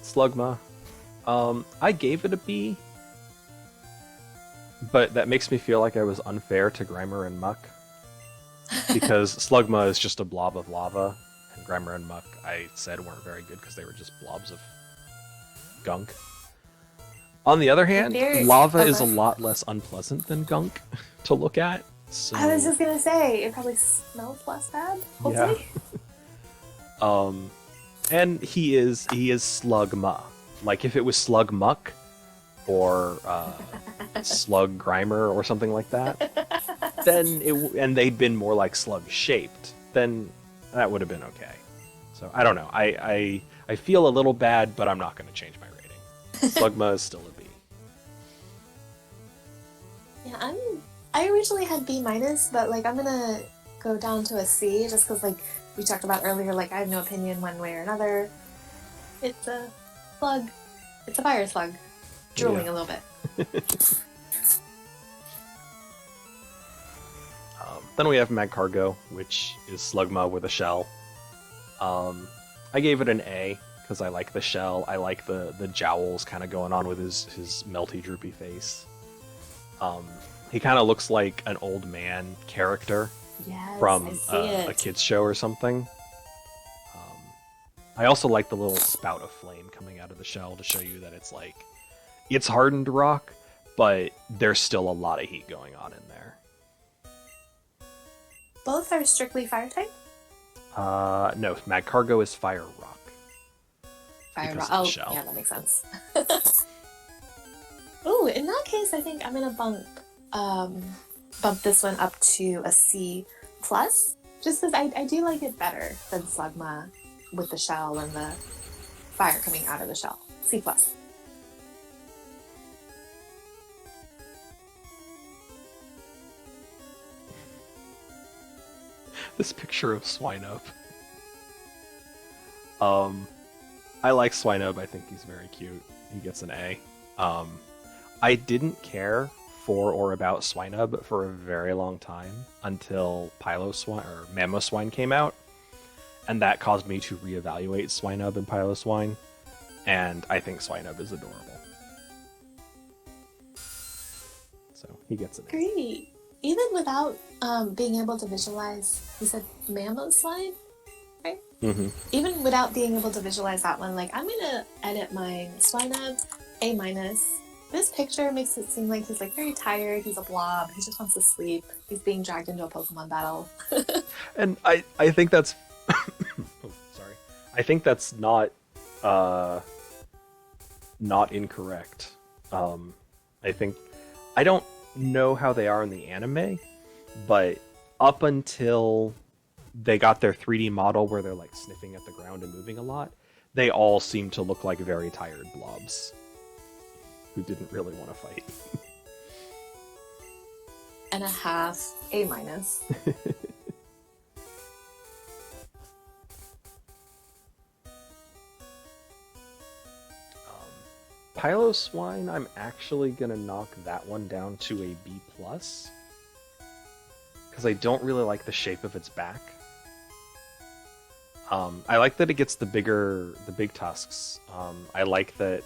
Slugma. I gave it a B, but that makes me feel like I was unfair to Grimer and Muck because Slugma is just a blob of lava, and Grimer and Muck I said weren't very good because they were just blobs of gunk. On the other hand, lava is a lot less unpleasant than gunk to look at. So... I was just gonna say it probably smells less bad. Hopefully. Yeah. And he is Slugma. Like if it was Slug Muck or Slug Grimer or something like that, then and they'd been more like Slug shaped, then that would have been okay. So I don't know. I feel a little bad, but I'm not going to change my rating. Slugma is still a B. Yeah, I originally had B-, but like I'm gonna go down to a C just because like we talked about earlier, like I have no opinion one way or another. It's a slug. It's a fire slug. Drooling a little bit. Then we have Magcargo, which is Slugma with a shell. I gave it an A because I like the shell. I like the jowls kind of going on with his melty, droopy face. He kind of looks like an old man character from a kid's show or something. I also like the little spout of flame coming out of the shell to show you that it's like, it's hardened rock, but there's still a lot of heat going on in there. Both are strictly fire type? No, Magcargo is fire rock. Fire rock. Oh, shell. Yeah, that makes sense. Ooh, in that case, I think I'm gonna bump this one up to a C+, just because I do like it better than Slugma with the shell and the fire coming out of the shell. C+. This picture of Swinub. I like Swinub. I think he's very cute. He gets an A. I didn't care for or about Swinub for a very long time until Piloswine or Mamoswine came out, and that caused me to reevaluate Swinub and Piloswine, and I think Swinub is adorable. So he gets an A. Great. Even without being able to visualize, you said Mamoswine, right? Mm-hmm. Even without being able to visualize that one, like I'm gonna edit my Swinub A-. This picture makes it seem like he's like very tired. He's a blob. He just wants to sleep. He's being dragged into a Pokemon battle. And I think that's oh, sorry. I think that's not incorrect. I think I don't know how they are in the anime, but up until they got their 3D model where they're like sniffing at the ground and moving a lot, they all seem to look like very tired blobs who didn't really want to fight. And a half A-. Piloswine, I'm actually gonna knock that one down to a B+, because I don't really like the shape of its back. I like that it gets the big tusks. I like that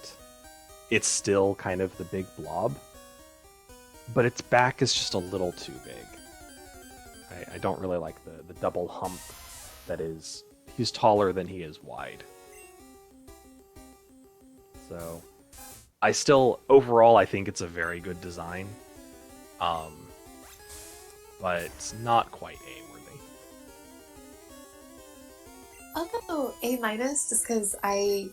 it's still kind of the big blob, but its back is just a little too big. I don't really like the double hump that is... He's taller than he is wide. So, I still, overall, I think it's a very good design. Um, but it's not quite A-worthy. I'll go A minus just because I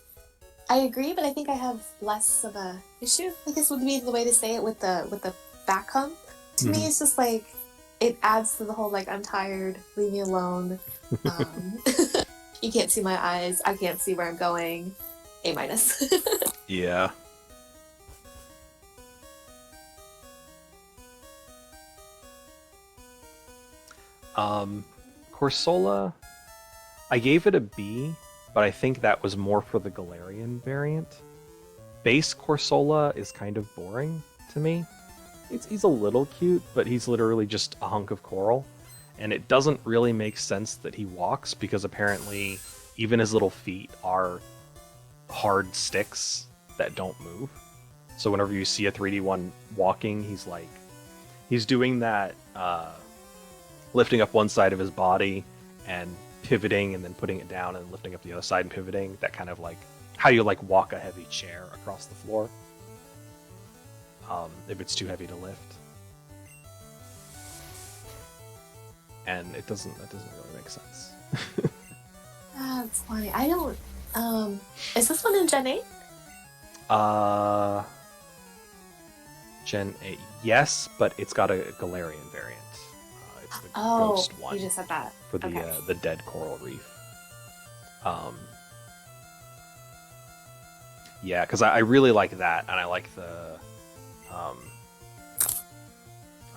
agree, but I think I have less of a issue. I guess would be the way to say it with the back hump. To me, it's just like it adds to the whole like I'm tired, leave me alone. You can't see my eyes. I can't see where I'm going. A minus. Yeah. Corsola, I gave it a B, but I think that was more for the Galarian variant. Base Corsola is kind of boring to me. He's a little cute, but he's literally just a hunk of coral. And it doesn't really make sense that he walks, because apparently even his little feet are hard sticks that don't move. So whenever you see a 3D one walking, he's doing that lifting up one side of his body and pivoting and then putting it down and lifting up the other side and pivoting. That kind of like how you like walk a heavy chair across the floor. If it's too heavy to lift. And that doesn't really make sense. That's funny. I don't. Is this one in Gen 8? Gen 8, yes, but it's got a Galarian variant. It's the ghost one. You just said that. For the dead coral reef. Yeah, because I really like that, and I like the...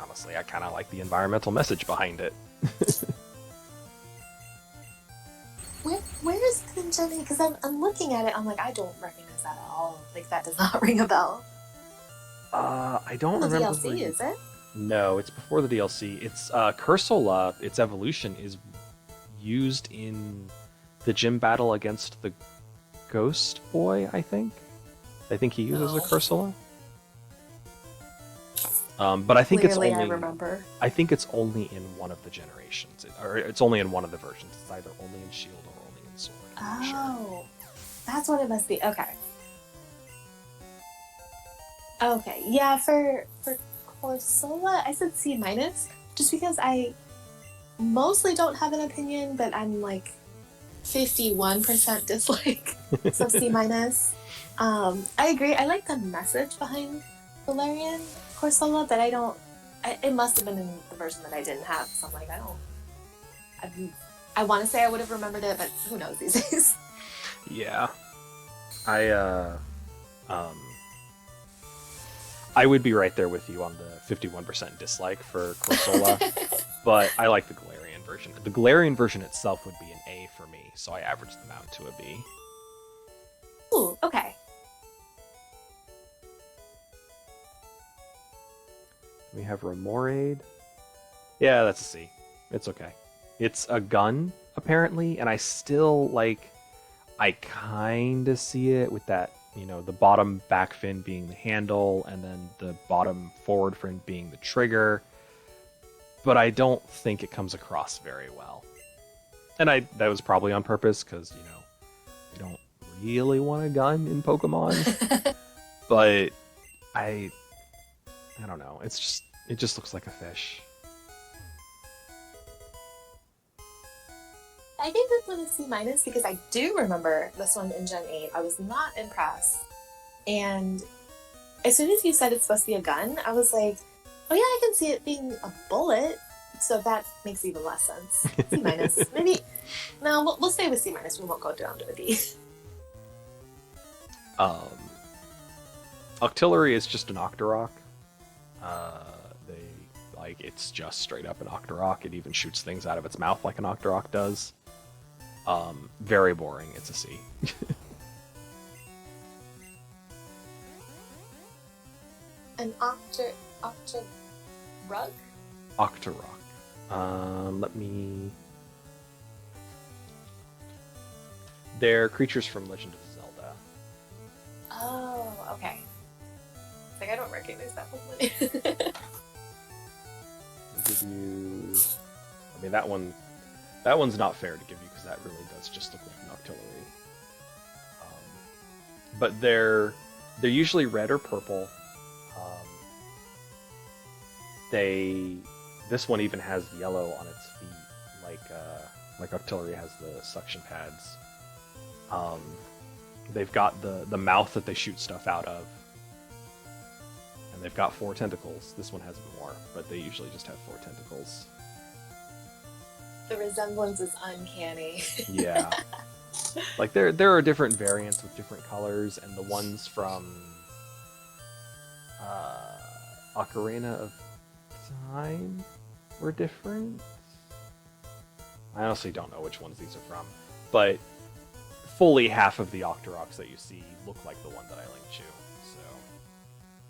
honestly, I kind of like the environmental message behind it. Where is it in Gen 8? Because I'm looking at it, I'm like, I don't recognize that at all. Like, that does not ring a bell. I don't the remember. DLC, is it? No, it's before the DLC. It's Cursola, its evolution is used in the gym battle against the Ghost Boy, I think. I think he uses a Cursola. But I think Clearly, it's only... I remember. I think it's only in one of the generations. Or it's only in one of the versions. It's either only in Shield or only in Sword. I'm not sure. That's what it must be. Okay. Okay, yeah, for Corsola, I said C minus, just because I mostly don't have an opinion, but I'm like 51% dislike, so C minus. I agree. I like the message behind Galarian Corsola, but I don't. It must have been in the version that I didn't have. So I'm like, I want to say I would have remembered it, but who knows these days? Yeah, I would be right there with you on the 51% dislike for Corsola, but I like the Galarian version. The Galarian version itself would be an A for me, so I averaged them out to a B. Ooh, okay. We have Remoraid. Yeah, that's a C. It's okay. It's a gun, apparently, and I still, I kind of see it with that, the bottom back fin being the handle, and then the bottom forward fin being the trigger. But I don't think it comes across very well. And that was probably on purpose, because, you don't really want a gun in Pokemon. But I don't know. It just looks like a fish. I gave this one a C minus because I do remember this one in Gen 8. I was not impressed. And as soon as you said it's supposed to be a gun, I was like, oh yeah, I can see it being a bullet. So that makes even less sense. C minus. Maybe. No, we'll stay with C minus. We won't go down to a D. Octillery is just an Octorok. It's just straight up an Octorok. It even shoots things out of its mouth like an Octorok does. Very boring. It's a C. An Octorok? Octorok. Let me... They're creatures from Legend of Zelda. Oh, okay. Like, I don't recognize that Pokemon. I'll give you I mean, that one's not fair to give you because that really does just look like an octillery. But they're usually red or purple. Um, this one even has yellow on its feet, like octillery has the suction pads. Um, they've got the mouth that they shoot stuff out of, and they've got 4 tentacles. This one has more, but they usually just have 4 tentacles. The resemblance is uncanny. Yeah. Like there are different variants with different colors, and the ones from Ocarina of Time were different. I honestly don't know which ones these are from, but fully half of the Octoroks that you see look like the one that I linked you. So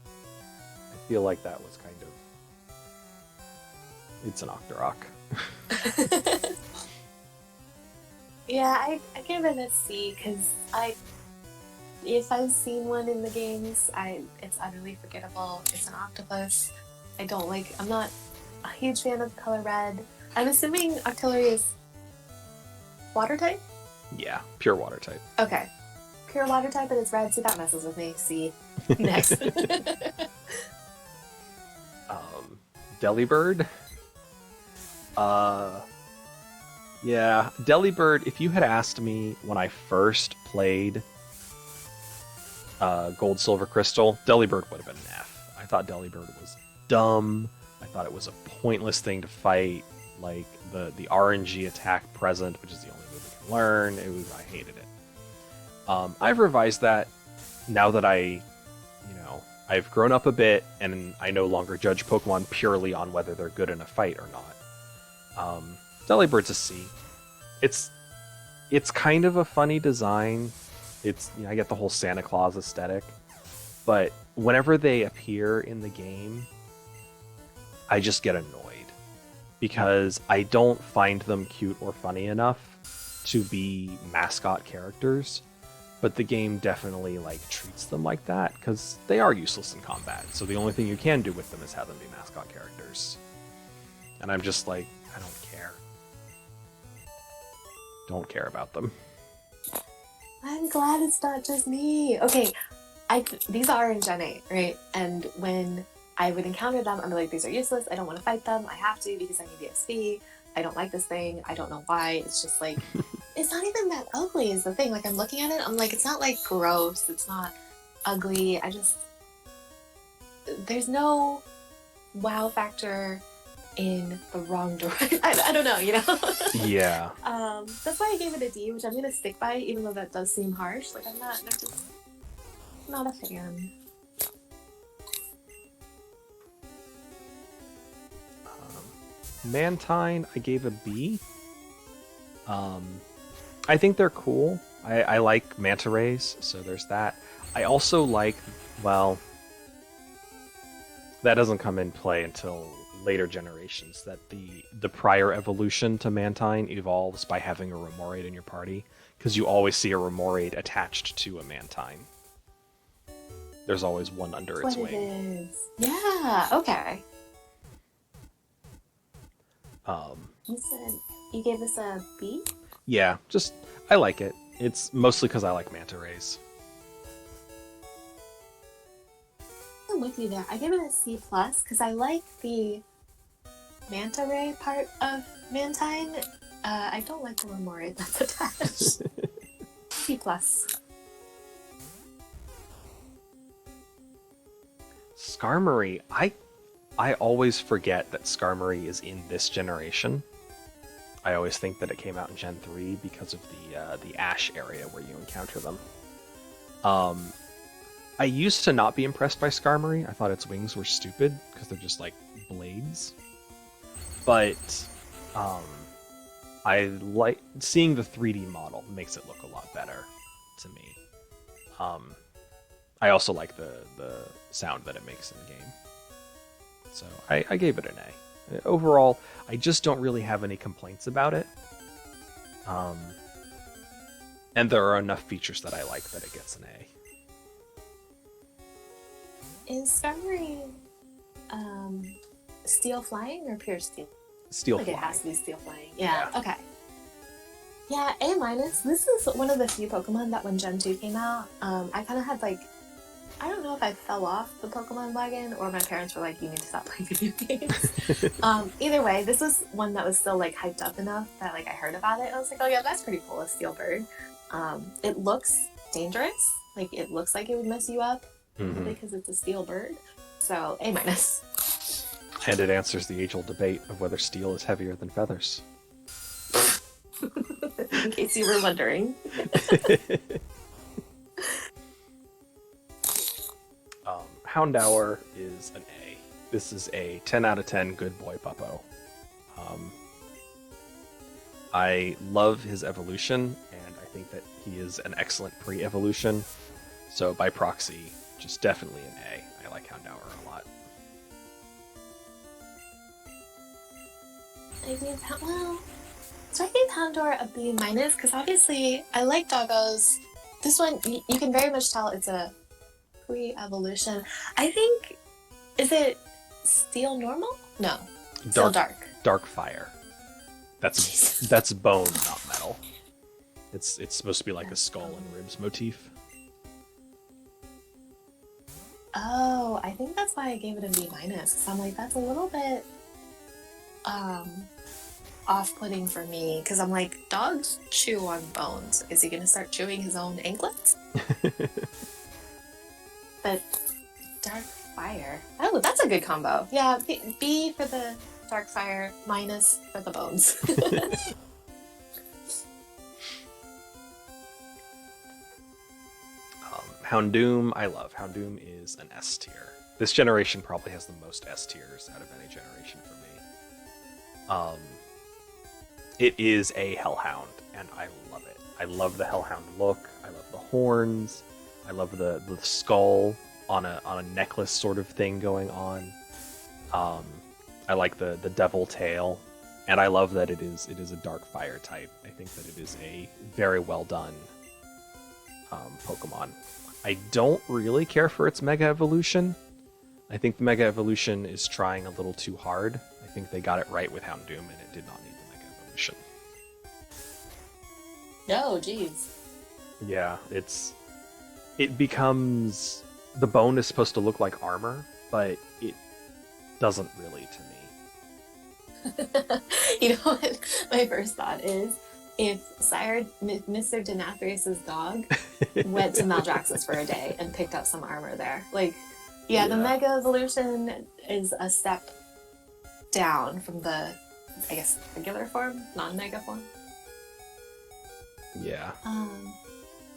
I feel like that was kind of, it's an Octorok. Yeah, I give it a C because if I've seen one in the games, it's utterly forgettable. It's an octopus. I'm not a huge fan of color red. I'm assuming Octillery is water type? Yeah, pure water type. Okay. Pure water type and it's red, so that messes with me. C. Next. Delibird. Yeah, Delibird, if you had asked me when I first played Gold, Silver, Crystal, Delibird would have been an F. I thought Delibird was dumb. I thought it was a pointless thing to fight. Like, the RNG attack present, which is the only move it can learn, I hated it. I've revised that now that I've grown up a bit, and I no longer judge Pokemon purely on whether they're good in a fight or not. Delibird's a C. It's kind of a funny design. I get the whole Santa Claus aesthetic, but whenever they appear in the game, I just get annoyed because I don't find them cute or funny enough to be mascot characters. But the game definitely treats them like that because they are useless in combat. So the only thing you can do with them is have them be mascot characters. And I'm just like, I don't care. Don't care about them. I'm glad it's not just me. Okay, these are in Gen 8, right? And when I would encounter them, I'm like, these are useless. I don't want to fight them. I have to because I need the XP. I don't like this thing. I don't know why. It's just like, it's not even that ugly is the thing. Like, I'm looking at it, I'm like, it's not gross. It's not ugly. There's no wow factor in the wrong direction. I don't know, Yeah. That's why I gave it a D, which I'm gonna stick by, even though that does seem harsh. Like, I'm just not a fan. Mantine, I gave a B. I think they're cool. I like manta rays, so there's that. I also like, well, that doesn't come in play until later generations, that the prior evolution to Mantine evolves by having a Remoraid in your party, because you always see a Remoraid attached to a Mantine. There's always one under its wing. It is. Yeah, okay. You said you gave this a B? Yeah, I like it. It's mostly because I like manta rays. I'm with you there. I give it a C plus because I like the manta ray part of Mantine. I don't like the Remoraid that's attached. C plus. Skarmory, I always forget that Skarmory is in this generation. I always think that it came out in Gen 3 because of the Ash area where you encounter them. I used to not be impressed by Skarmory. I thought its wings were stupid because they're just like blades. But I like seeing the 3D model makes it look a lot better to me. I also like the sound that it makes in the game. So I gave it an A. Overall, I just don't really have any complaints about it. And there are enough features that I like that it gets an A. Is Skarmory steel flying or pure steel? Steel Like it flying. has to be steel flying. Yeah. Okay. Yeah, A minus. This is one of the few Pokemon that when Gen 2 came out, I kind of had like, I don't know if I fell off the Pokemon wagon or my parents were like, you need to stop playing video games. Either way, this was one that was still like hyped up enough that like I heard about it. I was like, oh yeah, that's pretty cool, a steel bird. It looks dangerous. Like it looks like it would mess you up because it's a steel bird. So A minus. And it answers the age-old debate of whether steel is heavier than feathers. In case you were wondering. Houndour is an A. This is a 10 out of 10 good boy puppo. I love his evolution, and I think that he is an excellent pre-evolution. So by proxy, just definitely an A. I like Houndour a lot. So I gave Houndour a B minus because obviously I like doggos. This one, you can very much tell it's a pre-evolution. I think, is it steel normal? No, steel dark. Dark fire. That's bone, not metal. It's supposed to be like a skull and ribs motif. Oh, I think that's why I gave it a B minus. Because I'm like, that's a little bit off-putting for me. Because I'm like, dogs chew on bones. Is he gonna start chewing his own anklets? But dark fire. Oh, that's a good combo. Yeah, B for the dark fire, minus for the bones. Houndoom, I love. Houndoom is an S tier. This generation probably has the most S tiers out of any generation for me. It is a Hellhound, and I love it. I love the Hellhound look. I love the horns. I love the skull on a necklace sort of thing going on. I like the devil tail, and I love that it is a dark fire type. I think that it is a very well done Pokemon. I don't really care for its Mega Evolution. I think the Mega Evolution is trying a little too hard. I think they got it right with Houndoom, and it did not need the Mega Evolution. No, jeez. Yeah, it becomes, the bone is supposed to look like armor, but it doesn't really to me. You know what my first thought is? If Mr. Denathrius's dog went to Maldraxxus for a day and picked up some armor there. Like, yeah, the Mega Evolution is a step down from the, I guess, regular form, non-Mega form. Yeah. I'm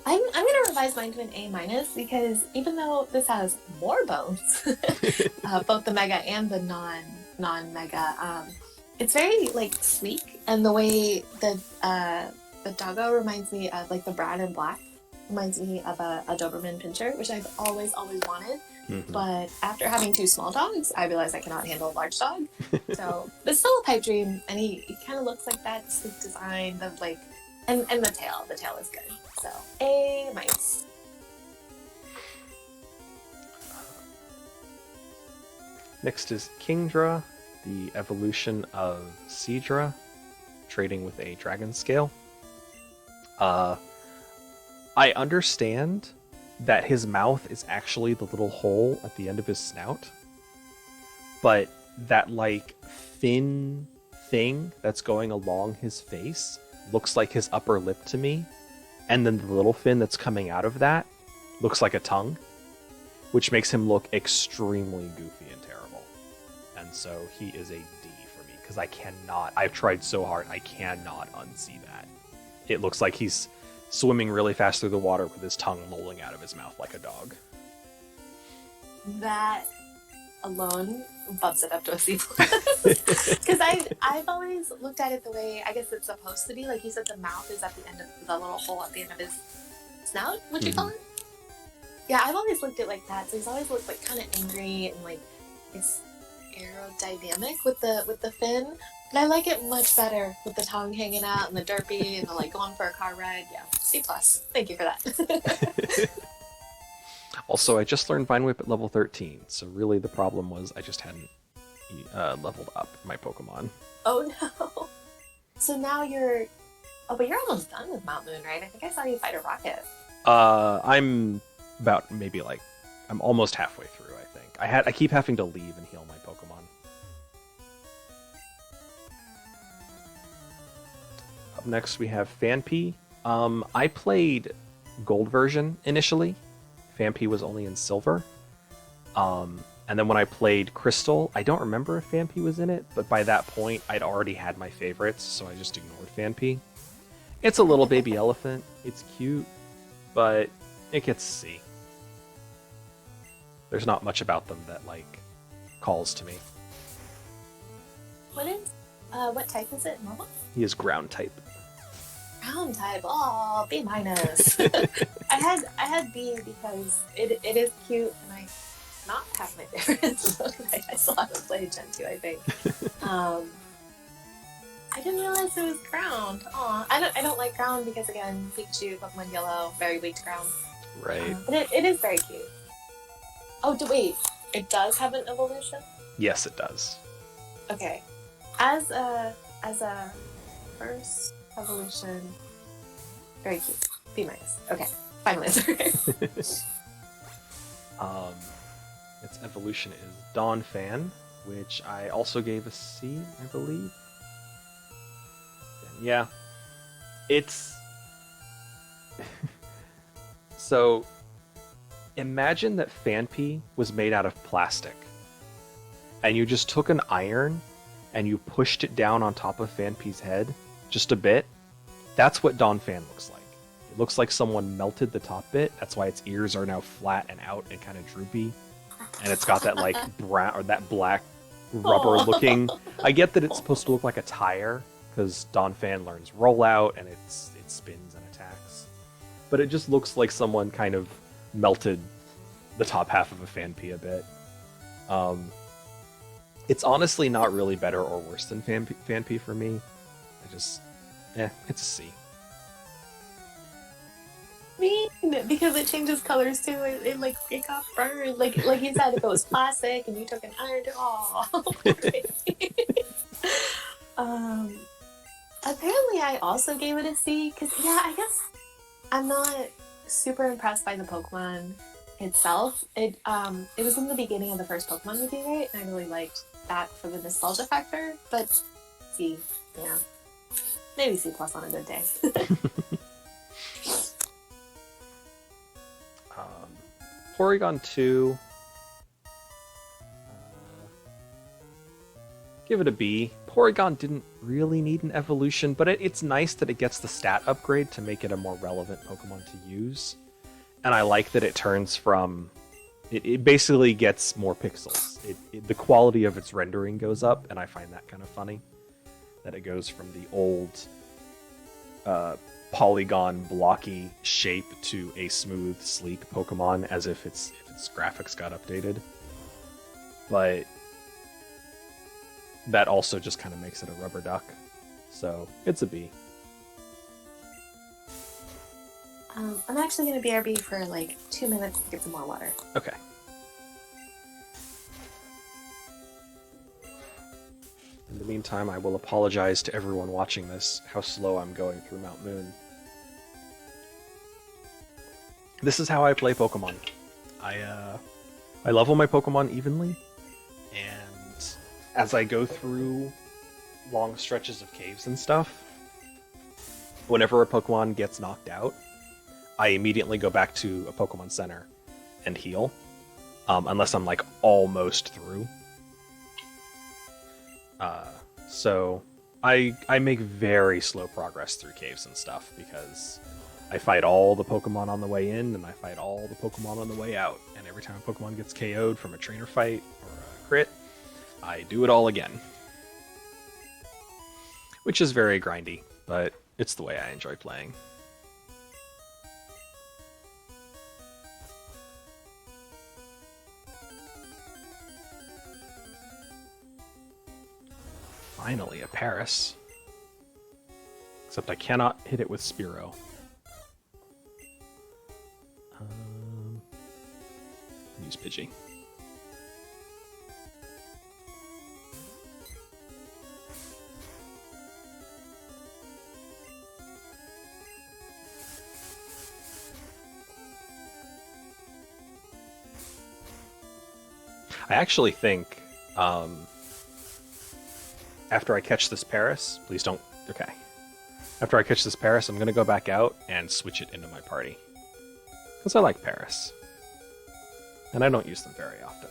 gonna revise mine to an A minus because even though this has more bones, both the Mega and the non-Mega, it's very like sleek, and the way the doggo reminds me of like the brown and black reminds me of a Doberman Pinscher, which I've always wanted. But after having 2 small dogs, I realized I cannot handle a large dog. So it's still a pipe dream, and he kind of looks like that sleek design of like, and the tail is good. So A minus. Next is Kingdra, the evolution of Seadra, trading with a dragon scale. I understand that his mouth is actually the little hole at the end of his snout, but that like thin thing that's going along his face looks like his upper lip to me, and then the little fin that's coming out of that looks like a tongue, which makes him look extremely goofy and terrible. And so he is a D for me, because I've tried so hard, I cannot unsee that. It looks like he's swimming really fast through the water with his tongue lolling out of his mouth like a dog. That alone bumps it up to a C+. Because I've always looked at it the way I guess it's supposed to be. Like you said, the mouth is at the end of the little hole at the end of his snout. Would you call it? Yeah, I've always looked at it like that. So he's always looked like kind of angry and like it's aerodynamic with the fin. But I like it much better with the tongue hanging out and the derpy and the like going for a car ride. Yeah, C+. Thank you for that. Also, I just learned Vine Whip at level 13, so really the problem was I just hadn't leveled up my Pokemon. Oh no. So now you're. Oh, but you're almost done with Mount Moon, right? I think I saw you fight a rocket. I'm about maybe like I'm almost halfway through. I think I keep having to leave and heal my Pokemon. Up next we have Fanpy. I played Gold version initially. Fanpy was only in Silver. And then when I played Crystal, I don't remember if Fanpy was in it, but by that point I'd already had my favorites, so I just ignored Fanpy. It's a little baby elephant. It's cute, but it gets C. There's not much about them that like calls to me. What type is it? Normal? He is ground type. Ground type. Oh, B minus. I had B because it is cute and I not have my favorites. I still haven't played Gen 2, I think. I didn't realize it was ground. Aw, I don't like ground because again, Pikachu, Pokemon Yellow, very weak to ground. Right. But it is very cute. Oh, wait, it does have an evolution? Yes, it does. Okay. As a first evolution, very cute. B minus. Okay, final answer. Its evolution is Dawn Fan, which I also gave a C, I believe. And yeah, it's so. Imagine that Fanpy was made out of plastic, and you just took an iron and you pushed it down on top of Fanpy's head just a bit. That's what Dawn Fan looks like. It looks like someone melted the top bit. That's why its ears are now flat and out and kind of droopy. And it's got that like brown or that black rubber looking. I get that it's supposed to look like a tire because Dawn Fan learns rollout and it spins and attacks. But it just looks like someone kind of melted the top half of a Fanpy a bit. It's honestly not really better or worse than Fanpy for me. It's a C. Mean because it changes colors too. It got burned. Like you said, if it was plastic and you took an iron, apparently I also gave it a C because I guess I'm not super impressed by the Pokemon itself. It was in the beginning of the first Pokemon movie, right? And I really liked that for the nostalgia factor. But C, yeah, maybe C plus on a good day. Porygon 2. Give it a B. Porygon didn't really need an evolution, but it's nice that it gets the stat upgrade to make it a more relevant Pokemon to use. And I like that it turns from... It basically gets more pixels. The quality of its rendering goes up, and I find that kind of funny. That it goes from the old polygon blocky shape to a smooth, sleek Pokemon as if its graphics got updated. But that also just kind of makes it a rubber duck. So it's a B. I'm actually going to BRB for like 2 minutes to get some more water. Okay. In the meantime, I will apologize to everyone watching this, how slow I'm going through Mount Moon. This is how I play Pokemon. I level my Pokemon evenly, and as I go through long stretches of caves and stuff, whenever a Pokemon gets knocked out, I immediately go back to a Pokemon Center and heal, unless I'm like almost through. So I make very slow progress through caves and stuff because I fight all the Pokemon on the way in and I fight all the Pokemon on the way out. And every time a Pokemon gets KO'd from a trainer fight or a crit, I do it all again. Which is very grindy, but it's the way I enjoy playing. Finally, a Paris. Except I cannot hit it with Spearow. Use Pidgey. I actually think after I catch this Paris, please don't. Okay. After I catch this Paris, I'm gonna go back out and switch it into my party because I like Paris, and I don't use them very often.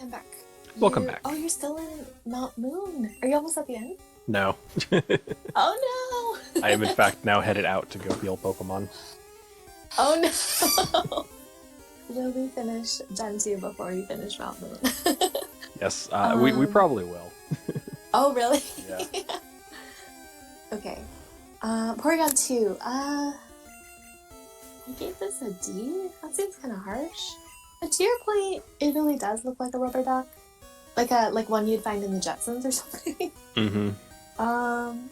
I'm back. Welcome back. Oh, you're still in Mount Moon. Are you almost at the end? No. Oh no! I am in fact now headed out to go heal Pokemon. Oh no! Will we finish Gen 2 before we finish Mount Moon? Yes, we probably will. Oh really? Yeah. Okay. Porygon 2. I gave this a D? That seems kind of harsh. But to your point, it really does look like a rubber duck. Like one you'd find in the Jetsons or something. Mm-hmm.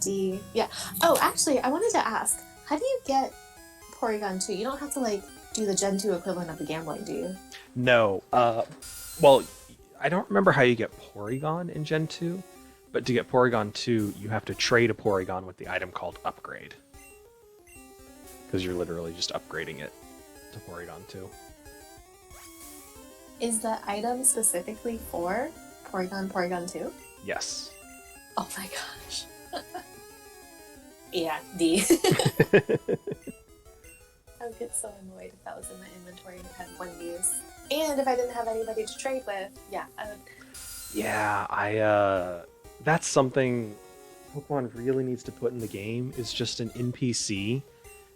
D. Yeah. Oh, actually, I wanted to ask, how do you get Porygon 2? You don't have to, like, do the Gen 2 equivalent of the gambling, do you? No. Well, I don't remember how you get Porygon in Gen 2, but to get Porygon 2, you have to trade a Porygon with the item called Upgrade. Because you're literally just upgrading it to Porygon 2. Is the item specifically for Porygon 2? Yes. Oh my gosh. Yeah, D. I would get so annoyed if that was in my inventory and it had one use. And if I didn't have anybody to trade with, yeah, I would. Yeah, that's something Pokemon really needs to put in the game, is just an NPC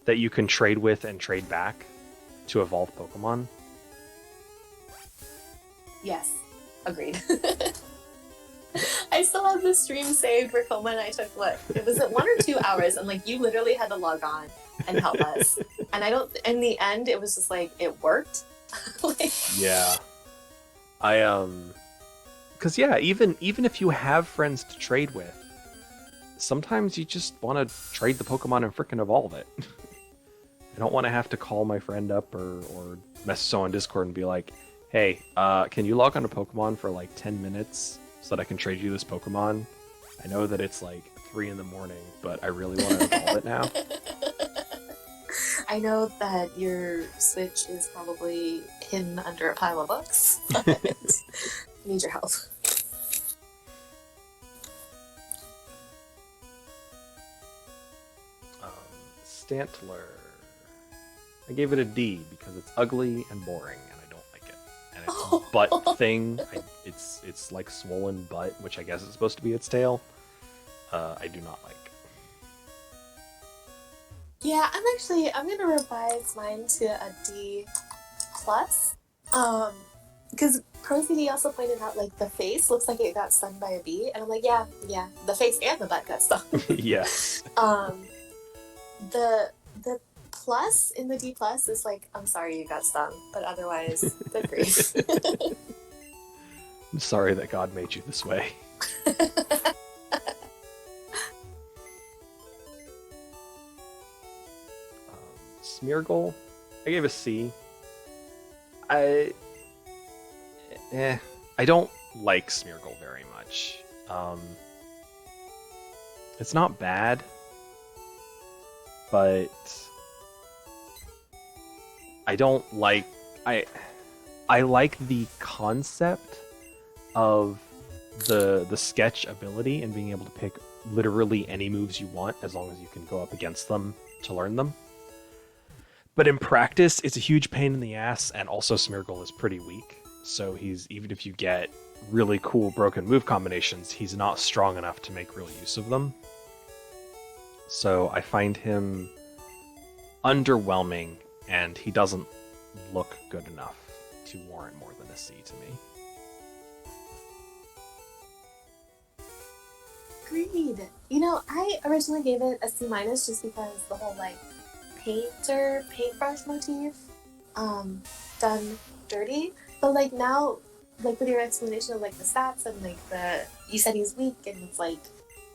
that you can trade with and trade back to evolve Pokemon. Yes, agreed. I still have the stream saved for Coma, and I took, what, it was at 1 or 2 hours, and like you literally had to log on and help us. And I don't, in the end, it was just like, it worked. Like, Yeah. Because yeah, even if you have friends to trade with, sometimes you just want to trade the Pokemon and frickin' evolve it. I don't want to have to call my friend up or message someone on Discord and be like, hey, can you log on to Pokemon for like 10 minutes so that I can trade you this Pokemon? I know that it's like 3 in the morning, but I really want to evolve it now. I know that your Switch is probably hidden under a pile of books, but I need your help. Stantler. I gave it a D because it's ugly and boring, and I don't like it. And its butt thing, it's like swollen butt, which I guess is supposed to be its tail. I do not like. Yeah, I'm gonna revise mine to a D plus. Because ProCD also pointed out like the face looks like it got stung by a bee, and I'm like, yeah, the face and the butt got stung. Yes. The plus in the D plus is like, I'm sorry you got stung, but otherwise, good grief. I'm sorry that God made you this way. Smeargle, I gave a C. I don't like Smeargle very much. It's not bad, but I don't like. I like the concept of the sketch ability and being able to pick literally any moves you want as long as you can go up against them to learn them. But in practice, it's a huge pain in the ass, and also Smeargle is pretty weak. So even if you get really cool broken move combinations, he's not strong enough to make real use of them. So I find him underwhelming, and he doesn't look good enough to warrant more than a C to me. Agreed. You know, I originally gave it a C minus just because the whole like paintbrush motif done dirty, but like now like with your explanation of like the stats and like you said he's weak and it's like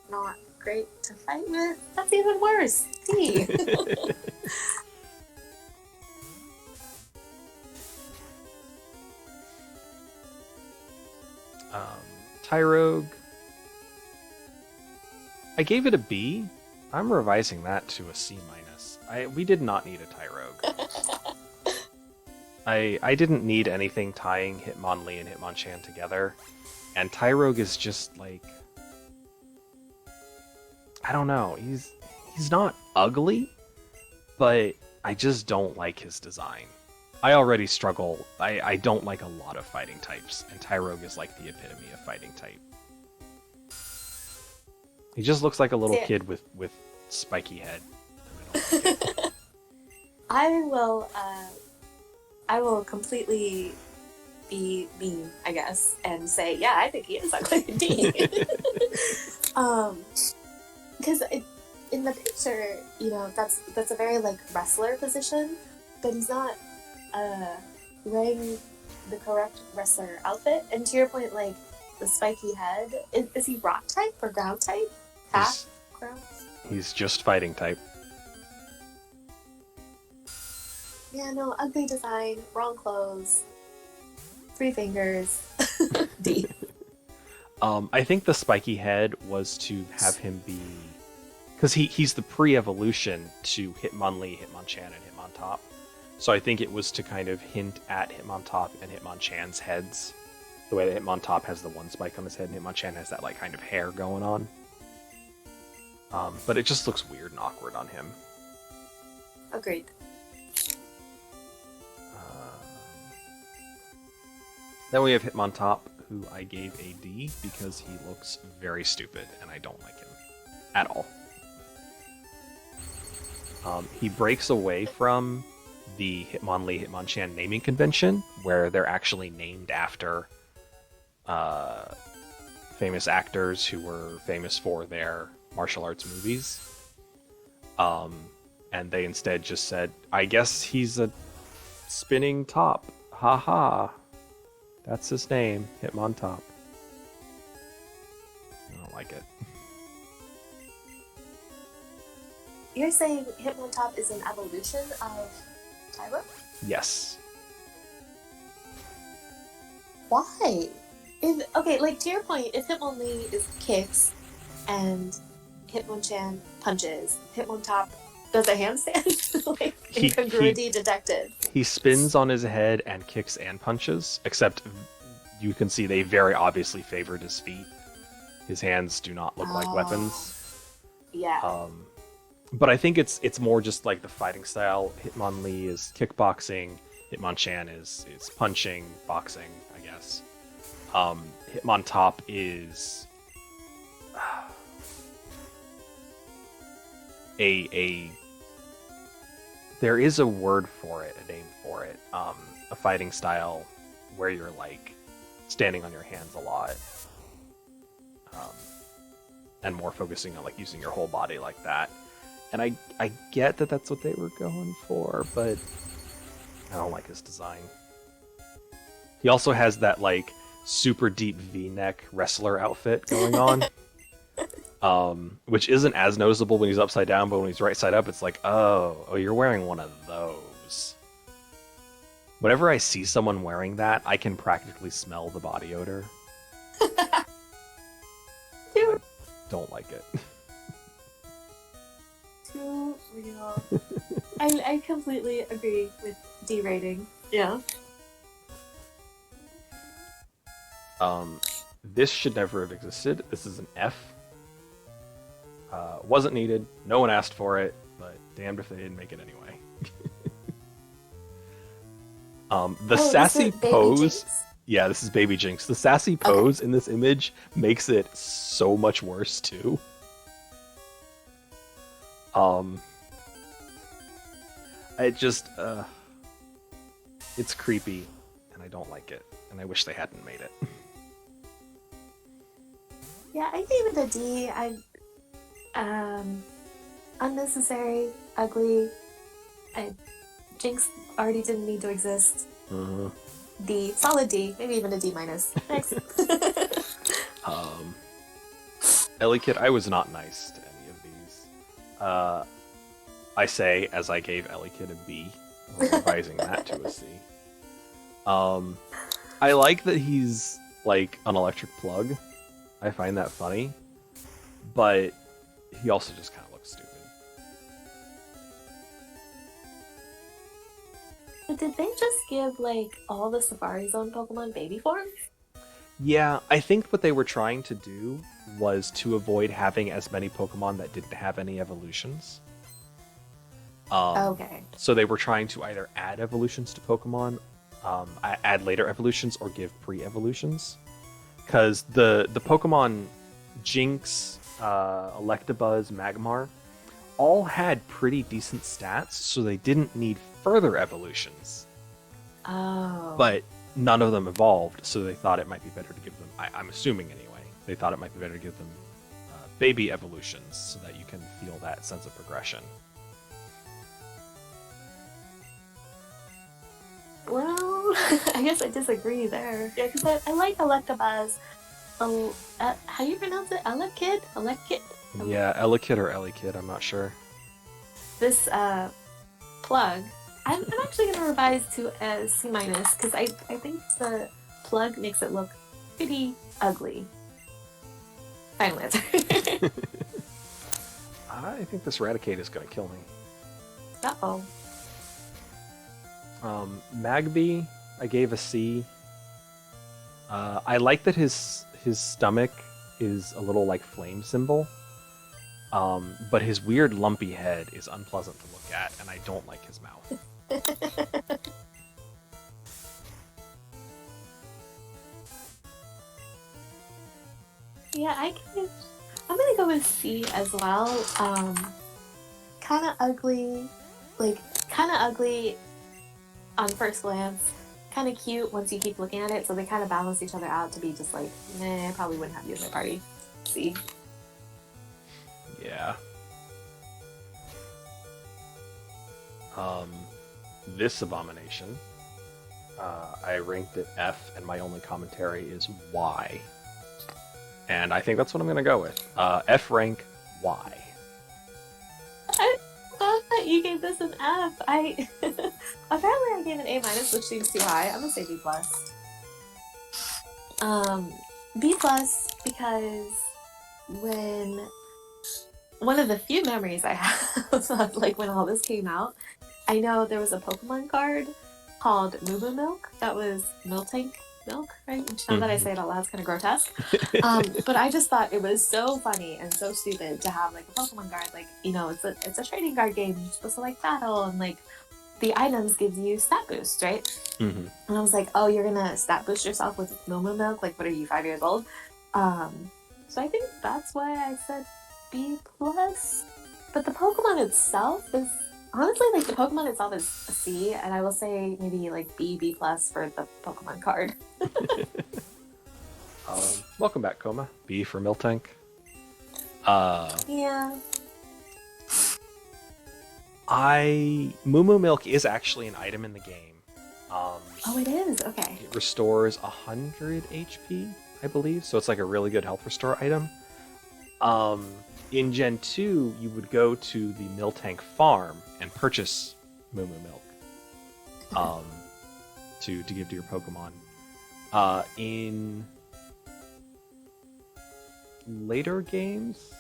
not great to fight with. That's even worse. See. Tyrogue. I gave it a B. I'm revising that to a C minus. We did not need a Tyrogue. I didn't need anything tying Hitmonlee and Hitmonchan together. And Tyrogue is just like, I don't know. He's not ugly, but I just don't like his design. I already struggle. I don't like a lot of fighting types, and Tyrogue is like the epitome of fighting type. He just looks like a little kid with spiky head. I don't like it. I will completely be mean, I guess, and say, yeah, I think he is ugly indeed. Because in the picture, you know, that's a very like wrestler position, but he's not wearing the correct wrestler outfit. And to your point, like the spiky head, is he rock type or ground type? Half ground? He's just fighting type. Yeah, no, ugly design, wrong clothes, 3 fingers, D. I think the spiky head was to have him be, because he's the pre-evolution to Hitmonlee, Hitmonchan, and Hitmontop. So I think it was to kind of hint at Hitmontop and Hitmonchan's heads. The way that Hitmontop has the one spike on his head and Hitmonchan has that like kind of hair going on. But it just looks weird and awkward on him. Agreed. Then we have Hitmontop, who I gave a D because he looks very stupid and I don't like him at all. He breaks away from the Hitmonlee Hitmonchan naming convention, where they're actually named after famous actors who were famous for their martial arts movies. And they instead just said, I guess he's a spinning top. Haha. That's his name, Hitmontop. I don't like it. You're saying Hitmontop is an evolution of Tyrogue? Yes. Why? Okay, like to your point, if Hitmonlee is kicks and Hitmonchan punches, Hitmontop does a handstand? Like, incongruity detected. He spins on his head and kicks and punches, except you can see they very obviously favored his feet. His hands do not look like weapons. Yeah. But I think it's more just like the fighting style. Hitmonlee is kickboxing. Hitmonchan is punching, boxing, I guess. Hitmontop is there is a word for it, a name for it. A fighting style where you're like standing on your hands a lot. And more focusing on like using your whole body like that. And I get that that's what they were going for, but I don't like his design. He also has that like super deep V-neck wrestler outfit going on. Which isn't as noticeable when he's upside down, but when he's right side up, it's like, oh, you're wearing one of those. Whenever I see someone wearing that, I can practically smell the body odor. I don't like it. Too real. I completely agree with D rating. Yeah. This should never have existed. This is an F. Wasn't needed. No one asked for it, but damned if they didn't make it anyway. The sassy pose. Yeah, this is Baby Jinx. The sassy pose in this image makes it so much worse too. It just it's creepy, and I don't like it, and I wish they hadn't made it. Yeah, I gave it a D. Unnecessary, ugly. Jinx already didn't need to exist. D, solid D, maybe even a D minus. Next. Um, Ellie I was not nice to any of these. I say as I gave Ellie a B, revising that to a C. I like that he's like an electric plug. I find that funny, but he also just kind of looks stupid. But did they just give like all the Safari Zone Pokemon baby forms? Yeah, I think what they were trying to do was to avoid having as many Pokemon that didn't have any evolutions. Okay. So they were trying to either add evolutions to Pokemon, add later evolutions, or give pre-evolutions. Because the Pokemon Jinx, Electabuzz, Magmar all had pretty decent stats, so they didn't need further evolutions. Oh. But none of them evolved, so they thought it might be better to give them, I'm assuming anyway, they thought it might be better to give them baby evolutions so that you can feel that sense of progression. Well, I guess I disagree there. Yeah, because I like Electabuzz. How do you pronounce it? Elekid? Elekid? Yeah, Elekid or Elekid, I'm not sure. This plug. I'm actually going to revise to a C minus because I think the plug makes it look pretty ugly. Final answer. I think this Raticate is going to kill me. Uh-oh. Magby, I gave a C. I like that his stomach is a little like flame symbol, but his weird lumpy head is unpleasant to look at, and I don't like his mouth. Yeah, I'm gonna go with C as well. Kind of ugly, on first glance. Kind of cute once you keep looking at it. So they kind of balance each other out to be just like, I probably wouldn't have you in my party. C. Yeah. This abomination, I ranked it F, and my only commentary is Y. And I think that's what I'm going to go with. F rank, Y. I thought that you gave this an F. Apparently I gave an A minus, which seems too high. I'm gonna say B plus. B plus because when one of the few memories I have of like when all this came out, I know there was a Pokemon card called Moo Moo Milk that was Miltank milk, right? Now that I say it out loud, it's kind of grotesque. But I just thought it was so funny and so stupid to have like a Pokemon card, like, it's a trading card game. You're supposed to like battle, and like the items give you stat boosts, right? Mm-hmm. And I was like, oh, you're gonna stat boost yourself with Moo Moo Milk? Like, what are you, 5 years old? So I think that's why I said B plus. But the Pokemon itself is honestly, like, the Pokemon itself is a C, and I will say maybe like B plus for the Pokemon card. Welcome back, Coma. B for Miltank. Yeah. Moo Moo Milk is actually an item in the game. Oh, it is? Okay. It restores 100 HP, I believe, so it's like a really good health restore item. In Gen 2, you would go to the Miltank farm and purchase Moo Moo Milk to give to your Pokemon. In later games?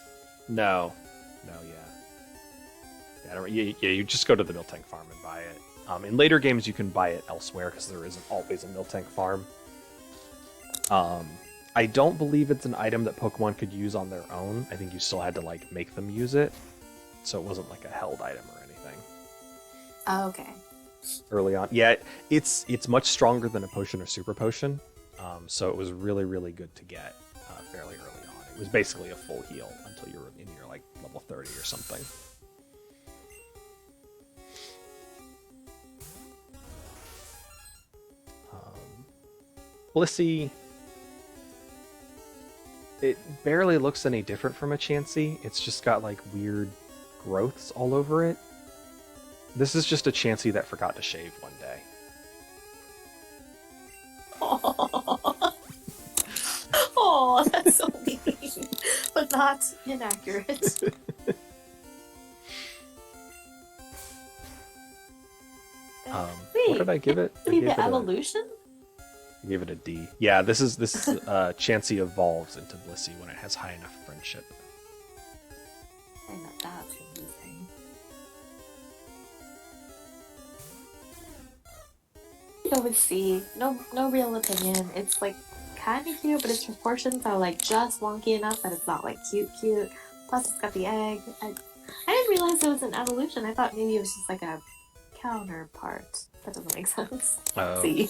No, you just go to the Miltank farm and buy it. In later games, you can buy it elsewhere because there isn't always a Miltank farm. I don't believe it's an item that Pokemon could use on their own. I think you still had to like make them use it, so it wasn't like a held item or anything. Oh, okay. Early on, yeah, it's much stronger than a potion or super potion, so it was really, really good to get fairly early on. It was basically a full heal until you were in your like level 30 or something. Blissey, it barely looks any different from a Chansey. It's just got like weird growths all over it. This is just a Chansey that forgot to shave one day. not inaccurate. What did I give it? I Maybe gave the it evolution? I gave it a D. Yeah, this is Chansey evolves into Blissey when it has high enough friendship. I know that's amazing. Go with C. No real opinion. It's like kind of cute, but its proportions are like just wonky enough that it's not like cute. Plus, it's got the egg. I didn't realize it was an evolution. I thought maybe it was just like a counterpart. That doesn't make sense. Oh. C.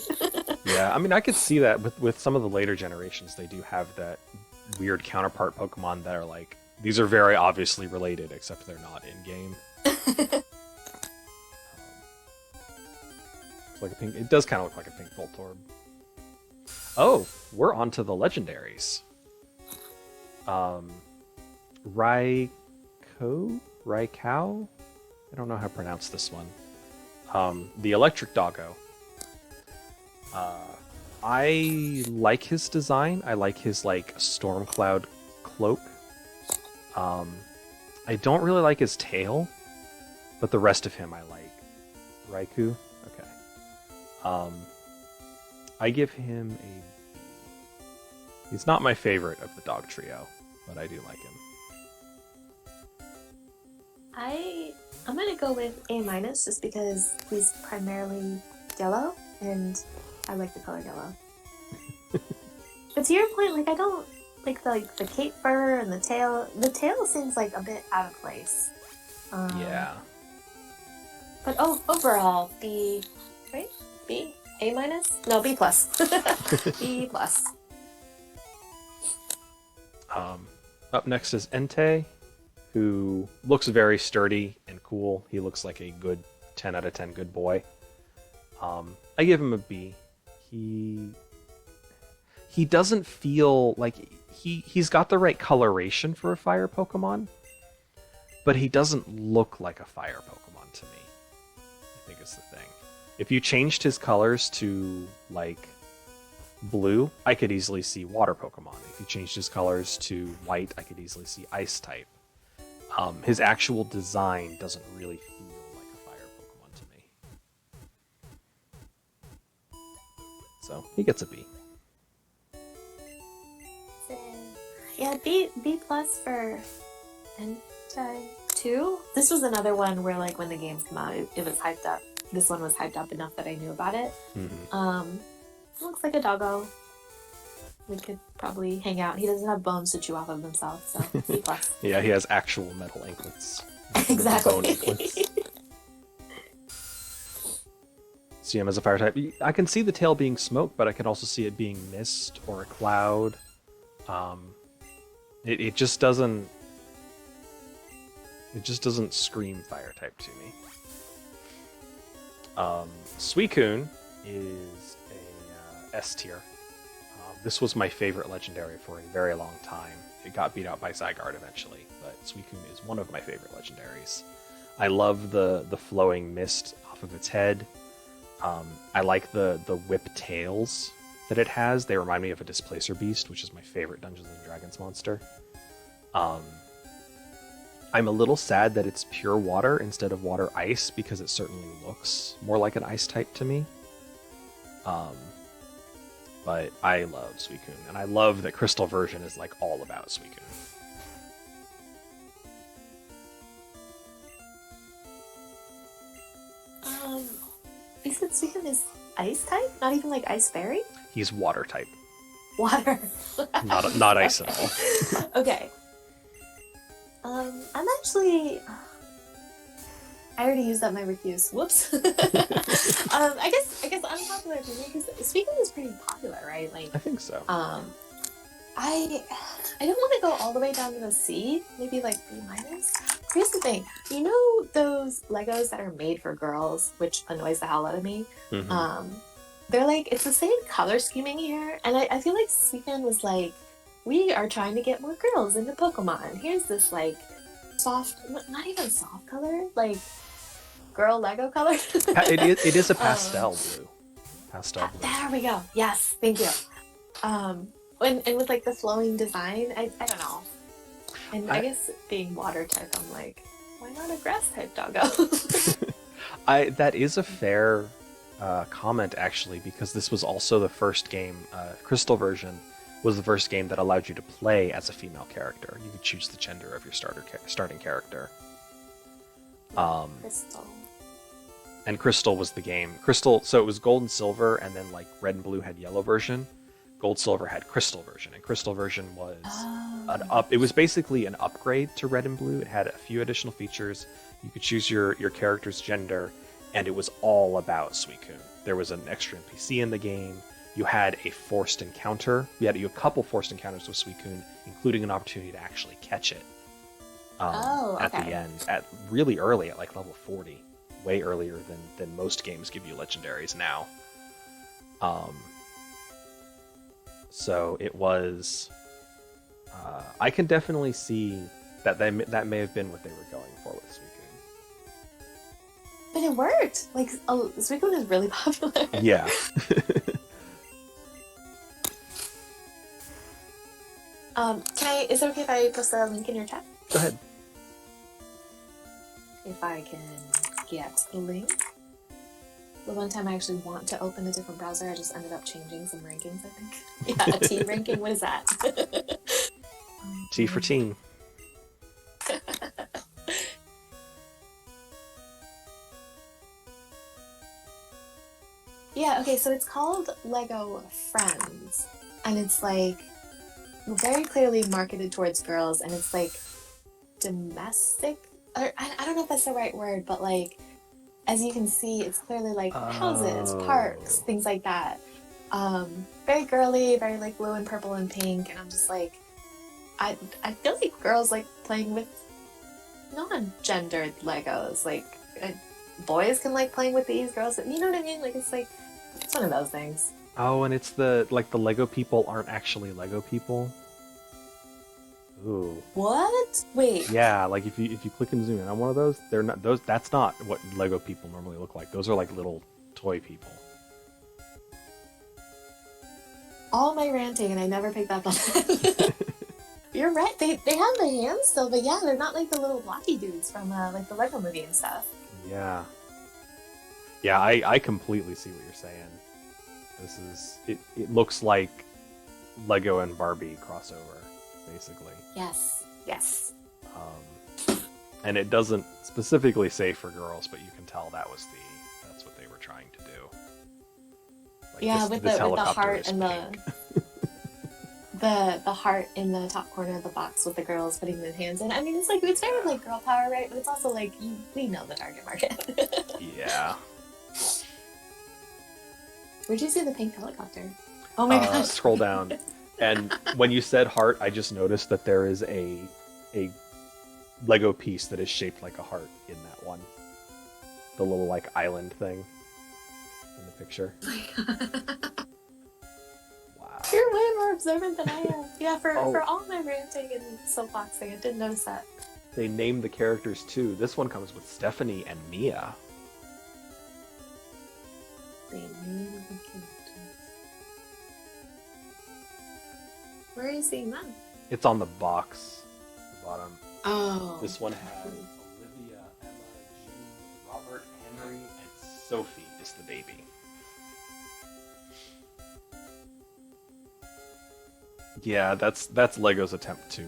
Yeah, I mean, I could see that with some of the later generations. They do have that weird counterpart Pokemon that are like, these are very obviously related, except they're not in game. Like a pink. It does kind of look like a pink Voltorb. Oh, we're on to the legendaries. Raikou? I don't know how to pronounce this one. The electric doggo. I like his design. I like his like Stormcloud cloak. I don't really like his tail, but the rest of him I like. Raikou? Okay. I give him a B. He's not my favorite of the dog trio, but I do like him. I'm gonna go with A- just because he's primarily yellow, and I like the color yellow. But to your point, like I don't like the cape fur and the tail. The tail seems like a bit out of place. Yeah. But overall, B, right? B, A-? No, B+. B+. Up next is Entei, who looks very sturdy and cool. He looks like a good 10 out of 10 good boy. I give him a B. He doesn't feel like he's got the right coloration for a fire Pokemon, but he doesn't look like a fire Pokemon to me. I think is the thing. If you changed his colors to like blue, I could easily see water Pokemon. If you changed his colors to white, I could easily see ice type. His actual design doesn't really feel like a fire Pokemon to me. So he gets a B. Yeah, B+ for Entei 2. This was another one where like when the games come out, it was hyped up. This one was hyped up enough that I knew about it. Mm-hmm. Looks like a doggo. We could probably hang out. He doesn't have bones to chew off of himself, so B+. Yeah, he has actual metal anklets. Exactly. Bone anklets. See him as a fire type. I can see the tail being smoke, but I can also see it being mist or a cloud. It just doesn't. It just doesn't scream fire type to me. Suicune is a S tier. This was my favorite legendary for a very long time. It got beat out by Zygarde eventually, but Suicune is one of my favorite legendaries. I love the flowing mist off of its head. I like the whip tails that it has. They remind me of a Displacer Beast, which is my favorite Dungeons & Dragons monster. I'm a little sad that it's pure water instead of water ice, because it certainly looks more like an ice type to me. But I love Suicune, and I love that Crystal version is like all about Suicune. You said Suicune is ice type? Not even like ice fairy? He's water type. Water. Not ice at all. Okay. I'm actually. I already used up my recuse. Whoops. I guess unpopular opinion, because Suicune is pretty popular, right? Like I think so. I don't want to go all the way down to the C. Maybe like B-. Here's the thing. You know those Legos that are made for girls, which annoys the hell out of me? Mm-hmm. They're like, it's the same color scheming here, and I feel like Suicune was like, we are trying to get more girls into Pokemon. Here's this like soft, not even soft color, like girl Lego color. It is a pastel blue. Pastel blue. There we go. Yes, thank you. And with like the flowing design, I don't know. And I I, guess being water type, I'm like, why not a grass type doggo? I that is a fair comment actually, because this was also the first game. Crystal version was the first game that allowed you to play as a female character. You could choose the gender of your starting character. Um, Crystal. and Crystal was the game. Crystal, so it was Gold and Silver, and then like Red and Blue had Yellow version. Gold Silver had Crystal version, and Crystal version was an Oh. up. It was basically an upgrade to Red and Blue. It had a few additional features. You could choose your character's gender, and it was all about Suicune. There was an extra NPC in the game. You had a forced encounter. You had a couple forced encounters with Suicune, including an opportunity to actually catch it Oh, at the okay. end, at really early, at like level 40, way earlier than most games give you legendaries now. Um, so it was. I can definitely see that that may have been what they were going for with Suicune. But it worked. Like, Suicune is really popular. Yeah. Is it okay if I post a link in your chat? Go ahead. If I can get the link. The one time I actually want to open a different browser, I just ended up changing some rankings, I think. Yeah, a T ranking, what is that? T for teen. Yeah, okay, so it's called Lego Friends. And it's like very clearly marketed towards girls, and it's like domestic. Or, I don't know if that's the right word, but like, as you can see, it's clearly like houses, parks, things like that. Very girly, very like blue and purple and pink, and I'm just like, I feel like girls like playing with non-gendered Legos. Like, boys can like playing with these, girls, you know what I mean? Like, it's like, it's one of those things. Oh, and it's the Lego people aren't actually Lego people. Ooh. What? Wait. Yeah, like if you click and zoom in on one of those, they're not those. That's not what Lego people normally look like. Those are like little toy people. All my ranting, and I never picked up on it. You're right. They have the hands still, but yeah, they're not like the little blocky dudes from like the Lego movie and stuff. Yeah. Yeah, I completely see what you're saying. This is it looks like Lego and Barbie crossover, basically. Yes. Yes. And it doesn't specifically say for girls, but you can tell that's what they were trying to do. Like Yeah, with the helicopter heart is and pink. the heart in the top corner of the box with the girls putting their hands in. I mean, it's like it's very like girl power, right? But it's also like we know the target market. Yeah. Where'd you see the pink helicopter? Oh my gosh! Scroll down, and when you said heart, I just noticed that there is a Lego piece that is shaped like a heart in that one. The little like island thing in the picture. Wow. You're way more observant than I am. Yeah, for Oh. all my ranting and soapboxing, I didn't notice that. They named the characters too. This one comes with Stephanie and Mia. They named the characters. Where are you seeing them? It's on the box, at the bottom. Oh. This one has Olivia, Emma, June, Robert, Henry, and Sophie is the baby. Yeah, that's Lego's attempt to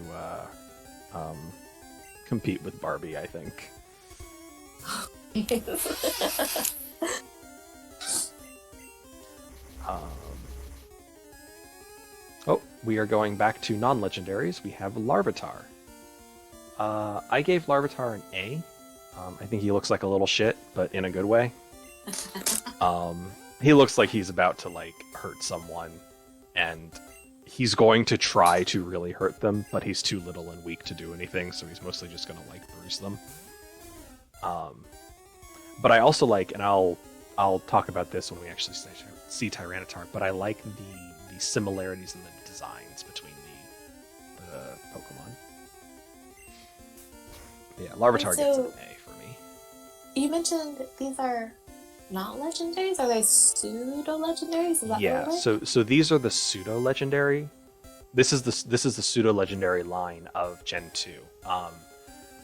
compete with Barbie, I think. Um, oh, we are going back to non-legendaries. We have Larvitar. I gave Larvitar an A. I think he looks like a little shit, but in a good way. He looks like he's about to like hurt someone, and he's going to try to really hurt them, but he's too little and weak to do anything, so he's mostly just gonna like bruise them. But I also like, and I'll talk about this when we actually see Tyranitar, but I like the similarities in the designs between the Pokemon. But yeah, Larvitar gets an A for me. You mentioned these are not legendaries? Are they pseudo legendaries? Is that Yeah, right? so these are the pseudo legendary this is the pseudo legendary line of Gen 2.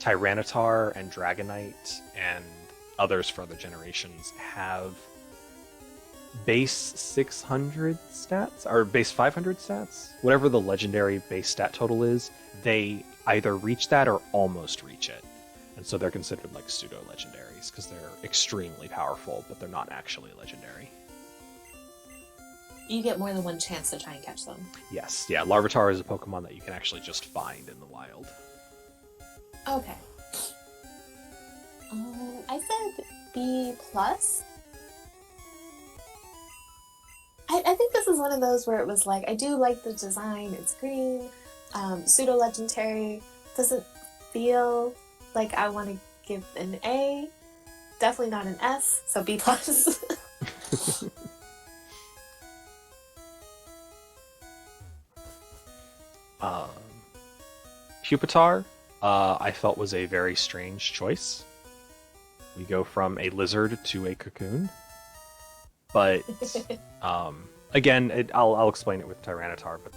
Tyranitar and Dragonite and others for other generations have base 600 stats or base 500 stats, whatever the legendary base stat total is. They either reach that or almost reach it, and so they're considered like pseudo legendaries because they're extremely powerful, but they're not actually legendary. You get more than one chance to try and catch them. Yes, yeah. Larvitar is a Pokemon that you can actually just find in the wild. Okay. I said B plus. I think this is one of those where it was like, I do like the design. It's green, pseudo legendary. Doesn't feel like I want to give an A. Definitely not an S. So B plus. Pupitar, I felt was a very strange choice. We go from a lizard to a cocoon, but again, I'll explain it with Tyranitar. But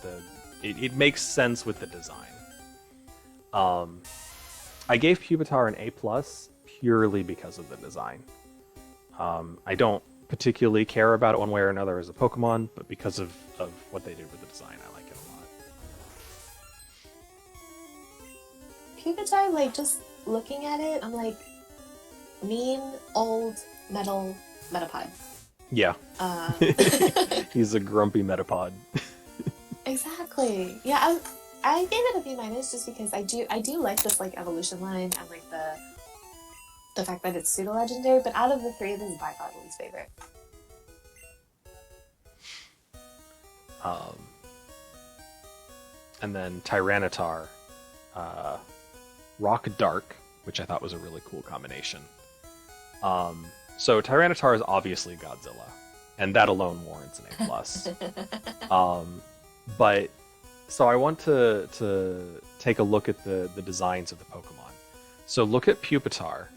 it makes sense with the design. I gave Pupitar an A plus purely because of the design. I don't particularly care about it one way or another as a Pokemon, but because of what they did with the design, I like it a lot. Pupitar, like, just looking at it, I'm like, mean, old, metal Metapod. Yeah. He's a grumpy Metapod. Exactly. Yeah, I gave it a B minus just because I do like this like evolution line and like the fact that it's pseudo legendary, but out of the three, this is by far the least favorite. And then Tyranitar, Rock Dark, which I thought was a really cool combination. So Tyranitar is obviously Godzilla, and that alone warrants an A plus. But so I want to take a look at the designs of the Pokemon. So look at Pupitar,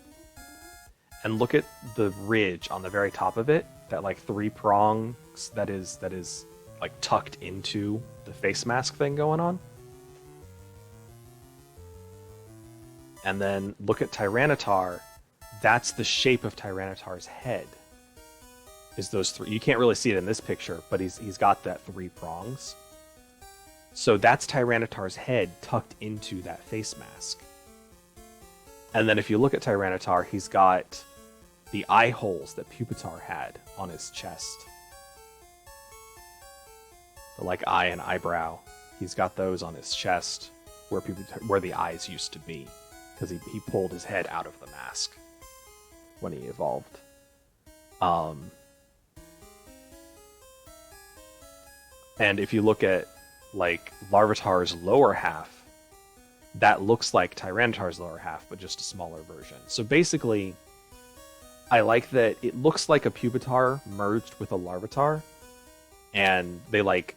and look at the ridge on the very top of it, that like 3 prongs that is like tucked into the face mask thing going on. And then look at Tyranitar. That's the shape of Tyranitar's head. Is those 3? You can't really see it in this picture, but he's got that 3 prongs. So that's Tyranitar's head tucked into that face mask. And then if you look at Tyranitar, he's got the eye holes that Pupitar had on his chest. The like eye and eyebrow. He's got those on his chest where the eyes used to be. Because he pulled his head out of the mask when he evolved. And if you look at like Larvitar's lower half, that looks like Tyranitar's lower half, but just a smaller version. So basically, I like that it looks like a Pupitar merged with a Larvitar, and they like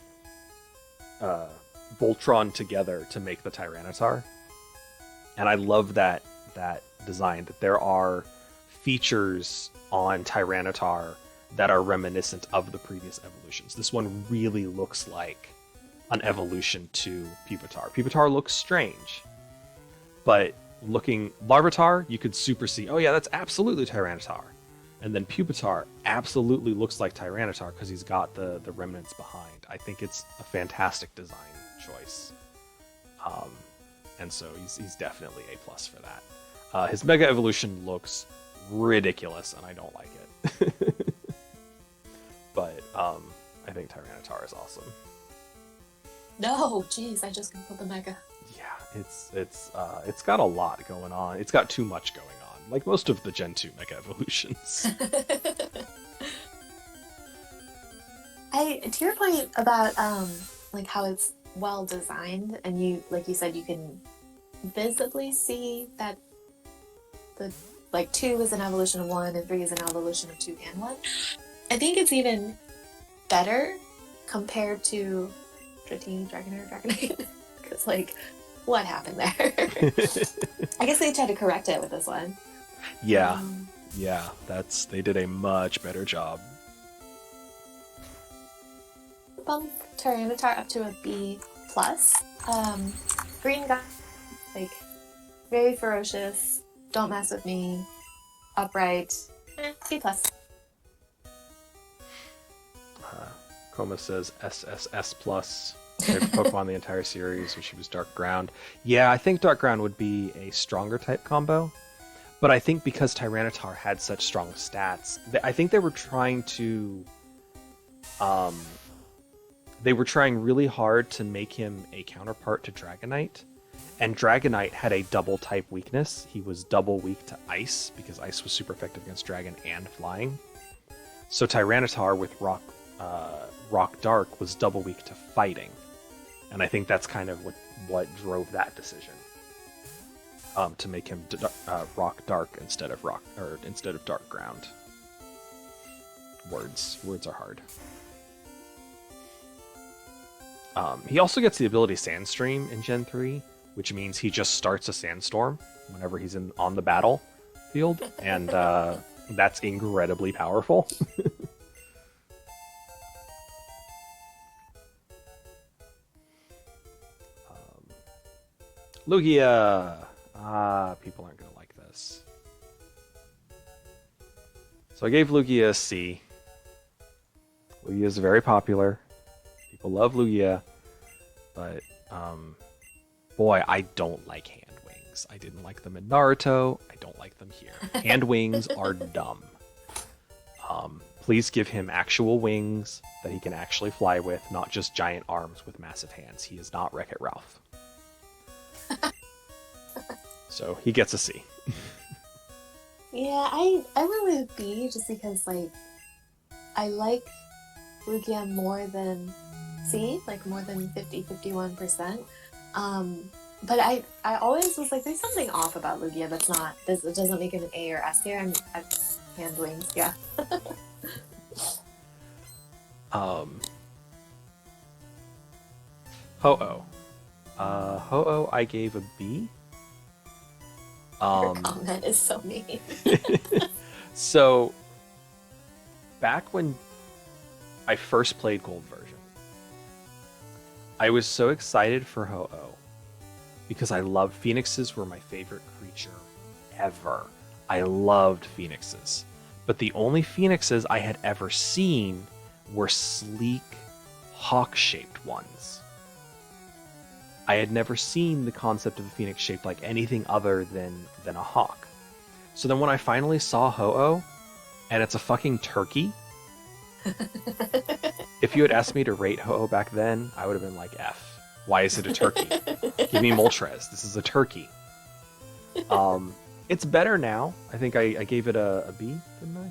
Voltron together to make the Tyranitar. And I love that design, that there are features on Tyranitar that are reminiscent of the previous evolutions. This one really looks like an evolution to Pupitar. Pupitar looks strange, but looking Larvitar, you could super see, oh yeah, that's absolutely Tyranitar. And then Pupitar absolutely looks like Tyranitar because he's got the remnants behind. I think it's a fantastic design choice. And so he's definitely A plus for that. His Mega Evolution looks ridiculous, and I don't like it. But I think Tyranitar is awesome. No, jeez, I just googled the Mega. Yeah, it's got a lot going on. It's got too much going on, like most of the Gen 2 Mega Evolutions. To your point about like how it's well designed, and you like you said, you can visibly see that the like 2 is an evolution of 1 and 3 is an evolution of 2 and 1. I think it's even better compared to Dratini, Dragonite, because like, what happened there? I guess they tried to correct it with this one. Yeah, they did a much better job. Bump Tyranitar up to a B plus. Green guy, like very ferocious. Don't mess with me. Upright. B plus. Chroma says SSS plus. Favorite Pokemon in the entire series, which was Dark Ground. Yeah, I think Dark Ground would be a stronger type combo. But I think because Tyranitar had such strong stats, I think they were trying to... they were trying really hard to make him a counterpart to Dragonite. And Dragonite had a double type weakness. He was double weak to Ice, because Ice was super effective against Dragon and Flying. So Tyranitar with Rock Dark was double weak to Fighting. And I think that's kind of what drove that decision. To make him Rock Dark instead of Dark Ground. Words are hard. He also gets the ability Sandstream in Gen 3, which means he just starts a Sandstorm whenever he's on the battlefield, and that's incredibly powerful. Lugia! People aren't going to like this. So I gave Lugia a C. Lugia is very popular. People love Lugia. But, boy, I don't like hand wings. I didn't like them in Naruto. I don't like them here. Hand wings are dumb. Please give him actual wings that he can actually fly with, not just giant arms with massive hands. He is not Wreck-It Ralph. So he gets a C. Yeah, I went with a B just because, like, I like Lugia more than C, like more than 51%. But I always was like, there's something off about Lugia that's not, it doesn't make him an A or S tier. I'm hand wings, yeah. Ho-Oh. Ho-Oh I gave a B. Your comment is so mean. So, back when I first played Gold version, I was so excited for Ho-Oh because I loved Phoenixes were my favorite creature ever. I loved Phoenixes. But the only Phoenixes I had ever seen were sleek, hawk-shaped ones. I had never seen the concept of a phoenix shaped like anything other than a hawk. So then when I finally saw Ho-Oh, and it's a fucking turkey, if you had asked me to rate Ho-Oh back then, I would have been like, F. Why is it a turkey? Give me Moltres. This is a turkey. It's better now. I think I gave it a B, didn't I?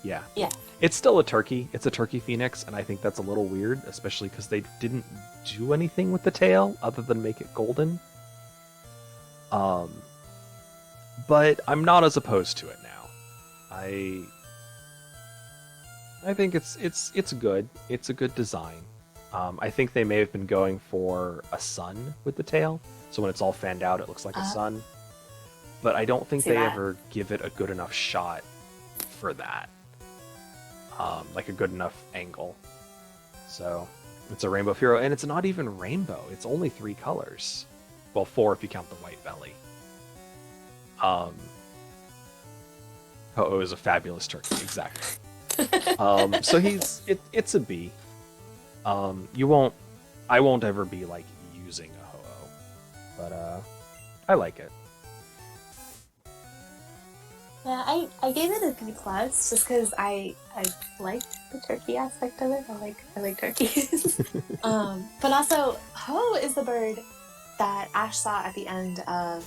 Yeah. Yeah. It's still a turkey. It's a turkey phoenix, and I think that's a little weird, especially because they didn't do anything with the tail other than make it golden. But I'm not as opposed to it now. I think it's good. It's a good design. I think they may have been going for a sun with the tail, so when it's all fanned out, it looks like a sun. But I don't think they ever give it a good enough shot for that. Like a good enough angle. So it's a Rainbow Hero, and it's not even rainbow. It's only 3 colors. Well, 4 if you count the white belly. Ho-Oh is a fabulous turkey, exactly. So it's a B. I won't ever be like using a Ho-Oh, but I like it. Yeah, I gave it a B plus just because I liked the turkey aspect of it. I like turkeys. But also Ho is the bird that Ash saw at the end of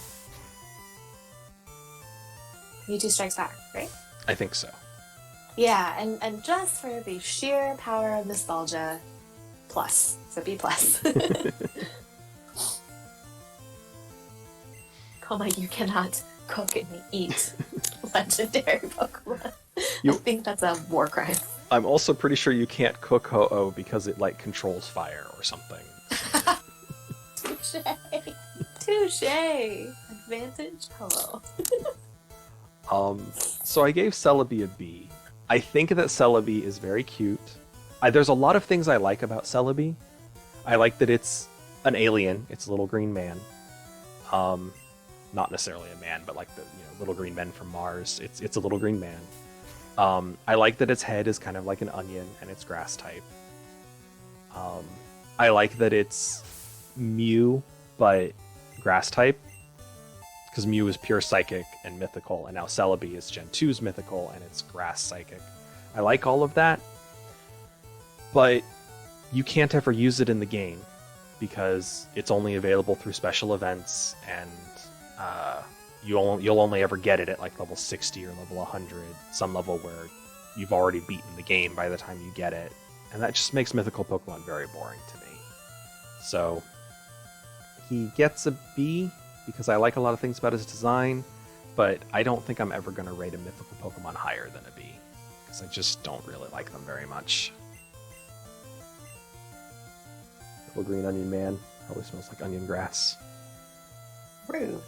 Mewtwo Strikes Back, right? I think so. Yeah, and just for the sheer power of nostalgia, plus. So B plus. Koma, you cannot cook and eat legendary Pokemon. I think that's a war crime. I'm also pretty sure you can't cook Ho-Oh because it like controls fire or something. Touche. Advantage. Hello. So I gave Celebi a B. I think that Celebi is very cute. There's a lot of things I like about Celebi. I like that it's an alien. It's a little green man. Not necessarily a man, but like the little green men from Mars. It's a little green man. I like that its head is kind of like an onion and it's grass type. I like that it's Mew, but grass type. Because Mew is pure psychic and mythical, and now Celebi is Gen 2's mythical and it's grass psychic. I like all of that, but you can't ever use it in the game because it's only available through special events, and you'll only ever get it at like level 60 or level 100, some level where you've already beaten the game by the time you get it, and that just makes mythical Pokemon very boring to me. So he gets a B because I like a lot of things about his design, but I don't think I'm ever going to rate a mythical Pokemon higher than a B because I just don't really like them very much. Little green onion man probably smells like onion grass. Rude.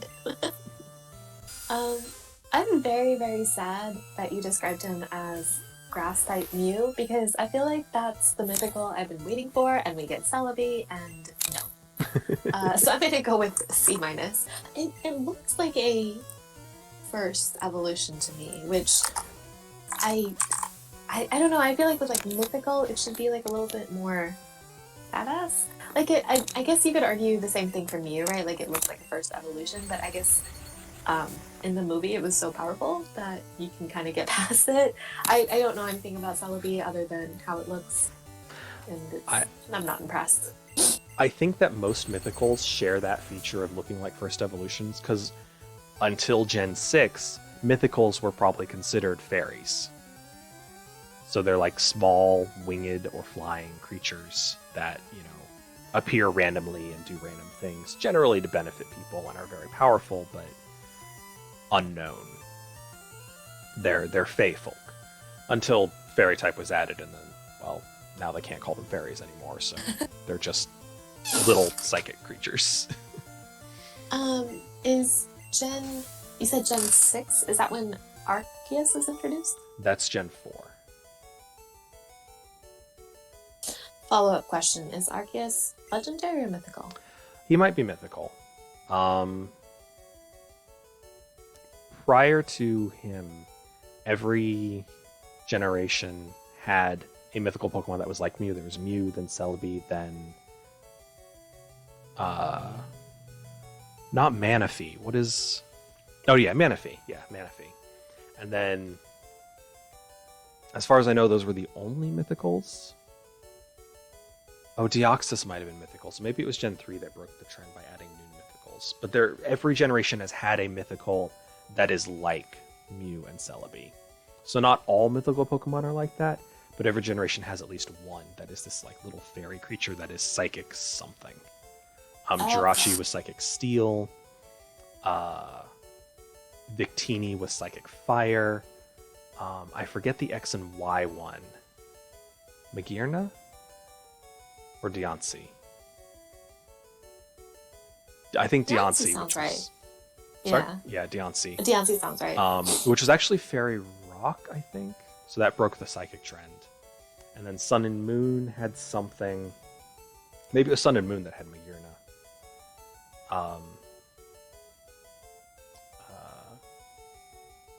I'm very, very sad that you described him as grass-type Mew, because I feel like that's the mythical I've been waiting for, and we get Celebi, and no. So I'm gonna go with C-. It looks like a first evolution to me, which I don't know, I feel like with like mythical, it should be like a little bit more badass. Like I guess you could argue the same thing for Mew, right? Like it looks like a first evolution, but I guess in the movie it was so powerful that you can kind of get past it. I don't know anything about Celebi other than how it looks, and I'm not impressed. I think that most mythicals share that feature of looking like first evolutions, because until Gen 6, mythicals were probably considered fairies. So they're like small, winged, or flying creatures that, appear randomly and do random things, generally to benefit people, and are very powerful, but unknown. They're fae folk. Until fairy type was added, and then, well, now they can't call them fairies anymore, so they're just little psychic creatures. You said Gen 6? Is that when Arceus is introduced? That's Gen 4. Follow-up question, is Arceus legendary or mythical? He might be mythical. Prior to him, every generation had a mythical Pokemon that was like Mew. There was Mew, then Celebi, then not Manaphy. What is... Oh yeah, Manaphy. Yeah, Manaphy. And then, as far as I know, those were the only mythicals. Oh, Deoxys might have been mythical, so maybe it was Gen 3 that broke the trend by adding new mythicals. But every generation has had a mythical that is like Mew and Celebi. So not all mythical Pokemon are like that, but every generation has at least one that is this like little fairy creature that is psychic something. Jirachi was psychic steel. Victini was psychic fire. I forget the X and Y one. Magearna? Or Deontay? I think Deontay sounds right. Sorry? Yeah. Yeah, Deontay. Deontay sounds right. Which was actually Fairy Rock, I think. So that broke the psychic trend. And then Sun and Moon had something. Maybe it was Sun and Moon that had Magearna.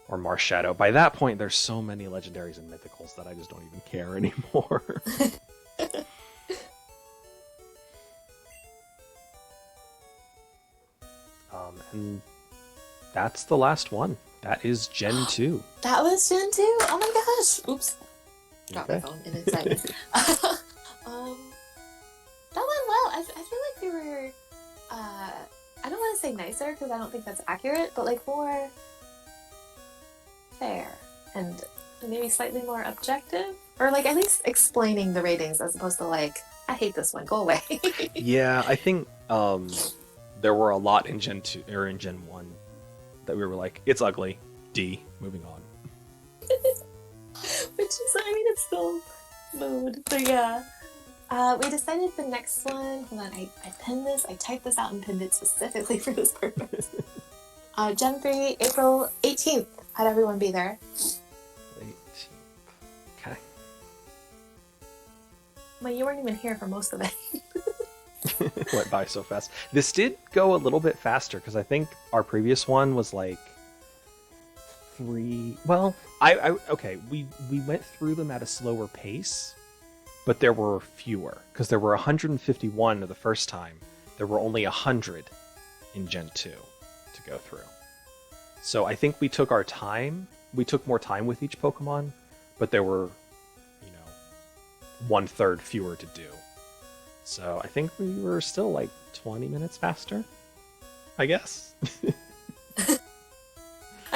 Or Marshadow. By that point, there's so many legendaries and mythicals that I just don't even care anymore. And that's the last one. That is Gen 2. That was Gen 2? Oh my gosh! Oops. Dropped my phone in its silence. That went well. I feel like we were, I don't want to say nicer, because I don't think that's accurate, but like more fair and maybe slightly more objective, or like at least explaining the ratings as opposed to like, I hate this one, go away. Yeah, I think there were a lot in Gen 2 or in Gen 1 that we were like, it's ugly, D, moving on. Which is, I mean, it's still mood, but yeah. We decided the next one, hold on, I pinned this, I typed this out and pinned it specifically for this purpose. Gen 3, April 18th. Had everyone be there? 18th. Okay. Well, you weren't even here for most of it. Went by so fast. This did go a little bit faster because I think our previous one was like 3. Well, okay. We went through them at a slower pace, but there were fewer because there were 151 the first time. There were only 100 in Gen 2 to go through. So I think we took our time. We took more time with each Pokemon, but there were, 1/3 fewer to do. So I think we were still like 20 minutes faster, I guess. I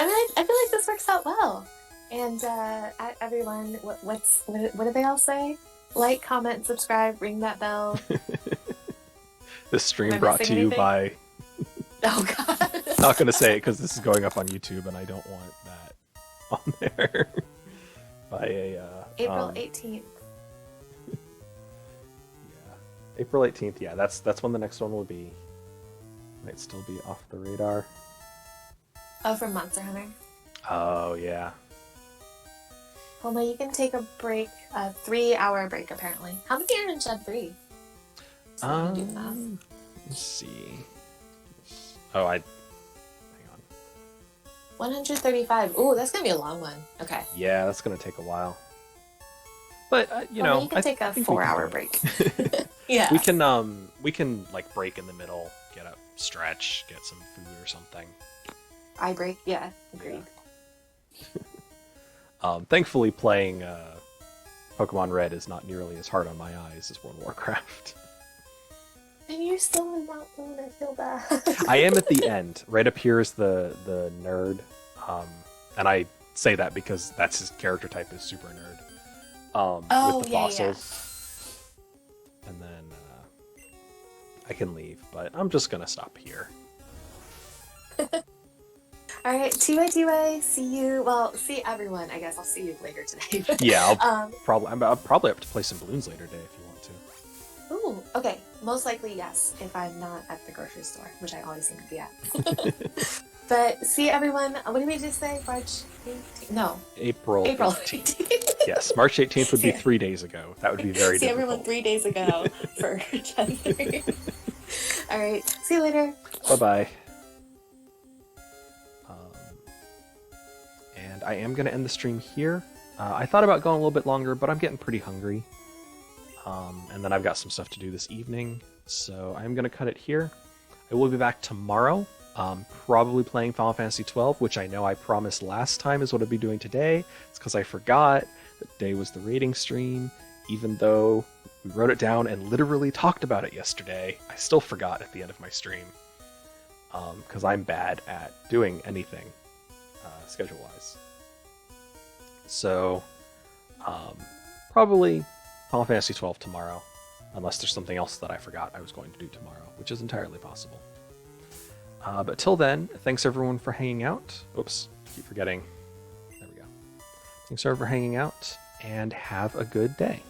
mean, I feel like this works out well. And everyone, what do they all say? Like, comment, subscribe, ring that bell. This stream brought to you by... Oh, God. I'm not going to say it because this is going up on YouTube and I don't want that on there. By a... April 18th. April 18th, yeah, that's when the next one will be. Might still be off the radar. Oh, from Monster Hunter? Oh, yeah. Well, no, you can take a break, a 3-hour break, apparently. How many are in Gen 3? So we can do the math. Let's see. Oh, hang on. 135. Ooh, that's going to be a long one. Okay. Yeah, that's going to take a while. But, you can take a 4-hour break. Yeah. We can like break in the middle, get up, stretch, get some food or something. Eye break, yeah, agreed. Yeah. Thankfully, playing Pokemon Red is not nearly as hard on my eyes as World of Warcraft. And you're still in Mount Moon, I feel bad. I am at the end. Right up here is the nerd, and I say that because that's his character type is super nerd. With the fossils. Yeah. And then I can leave, but I'm just gonna stop here. Alright, 2A. See you. Well, see everyone. I guess I'll see you later today. Yeah, I'm probably up to play some balloons later today if you want to. Ooh, okay. Most likely, yes, if I'm not at the grocery store, which I always seem to be at. But see everyone. What did we just say? March 18th? No. April 18th. Yes, March 18th would be 3 days ago. That would be very see difficult. Everyone 3 days ago for Gen 3. Alright, see you later. Bye-bye. And I am going to end the stream here. I thought about going a little bit longer, but I'm getting pretty hungry. And then I've got some stuff to do this evening, so I'm going to cut it here. I will be back tomorrow, probably playing Final Fantasy XII, which I know I promised last time is what I'd be doing today. It's because I forgot that today was the rating stream, even though we wrote it down and literally talked about it yesterday. I still forgot at the end of my stream, because I'm bad at doing anything schedule-wise. So, probably Final Fantasy XII tomorrow, unless there's something else that I forgot I was going to do tomorrow, which is entirely possible. But till then, thanks everyone for hanging out. Oops, keep forgetting. There we go. Thanks everyone for hanging out, and have a good day.